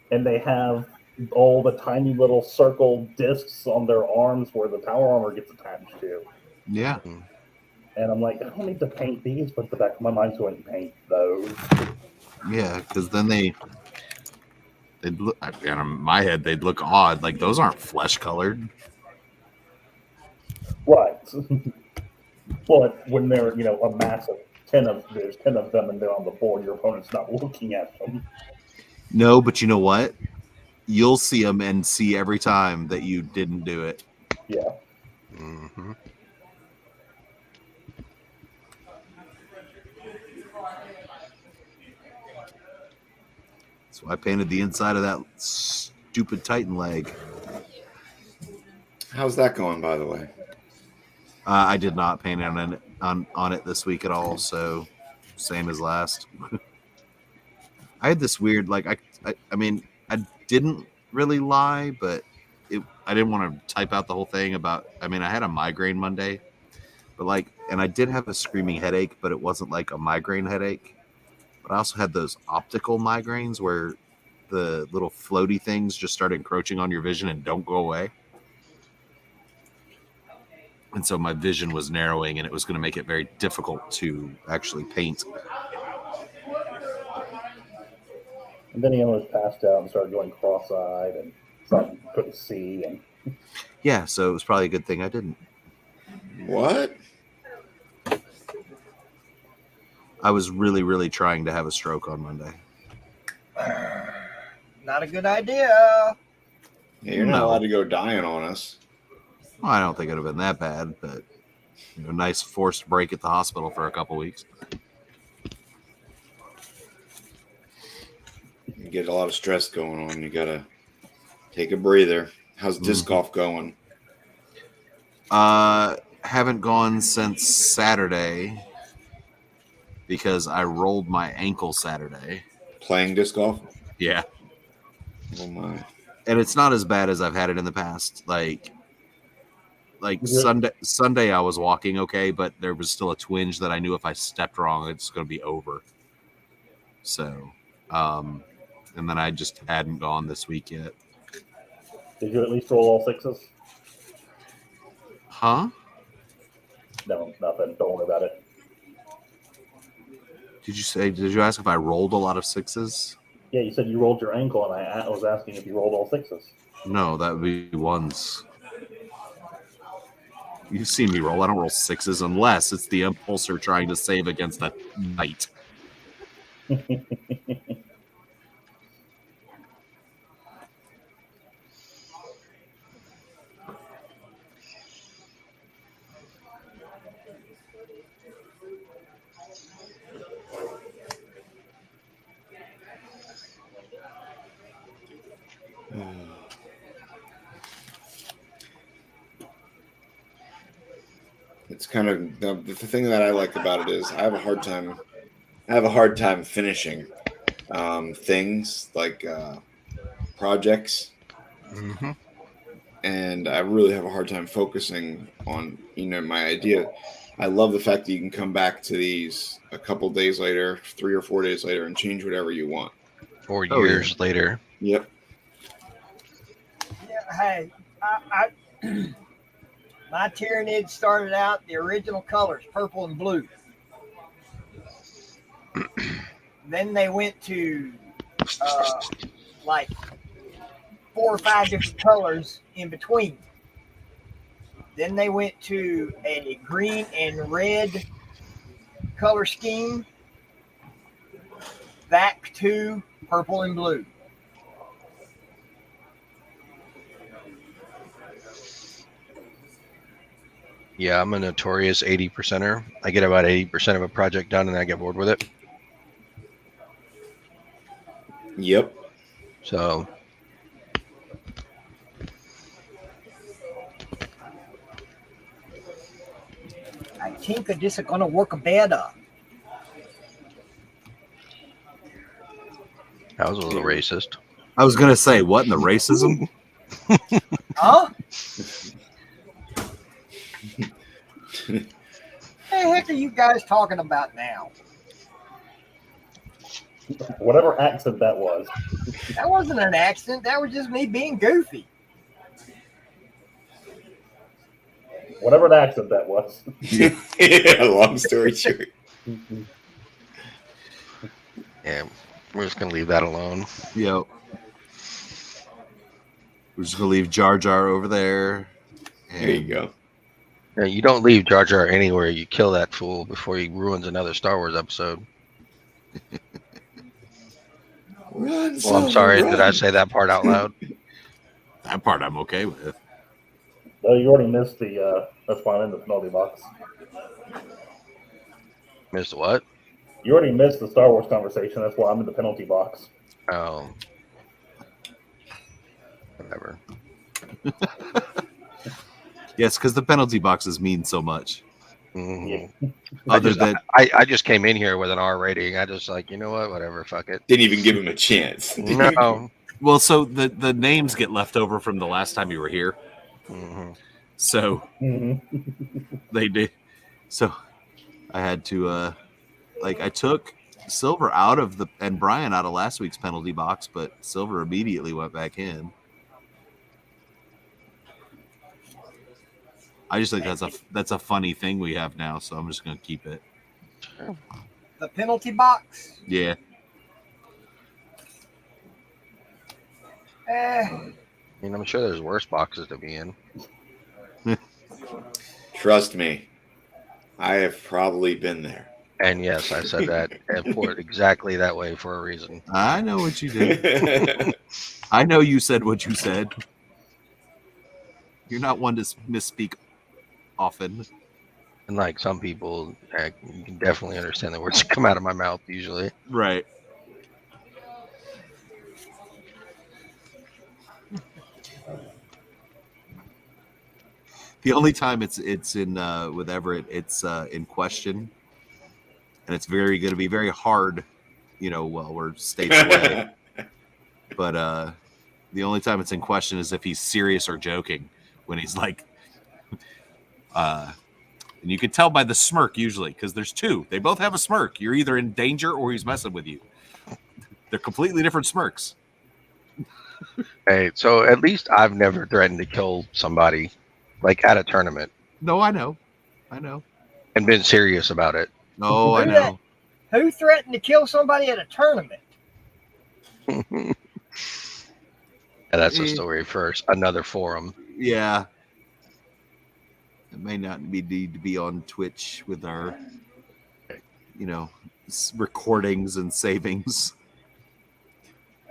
and they have all the tiny little circle discs on their arms where the power armor gets attached to. Yeah. And I'm like, I don't need to paint these, but the back of my mind's going to paint those. Yeah, because then they'd look, in my head, they'd look odd. Like, those aren't flesh colored. Right. But when they're, a massive there's 10 of them and they're on the board, your opponent's not looking at them. No, but you know what? You'll see them and see every time that you didn't do it. Yeah. Mm-hmm. So I painted the inside of that stupid Titan leg. How's that going, by the way? I did not paint on it this week at all, so same as last. I had this weird I mean I didn't really lie, but I didn't want to type out the whole thing about. I mean, I had a migraine Monday, but and I did have a screaming headache, but it wasn't like a migraine headache. But I also had those optical migraines where the little floaty things just start encroaching on your vision and don't go away. And so my vision was narrowing, and it was going to make it very difficult to actually paint. And then he almost passed out and started going cross-eyed and couldn't see. And yeah, so it was probably a good thing I didn't. What? I was really, really trying to have a stroke on Monday. Not a good idea. Yeah, you're not allowed to go dying on us. Well, I don't think it would have been that bad, but nice forced break at the hospital for a couple weeks. You get a lot of stress going on. You gotta take a breather. How's disc golf going? Haven't gone since Saturday because I rolled my ankle Saturday. Playing disc golf? Yeah. Oh my. And it's not as bad as I've had it in the past. Like Sunday I was walking okay, but there was still a twinge that I knew if I stepped wrong, it's going to be over. So, and then I just hadn't gone this week yet. Did you at least roll all sixes? Huh? No, nothing. Don't worry about it. Did you ask if I rolled a lot of sixes? Yeah, you said you rolled your ankle, and I was asking if you rolled all sixes. No, that would be ones. You've seen me roll. I don't roll sixes unless it's the impulsor trying to save against a knight. It's kind of the thing that I like about it is I have a hard time finishing things like projects, and I really have a hard time focusing on my idea. I love the fact that you can come back to these a couple days later, 3 or 4 days later, and change whatever you want. 4 years later. Yep. Yeah, hey, I my Tyrannid started out the original colors, purple and blue. Then they went to like 4 or 5 different colors in between. Then they went to a green and red color scheme. Back to purple and blue. Yeah, I'm a notorious 80%er. I get about 80% of a project done and I get bored with it. Yep. So I think this is going to work better. that was a little racist. I was going to say, what in the racism? Huh? What the heck are you guys talking about now? Whatever accent that was. That wasn't an accent. That was just me being goofy. Whatever the accent that was. Yeah, long story short. Yeah, we're just going to leave that alone. Yep. We're just going to leave Jar Jar over there. There you go. Yeah, you don't leave Jar Jar anywhere. You kill that fool before he ruins another Star Wars episode. Run, Well, I'm sorry. Did I say that part out loud? That part I'm okay with. No, you already missed the. That's why I'm in the penalty box. Missed what? You already missed the Star Wars conversation. That's why I'm in the penalty box. Oh. Whatever. Yes, because the penalty boxes mean so much. Mhm. Yeah. Other than I just came in here with an R rating. I just like, you know what, whatever, fuck it. Didn't even give him a chance. No. well, so the names get left over from the last time you were here, Mhm. so Mhm. they did. So I had to like I took Silver out of the and Brian out of last week's penalty box, but Silver immediately went back in. I just think that's a funny thing we have now, so I'm just gonna keep it. The penalty box. Yeah. I mean, I'm sure there's worse boxes to be in. Trust me, I have probably been there. And yes, I said that and for exactly that way for a reason. I know what you did. I know you said what you said. You're not one to misspeak often. And like some people, you can definitely understand the words that come out of my mouth usually. Right. The only time it's in with Everett, it's in question, and it's going to be very hard, while we're states away. But the only time it's in question is if he's serious or joking. When he's like, and you can tell by the smirk usually because there's two. They both have a smirk. You're either in danger or he's messing with you. They're completely different smirks. Hey, so at least I've never threatened to kill somebody, like at a tournament, No, I know, and been serious about it. No, I Who know. Who threatened to kill somebody at a tournament? And that's a story for another forum. Yeah. It may not need to be on Twitch with our, recordings and savings.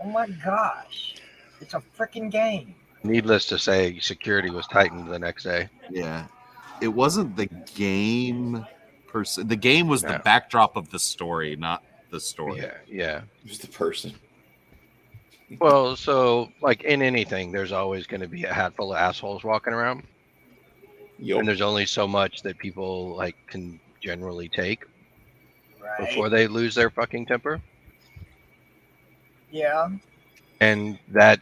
Oh my gosh. It's a freaking game. Needless to say, security was tightened the next day. Yeah. It wasn't the game per se. The game was the No. backdrop of the story, not the story. Yeah. Who's the person? Well, so like in anything, there's always going to be a hatful of assholes walking around, Yup. and there's only so much that people like can generally take Right. before they lose their fucking temper. Yeah. And that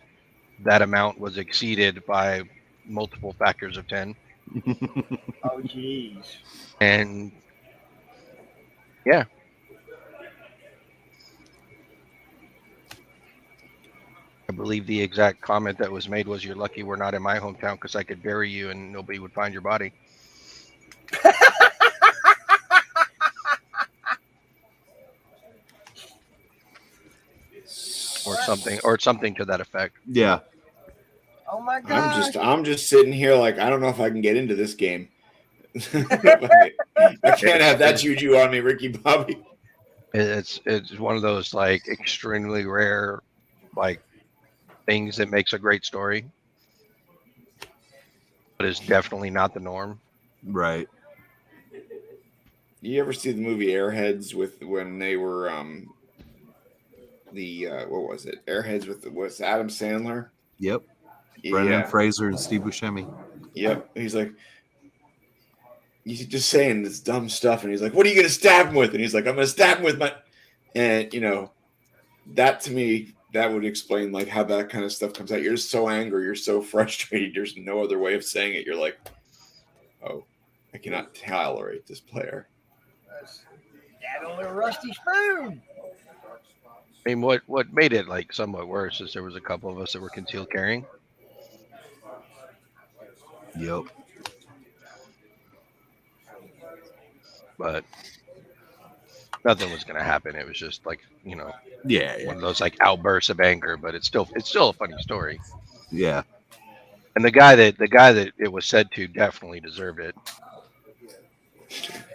amount was exceeded by multiple factors of 10. Oh jeez. And yeah. I believe the exact comment that was made was, "You're lucky we're not in my hometown because I could bury you and nobody would find your body." or something to that effect. Yeah. Oh my gosh. I'm just sitting here like I don't know if I can get into this game. I can't have that juju on me, Ricky Bobby. It's one of those like extremely rare like things that makes a great story, but it's definitely not the norm. Right. You ever see the movie Airheads with when they were what was it? Airheads was Adam Sandler? Yep. Brendan Fraser and Steve Buscemi. Yep. He's like, he's just saying this dumb stuff, and he's like, "What are you gonna stab him with?" And he's like, "I'm gonna stab him with my," and that to me, that would explain like how that kind of stuff comes out. You're just so angry, you're so frustrated. There's no other way of saying it. You're like, "Oh, I cannot tolerate this player." That old rusty spoon. I mean, what made it like somewhat worse is there was a couple of us that were concealed carrying. Yep. But nothing was going to happen. It was just like, Yeah. one of those like outbursts of anger, but it's still a funny story. Yeah. And the guy that it was said to definitely deserved it.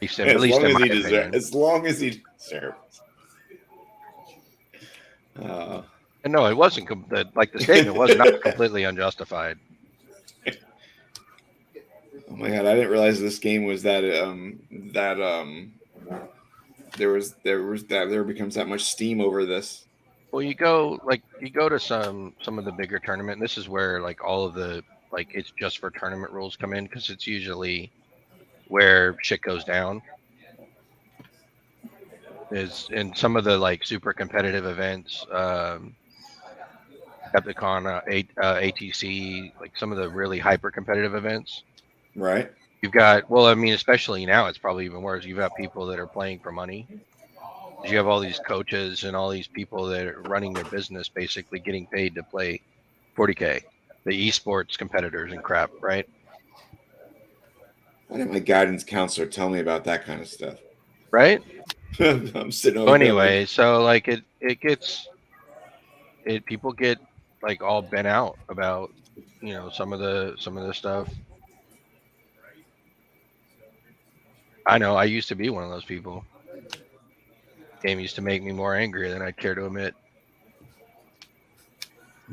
At least in my opinion. As long as he deserves. And no, it wasn't like the statement was not completely unjustified. Oh my god, I didn't realize this game was that there becomes that much steam over this. Well, you go to some of the bigger tournament. And this is where like all of the like it's just for tournament rules come in, because it's usually where shit goes down. Is in some of the like super competitive events, Capcom, ATC, like some of the really hyper competitive events. Right. You've got, well, I mean, especially now, it's probably even worse. You've got people that are playing for money. You have all these coaches and all these people that are running their business, basically getting paid to play 40K, the esports competitors and crap, right? Why didn't my guidance counselor tell me about that kind of stuff? Right. I'm sitting So over here anyway, like, so like people get like all bent out about, some of the stuff. I know I used to be one of those people. Game used to make me more angry than I'd care to admit.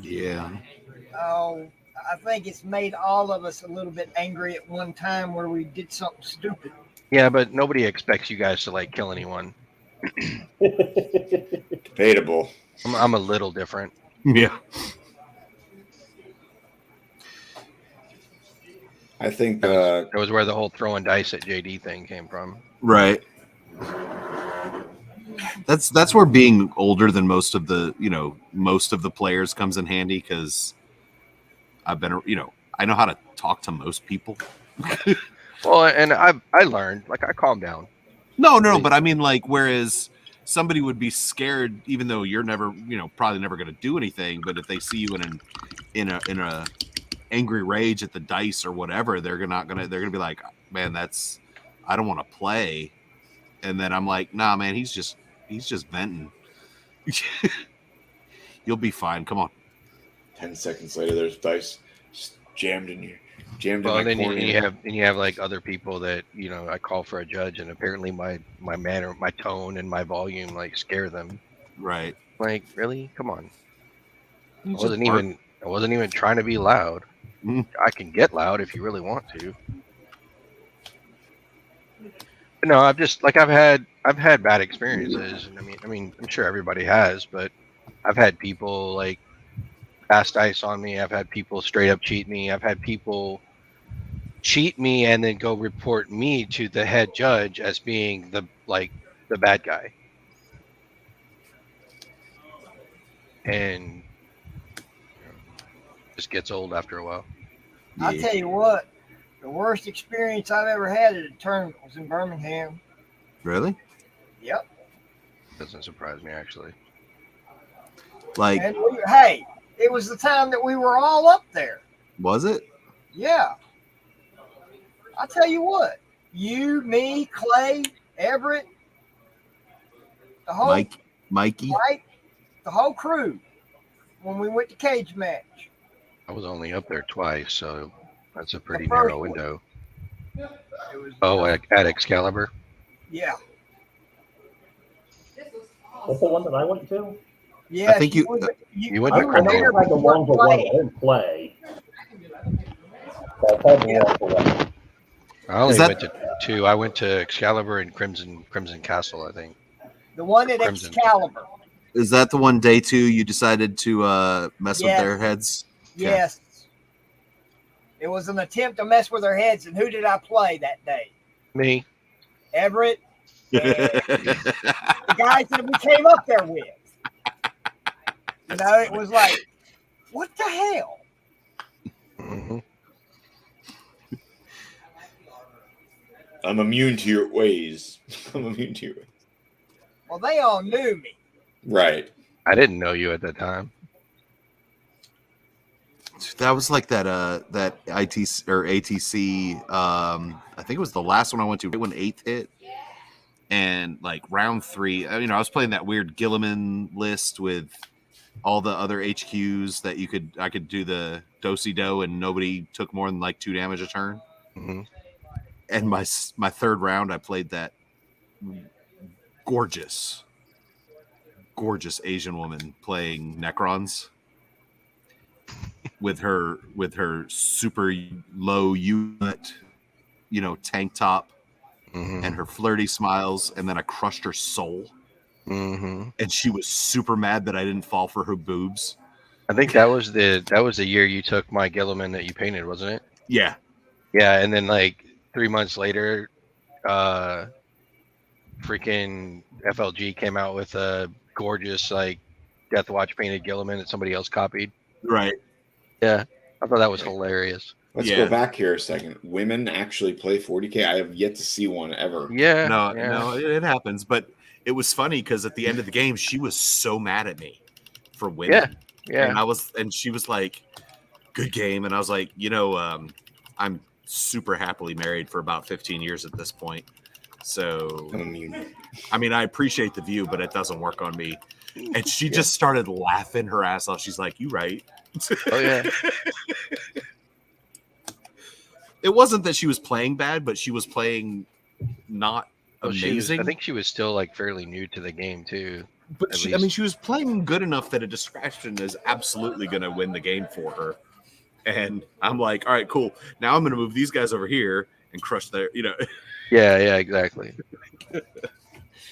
Yeah. Oh, I think it's made all of us a little bit angry at one time where we did something stupid. Yeah, but nobody expects you guys to like kill anyone. debatable. I'm a little different. Yeah. I think That was where the whole throwing dice at JD thing came from. Right. That's where being older than most of the players comes in handy, because I've been, I know how to talk to most people. Well, and I learned, like, I calmed down. No, but I mean, like, whereas somebody would be scared, even though you're never, probably never going to do anything, but if they see you in a angry rage at the dice or whatever, they're gonna be like, man, I don't want to play. And then I'm like, nah, man, he's just venting. You'll be fine. Come on. 10 seconds later, there's dice just jammed in Well, in my then cornea. you have like other people that, I call for a judge, and apparently my manner, my tone, and my volume like scare them. Right. Like, really? Come on. You I just wasn't bark. even trying to be loud. Mhm. I can get loud if you really want to. But no, I've had bad experiences, and I mean, I'm sure everybody has, but I've had people like pass dice on me. I've had people straight up cheat me. I've had people cheat me and then go report me to the head judge as being the bad guy. And just gets old after a while. I'll tell you what, the worst experience I've ever had at a tournament was in Birmingham. Really? Yep. Doesn't surprise me, actually. Like, And hey, it was the time that we were all up there. was it? Yeah. I tell you what, you, me, Clay, Everett, the whole Mikey? Mike, the whole crew when we went to cage match. I was only up there twice, so that's a pretty The first narrow one. window. It was, Oh, at Excalibur? yeah. What's the one that I went to? Yeah, I think you went to I Crimson. know it's like the one for one. I didn't play. But I played the one for one. I only Is that- went to two. I went to Excalibur and Crimson Castle, I think. The one at Crimson. Excalibur. Is that the one day 2 you decided to mess with Yes. their heads? Yes. It was an attempt to mess with their heads. And who did I play that day? Me. Everett. The guys that we came up there with. It was like, what the hell? Mm-hmm. I'm immune to your ways. I'm immune to your ways. Well, they all knew me. Right. I didn't know you at the time. That was like that ITC or ATC. I think it was the last one I went to when 8th hit, and like round 3. I was playing that weird Gilliman list with all the other HQs that I could do the do-si-do, and nobody took more than like 2 damage a turn. Mm-hmm. And my 3rd round, I played that gorgeous Asian woman playing Necrons with her super low unit, tank top, Mm-hmm. and her flirty smiles, and then I crushed her soul. Mm-hmm. And she was super mad that I didn't fall for her boobs. I think that was the year you took my Gilliman that you painted, wasn't it? Yeah. Yeah, and then like 3 months later, freaking FLG came out with a gorgeous like Death Watch painted Gilliman that somebody else copied. Right. Yeah, I thought that was hilarious. Let's Yeah. go back here a second. Women actually play 40K. I have yet to see one ever. Yeah, No, it happens. But it was funny because at the end of the game, she was so mad at me for winning. Yeah. And she was like, "Good game," and I was like, I'm super happily married for about 15 years at this point. So, I mean, I appreciate the view, but it doesn't work on me. And she just started laughing her ass off. She's like, "You right?" Oh yeah. It wasn't that she was playing bad, but she was playing not amazing. I think she was still like fairly new to the game too. But she was playing good enough that a distraction is absolutely going to win the game for her. And I'm like, all right, cool. Now I'm going to move these guys over here and crush their, Yeah, exactly.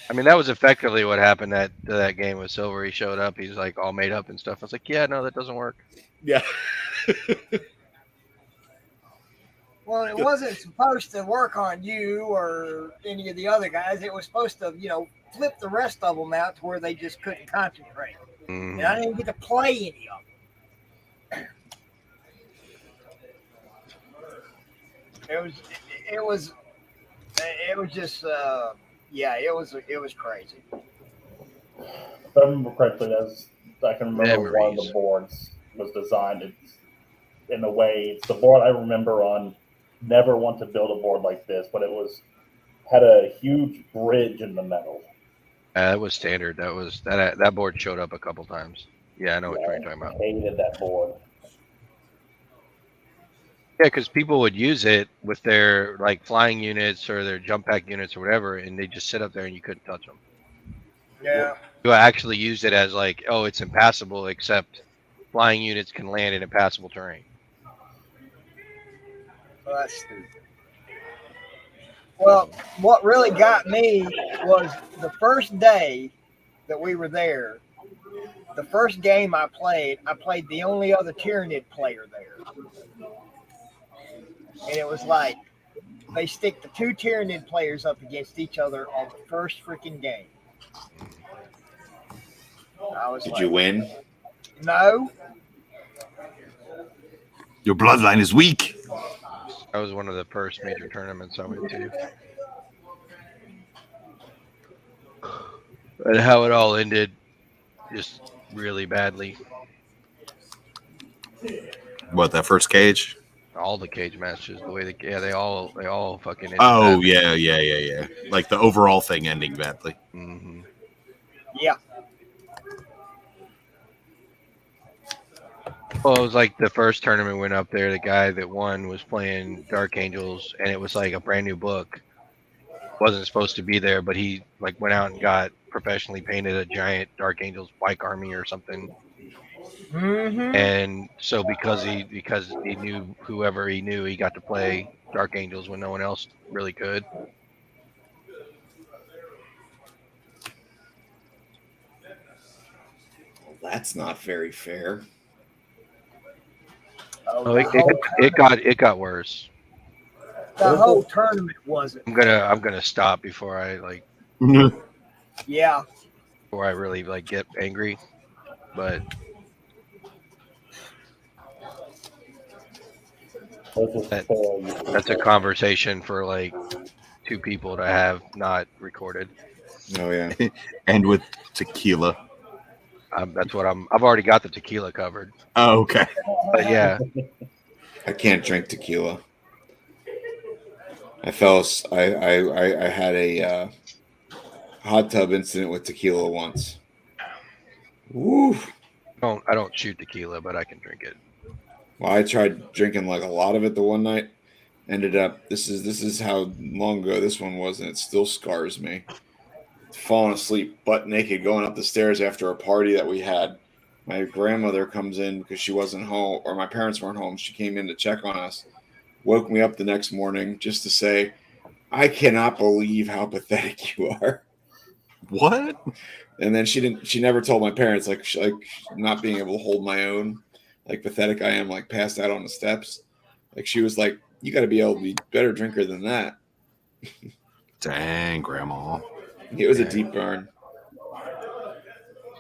I mean, that was effectively what happened at that game with Silver. He showed up, he's like all made up and stuff. I was like, yeah, no, that doesn't work. Yeah. Well, it wasn't supposed to work on you or any of the other guys. It was supposed to, flip the rest of them out to where they just couldn't concentrate. Mm-hmm. And I didn't get to play any of them. It was just, it was crazy. If I remember correctly, as I can remember, one of the boards was designed in a way. It's the board I remember on. Never want to build a board like this, but it had a huge bridge in the middle. That was standard. That board showed up a couple times. Yeah, I know what you're talking about. I hated that board. Yeah, because people would use it with their like flying units or their jump pack units or whatever, and they just sit up there and you couldn't touch them. Yeah. You actually used it as like, oh, it's impassable, except flying units can land in impassable terrain. Well, that's stupid. Well, what really got me was the first day that we were there. The first game I played the only other Tyranid player there. And it was like they stick the two Tyranid players up against each other on the first freaking game. Did you win? No. Your bloodline is weak. That was one of the first major tournaments I went to. And how it all ended just really badly. What, that first cage? All the cage matches, the way they all fucking ended Oh, badly. yeah. Like the overall thing ending badly. Mm-hmm. Yeah. Well, it was like the first tournament went up there. The guy that won was playing Dark Angels, and it was like a brand new book. Wasn't supposed to be there, but he like went out and got professionally painted a giant Dark Angels bike army or something. Mm-hmm. And so because he knew whoever he knew, he got to play Dark Angels when no one else really could. Well, that's not very fair. Oh, it got worse. The whole tournament wasn't. I'm gonna stop before I like. Yeah. Before I really like get angry, but that's a conversation for like two people to have, not recorded. Oh yeah. And with tequila. That's what I've already got the tequila covered. Oh, okay. But yeah, I can't drink tequila. I had a hot tub incident with tequila once. Woo. I don't shoot tequila, but I can drink it. Well, I tried drinking like a lot of it the one night. Ended up this is how long ago this one was, and it still scars me. Falling asleep butt naked going up the stairs after a party that we had. My grandmother comes in because she wasn't home, or my parents weren't home. She came in to check on us. Woke me up the next morning just to say, I cannot believe how pathetic you are. What? And then she never told my parents, like not being able to hold my own, like pathetic I am, like passed out on the steps. Like she was like, you got to be able to be a better drinker than that. Dang, Grandma. It was a Yeah. deep burn.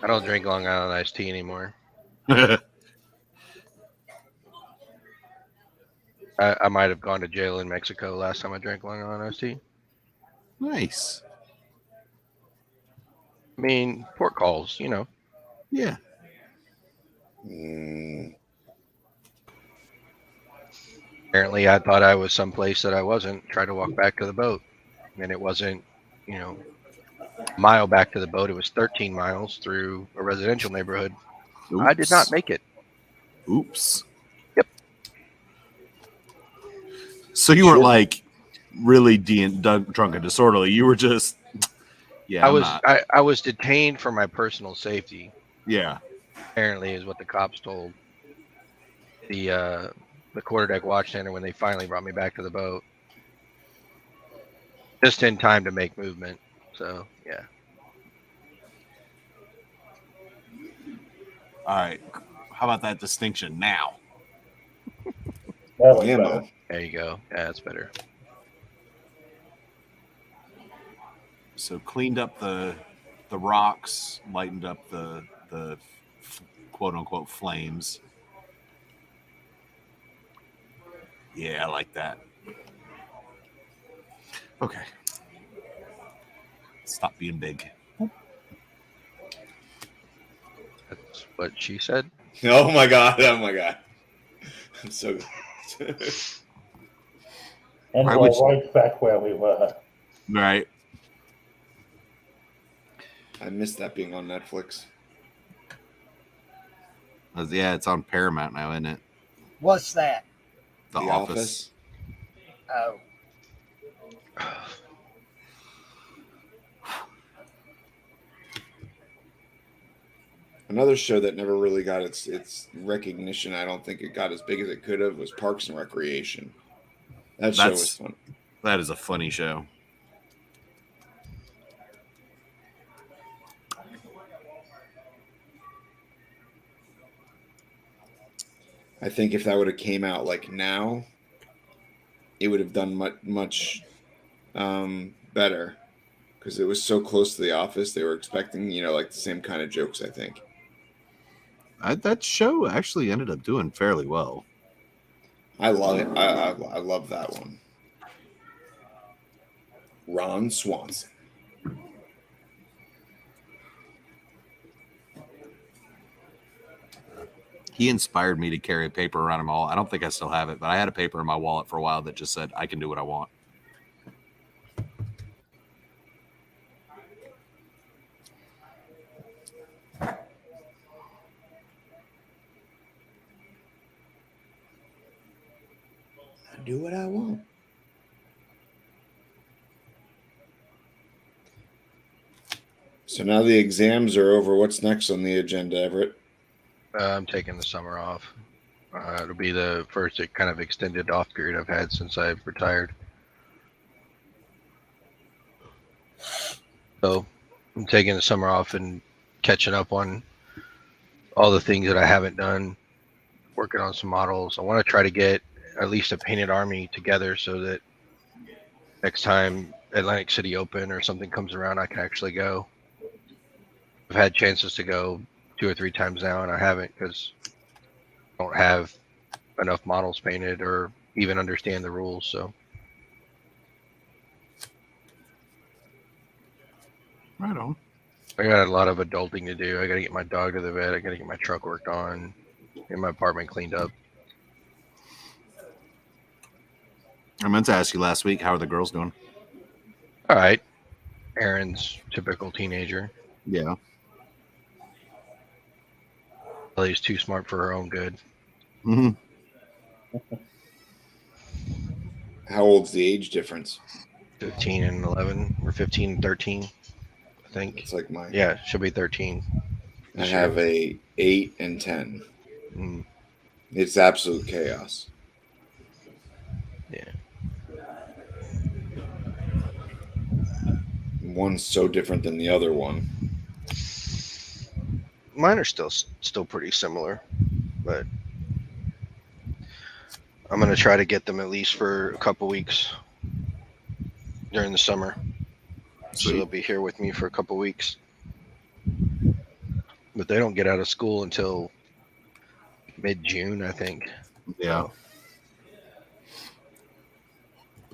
I don't drink Long Island iced tea anymore. I might have gone to jail in Mexico last time I drank Long Island iced tea. Nice. I mean, port calls, you know. Yeah. Apparently, I thought I was someplace that I wasn't. Tried to walk back to the boat, and it wasn't, you know, a mile back to the boat. It was 13 miles through a residential neighborhood. Oops. I did not make it. Oops. Yep. So you weren't like really drunk and disorderly. You were just, yeah. I was detained for my personal safety. Yeah. Apparently, is what the cops told the quarterdeck watch center when they finally brought me back to the boat. Just in time to make movement. So yeah. All right. How about that distinction now? That was Yeah, better. man. There you go. Yeah, that's better. So cleaned up the rocks, lightened up the quote unquote flames. Yeah, I like that. Okay. Stop being big. That's what she said. Oh my god! Oh my god! I'm so. And I we're wish- right back where we were. Right. I missed that being on Netflix. Yeah, it's on Paramount now, isn't it? What's that? The Office. Oh, Another show that never really got its recognition, I don't think it got as big as it could have, was Parks and Recreation. That show was fun. That is a funny show. I think if that would have came out like now, it would have done much better because it was so close to The Office. They were expecting, like the same kind of jokes, I think. That show actually ended up doing fairly well. I love it. I love that one. Ron Swanson. He inspired me to carry a paper around him all. I don't think I still have it, but I had a paper in my wallet for a while that just said, I can do what I want. I do what I want. So now the exams are over. What's next on the agenda, Everett? I'm taking the summer off. It'll be the first kind of extended off period I've had since I've retired. So I'm taking the summer off and catching up on all the things that I haven't done, working on some models. I want to try to get at least a painted army together so that next time Atlantic City Open or something comes around, I can actually go. I've had chances to go 2 or 3 times now, and I haven't because I don't have enough models painted or even understand the rules. So Right on. I got a lot of adulting to do. I got to get my dog to the vet. I got to get my truck worked on, get my apartment cleaned up. I meant to ask you last week, how are the girls doing? All right. Erin's typical teenager. Yeah. Ellie's too smart for her own good. Mm-hmm. How old's the age difference? 15 and 11, or 15 and 13, I think. It's like mine. Yeah, she'll be 13. I have a 8 and 10. Mm, It's absolute chaos. yeah. one's so different than the other one? Mine are still pretty similar, but I'm gonna try to get them at least for a couple weeks during the summer. So they'll Sweet. be here with me for a couple weeks. But they don't get out of school until mid-June, I think. Yeah.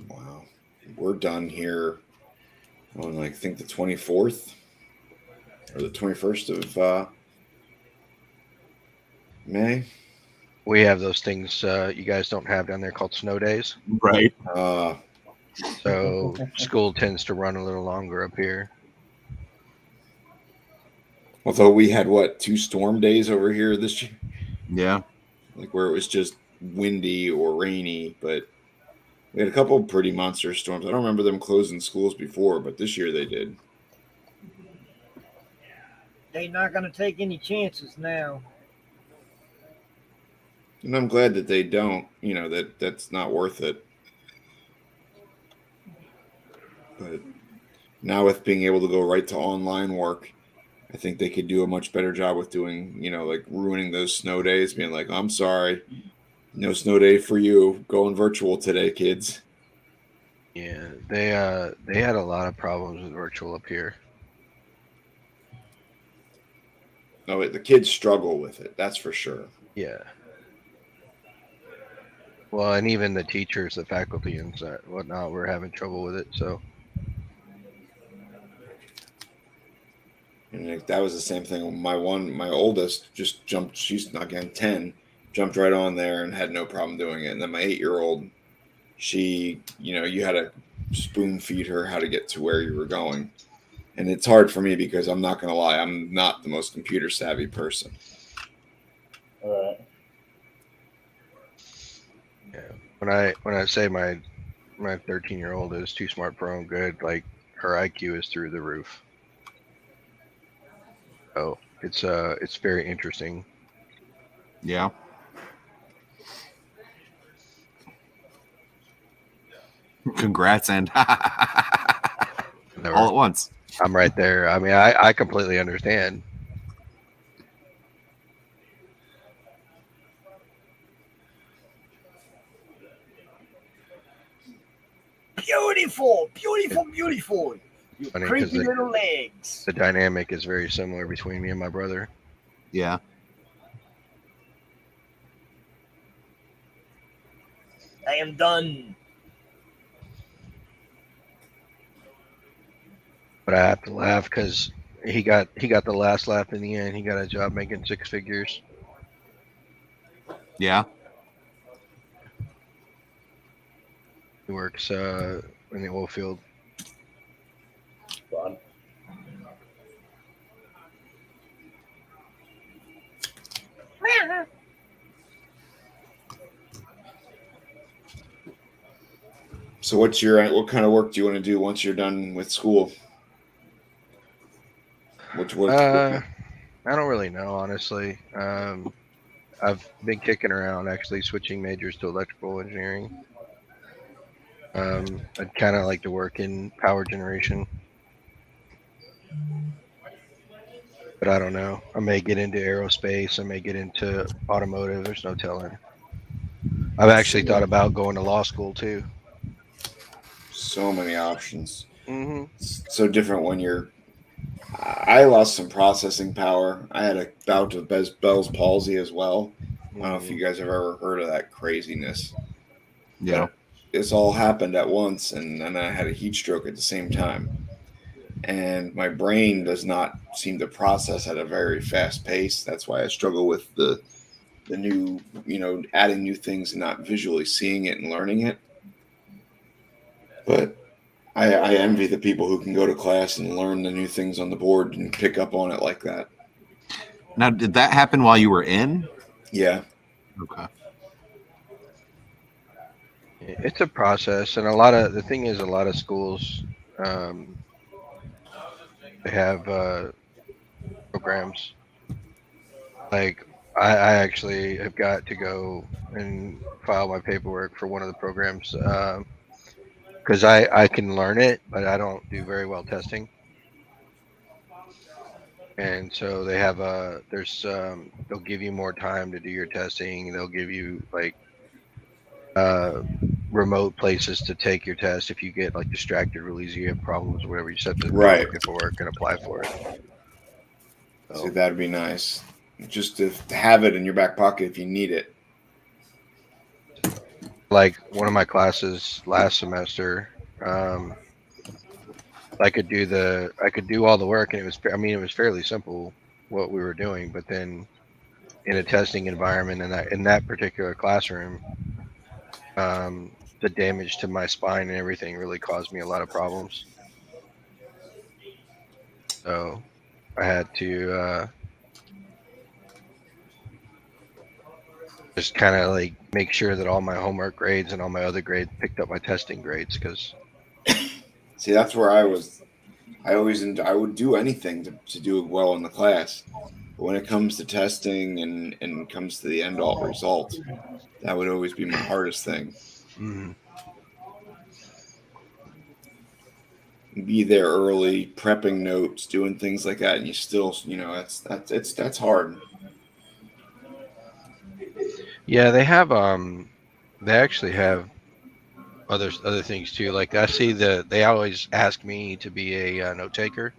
Wow. We're done here on, I think, the 24th or the 21st of May. We have those things you guys don't have down there called snow days. Right. So school tends to run a little longer up here. Although we had, what, 2 storm days over here this year? Yeah. Like where it was just windy or rainy, but we had a couple pretty monster storms. I don't remember them closing schools before, but this year they did. They're not going to take any chances now. And I'm glad that they don't. You know, that's not worth it. But now with being able to go right to online work, I think they could do a much better job with doing, you know, like ruining those snow days, being like, I'm sorry, no snow day for you. Going virtual today, kids. Yeah, they had a lot of problems with virtual up here. No, the kids struggle with it. That's for sure. Yeah. Well, and even the teachers, the faculty, and whatnot were having trouble with it. So. And that was the same thing. My oldest just jumped. She's not getting 10, jumped right on there and had no problem doing it. And then my 8-year-old, she, you know, you had to spoon feed her how to get to where you were going. And it's hard for me because I'm not going to lie, I'm not the most computer savvy person. All right. Yeah. When I say my 13-year-old is too smart for her own good, like her IQ is through the roof. Oh, it's very interesting. Yeah. Congrats and all at once. I'm right there. I mean, I completely understand. Beautiful, beautiful, beautiful. You Funny, 'cause creepy little legs. The dynamic is very similar between me and my brother. Yeah. I am done. But I have to laugh because he got the last laugh in the end. He got a job making 6 figures. Yeah. He works in the oil field. Fun. So what kind of work do you want to do once you're done with school? I don't really know, honestly. I've been kicking around actually switching majors to electrical engineering. I'd kind of like to work in power generation, but I don't know. I may get into aerospace. I may get into automotive. There's no telling. I've actually thought about going to law school too. So many options. Mm-hmm. It's so different when I lost some processing power. I had a bout of Bell's palsy as well. I don't know if you guys have ever heard of that craziness. Yeah. But this all happened at once, and then I had a heat stroke at the same time. And my brain does not seem to process at a very fast pace. That's why I struggle with the new, adding new things and not visually seeing it and learning it. But I envy the people who can go to class and learn the new things on the board and pick up on it like that. Now, did that happen while you were in? Yeah. Okay. It's a process, and a lot of schools they have programs. Like I actually have got to go and file my paperwork for one of the programs. because I can learn it, but I don't do very well testing. And so they have they'll give you more time to do your testing. They'll give you like remote places to take your test if you get like distracted real easy, you have problems or whatever. You just have to fill out Right. the paperwork and apply for it. See, So that'd be nice. Just to have it in your back pocket if you need it. like one of my classes last semester, I could do all the work, and it was fairly simple what we were doing. But then in a testing environment in that particular classroom, the damage to my spine and everything really caused me a lot of problems. So I had to just kind of like make sure that all my homework grades and all my other grades picked up my testing grades because See, that's where I was. I would do anything to do well in the class. But when it comes to testing and comes to the end all result, that would always be my hardest thing. Be there early, prepping notes, doing things like that, and you still, that's hard. yeah, they actually have other things too. Like I see they always ask me to be a note taker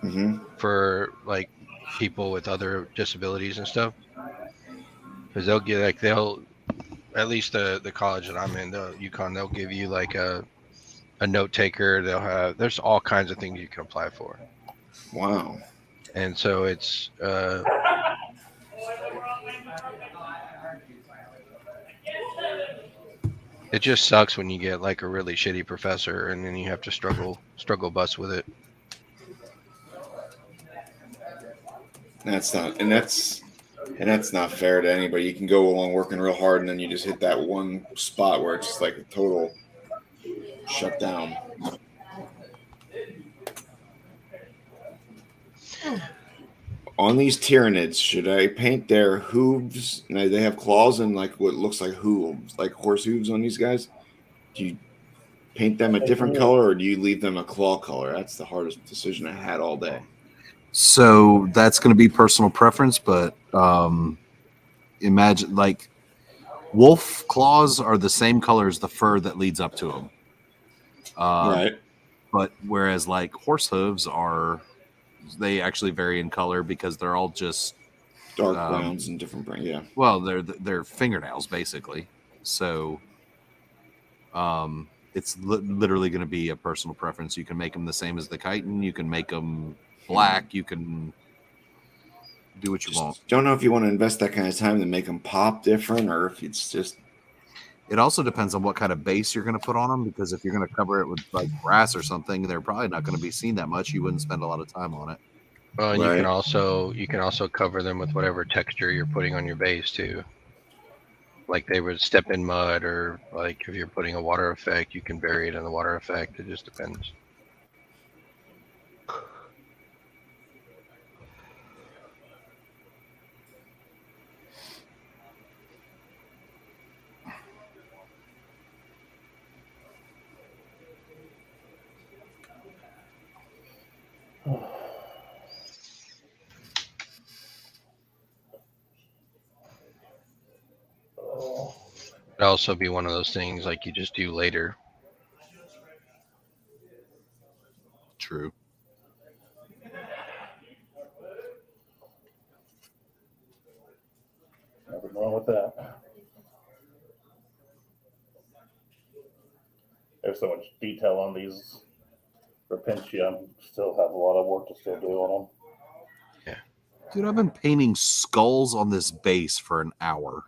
Hmm. for like people with other disabilities and stuff because they'll at least the college that I'm in, the UConn, they'll give you like a note taker. There's all kinds of things you can apply for, Wow. and so it just sucks when you get like a really shitty professor and then you have to struggle bus with it. That's not, and that's not fair to anybody. You can go along working real hard, and then you just hit that one spot where it's just like a total shutdown. On these Tyranids, should I paint their hooves? Now, they have claws and like what looks like hooves, like horse hooves on these guys. Do you paint them a different color, or do you leave them a claw color? That's the hardest decision I had all day. So that's going to be personal preference, but imagine like wolf claws are the same color as the fur that leads up to them. Right. But whereas like horse hooves they actually vary in color because they're all just Dark browns and different browns. Yeah. well, they're fingernails basically. So it's literally going to be a personal preference. You can make them the same as the chitin. You can make them black. You can do what you want. Don't know if you want to invest that kind of time to make them pop different, or if it's just. It also depends on what kind of base you're going to put on them, because if you're going to cover it with like brass or something, they're probably not going to be seen that much. You wouldn't spend a lot of time on it. Well, and Right. you can also cover them with whatever texture you're putting on your base too. Like they would step in mud, or like if you're putting a water effect, you can bury it in the water effect. It just depends. It'd also be one of those things like you just do later. True. Nothing wrong with that. There's so much detail on these Repentia. Still have a lot of work to still do on them. Dude, I've been painting skulls on this base for an hour.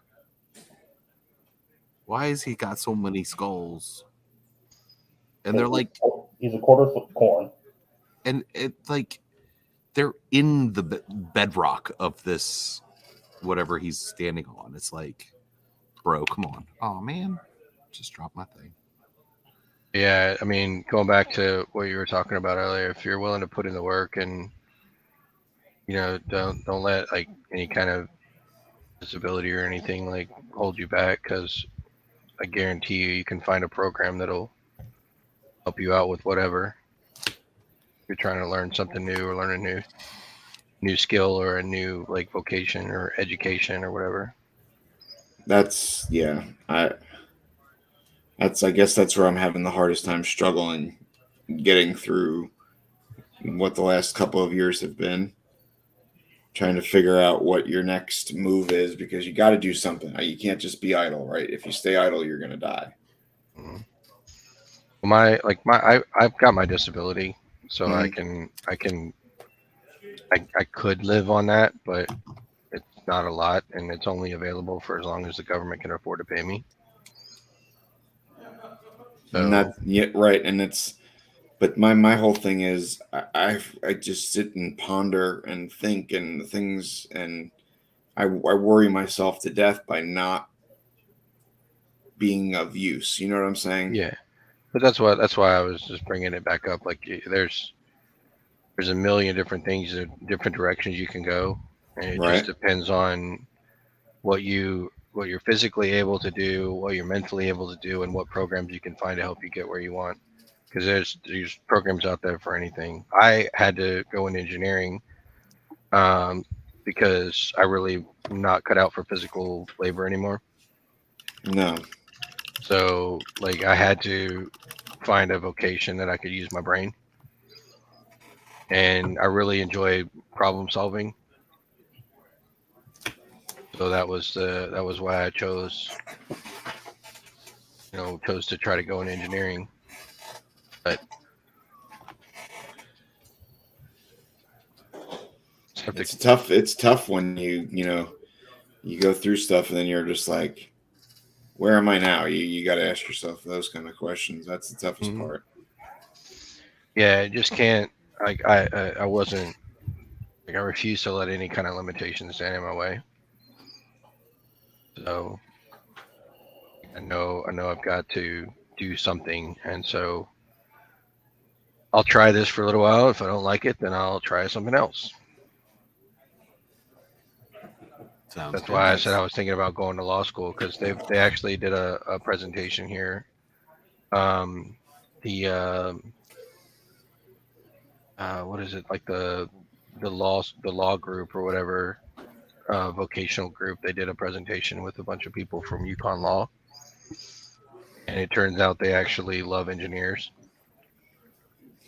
Why has he got so many skulls? And they're like, he's a quarter foot corn. and it like they're in the bedrock of this whatever he's standing on. It's like, bro, come on. Oh man, just dropped my thing. Yeah, I mean, going back to what you were talking about earlier, if you're willing to put in the work and don't let like any kind of disability or anything like hold you back, because I guarantee you can find a program that'll help you out with whatever. You're trying to learn something new or learn a new skill or a new like vocation or education or whatever. That's yeah. I guess that's where I'm having the hardest time struggling getting through what the last couple of years have been. Trying to figure out what your next move is because you got to do something. You can't just be idle, right? If you stay idle, you're gonna die. Mhm. I've got my disability, so I could live on that, but it's not a lot, and it's only available for as long as the government can afford to pay me. And So that yeah, right. And it's but my whole thing is I just sit and ponder and think and things and I worry myself to death by not being of use. You know what I'm saying? yeah, but that's why I was just bringing it back up. Like there's a million different things, different directions you can go, and it just Right. depends on what you're physically able to do, what you're mentally able to do, and what programs you can find to help you get where you want. Because there's programs out there for anything. I had to go in engineering because I really am not cut out for physical labor anymore. No. So like I had to find a vocation that I could use my brain, and I really enjoy problem solving. So that was why I chose to try to go in engineering. But It's tough when you go through stuff and then you're just like, where am I now? You got to ask yourself those kind of questions. That's the toughest Mhm. part. Yeah, I just can't. Like I wasn't. Like I refuse to let any kind of limitations stand in my way. So I know I've got to do something, and so I'll try this for a little while. If I don't like it, then I'll try something else. Sounds That's good. why I said I was thinking about going to law school because they actually did a presentation here. The what is it, like the law group or whatever, vocational group, they did a presentation with a bunch of people from Yukon Law, and it turns out they actually love engineers.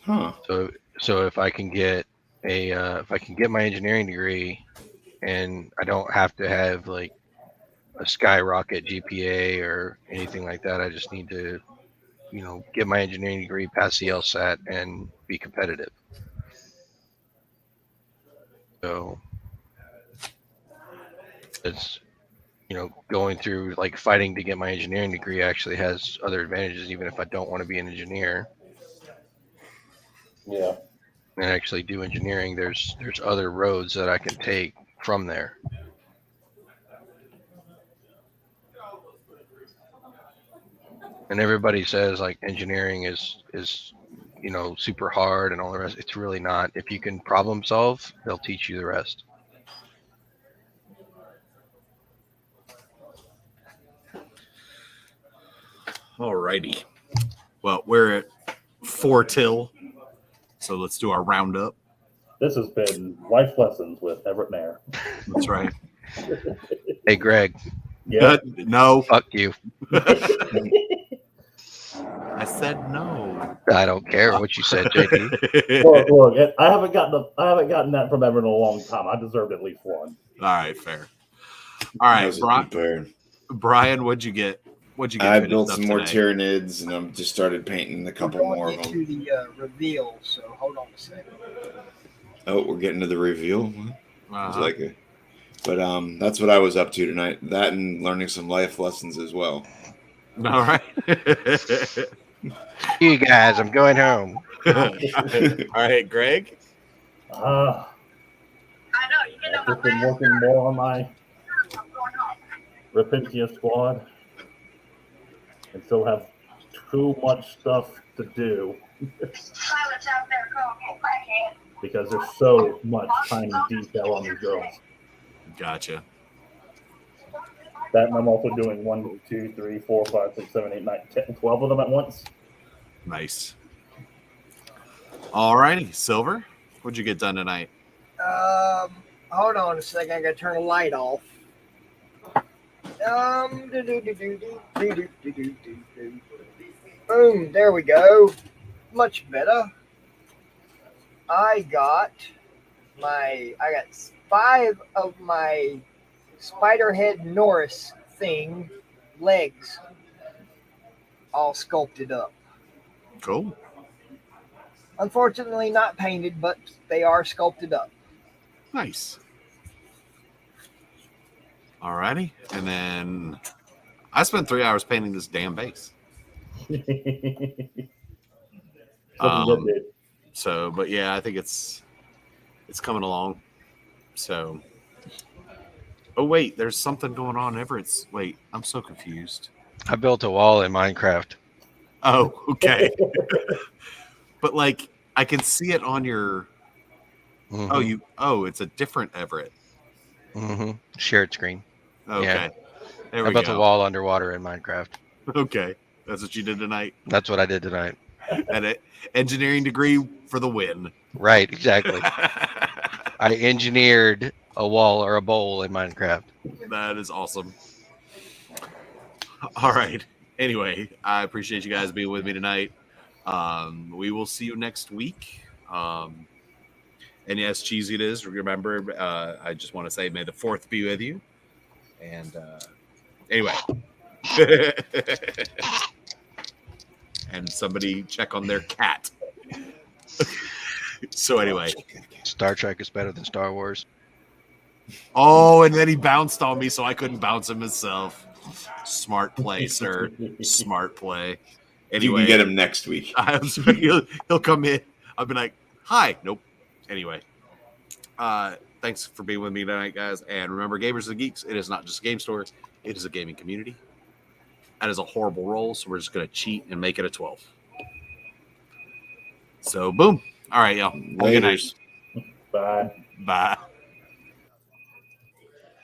Huh. So if I can get if I can get my engineering degree and I don't have to have like a skyrocket GPA or anything like that, I just need to get my engineering degree, pass the LSAT, and be competitive. So it's going through like fighting to get my engineering degree actually has other advantages, even if I don't want to be an engineer Yeah. and actually do engineering. There's other roads that I can take from there. And everybody says like engineering is super hard and all the rest. It's really not. If you can problem solve, they'll teach you the rest. Alrighty. Well, we're at 4 till, so let's do our roundup. This has been Life Lessons with Everett Mayer. That's right. Hey Greg, Yeah. No, fuck you. I said no. I don't care what you said, JD. Look, I haven't gotten that from Everett in a long time. I deserved at least one. All right, fair. All That right, was a deep bird. Brian, what'd you get? I finished built up some more today? Tyranids, and I've just started painting a couple more of them. To the reveal, so hold on a second. Oh, we're getting to the reveal. Uh-huh. But that's what I was up to tonight. That and learning some life lessons as well. All right. You guys, I'm going home. All right, Greg. I've just been working more on my Rapincia squad and still have too much stuff to do because there's so much tiny detail on these girls. Gotcha. That and I'm also doing 1, 2, 3, 4, 5, 6, 7, 8, 9, 10, 12 of them at once. Nice. All righty, Silver. What'd you get done tonight? Hold on a second. I gotta turn the light off. Boom. There we go. Much better. I got 5 of my Spiderhead Norris thing legs all sculpted up. Cool. Unfortunately, not painted, but they are sculpted up. Nice. All righty. And then I spent 3 hours painting this damn base. Looking good, dude. So, but yeah, I think it's coming along. So, oh wait, there's something going on. Everett's. Wait, I'm so confused. I built a wall in Minecraft. Oh, okay. But like, I can see it on your. Mhm. Oh, it's a different Everett. Shared screen. Okay. Yeah. There I we built go. a wall underwater in Minecraft. Okay, that's what you did tonight. That's what I did tonight. At an engineering degree for the win. Right, exactly. I engineered a wall or a bowl in Minecraft. That is awesome. All right. Anyway, I appreciate you guys being with me tonight. We will see you next week. And yes, cheesy it is. Remember, I just want to say, may the 4th be with you. And anyway. And somebody check on their cat. So anyway. Star Trek is better than Star Wars. Oh, and then he bounced on me, so I couldn't bounce him myself. Smart play, sir. Smart play. Anyway, You can get him next week. he'll come in. I'll be like, hi. Nope. Anyway. Thanks for being with me tonight, guys. And remember, Gamers and Geeks, it is not just a game store, it is a gaming community. That is a horrible roll, so we're just going to cheat and make it a 12. So, boom. All right, y'all. Have a good night. Bye. Bye.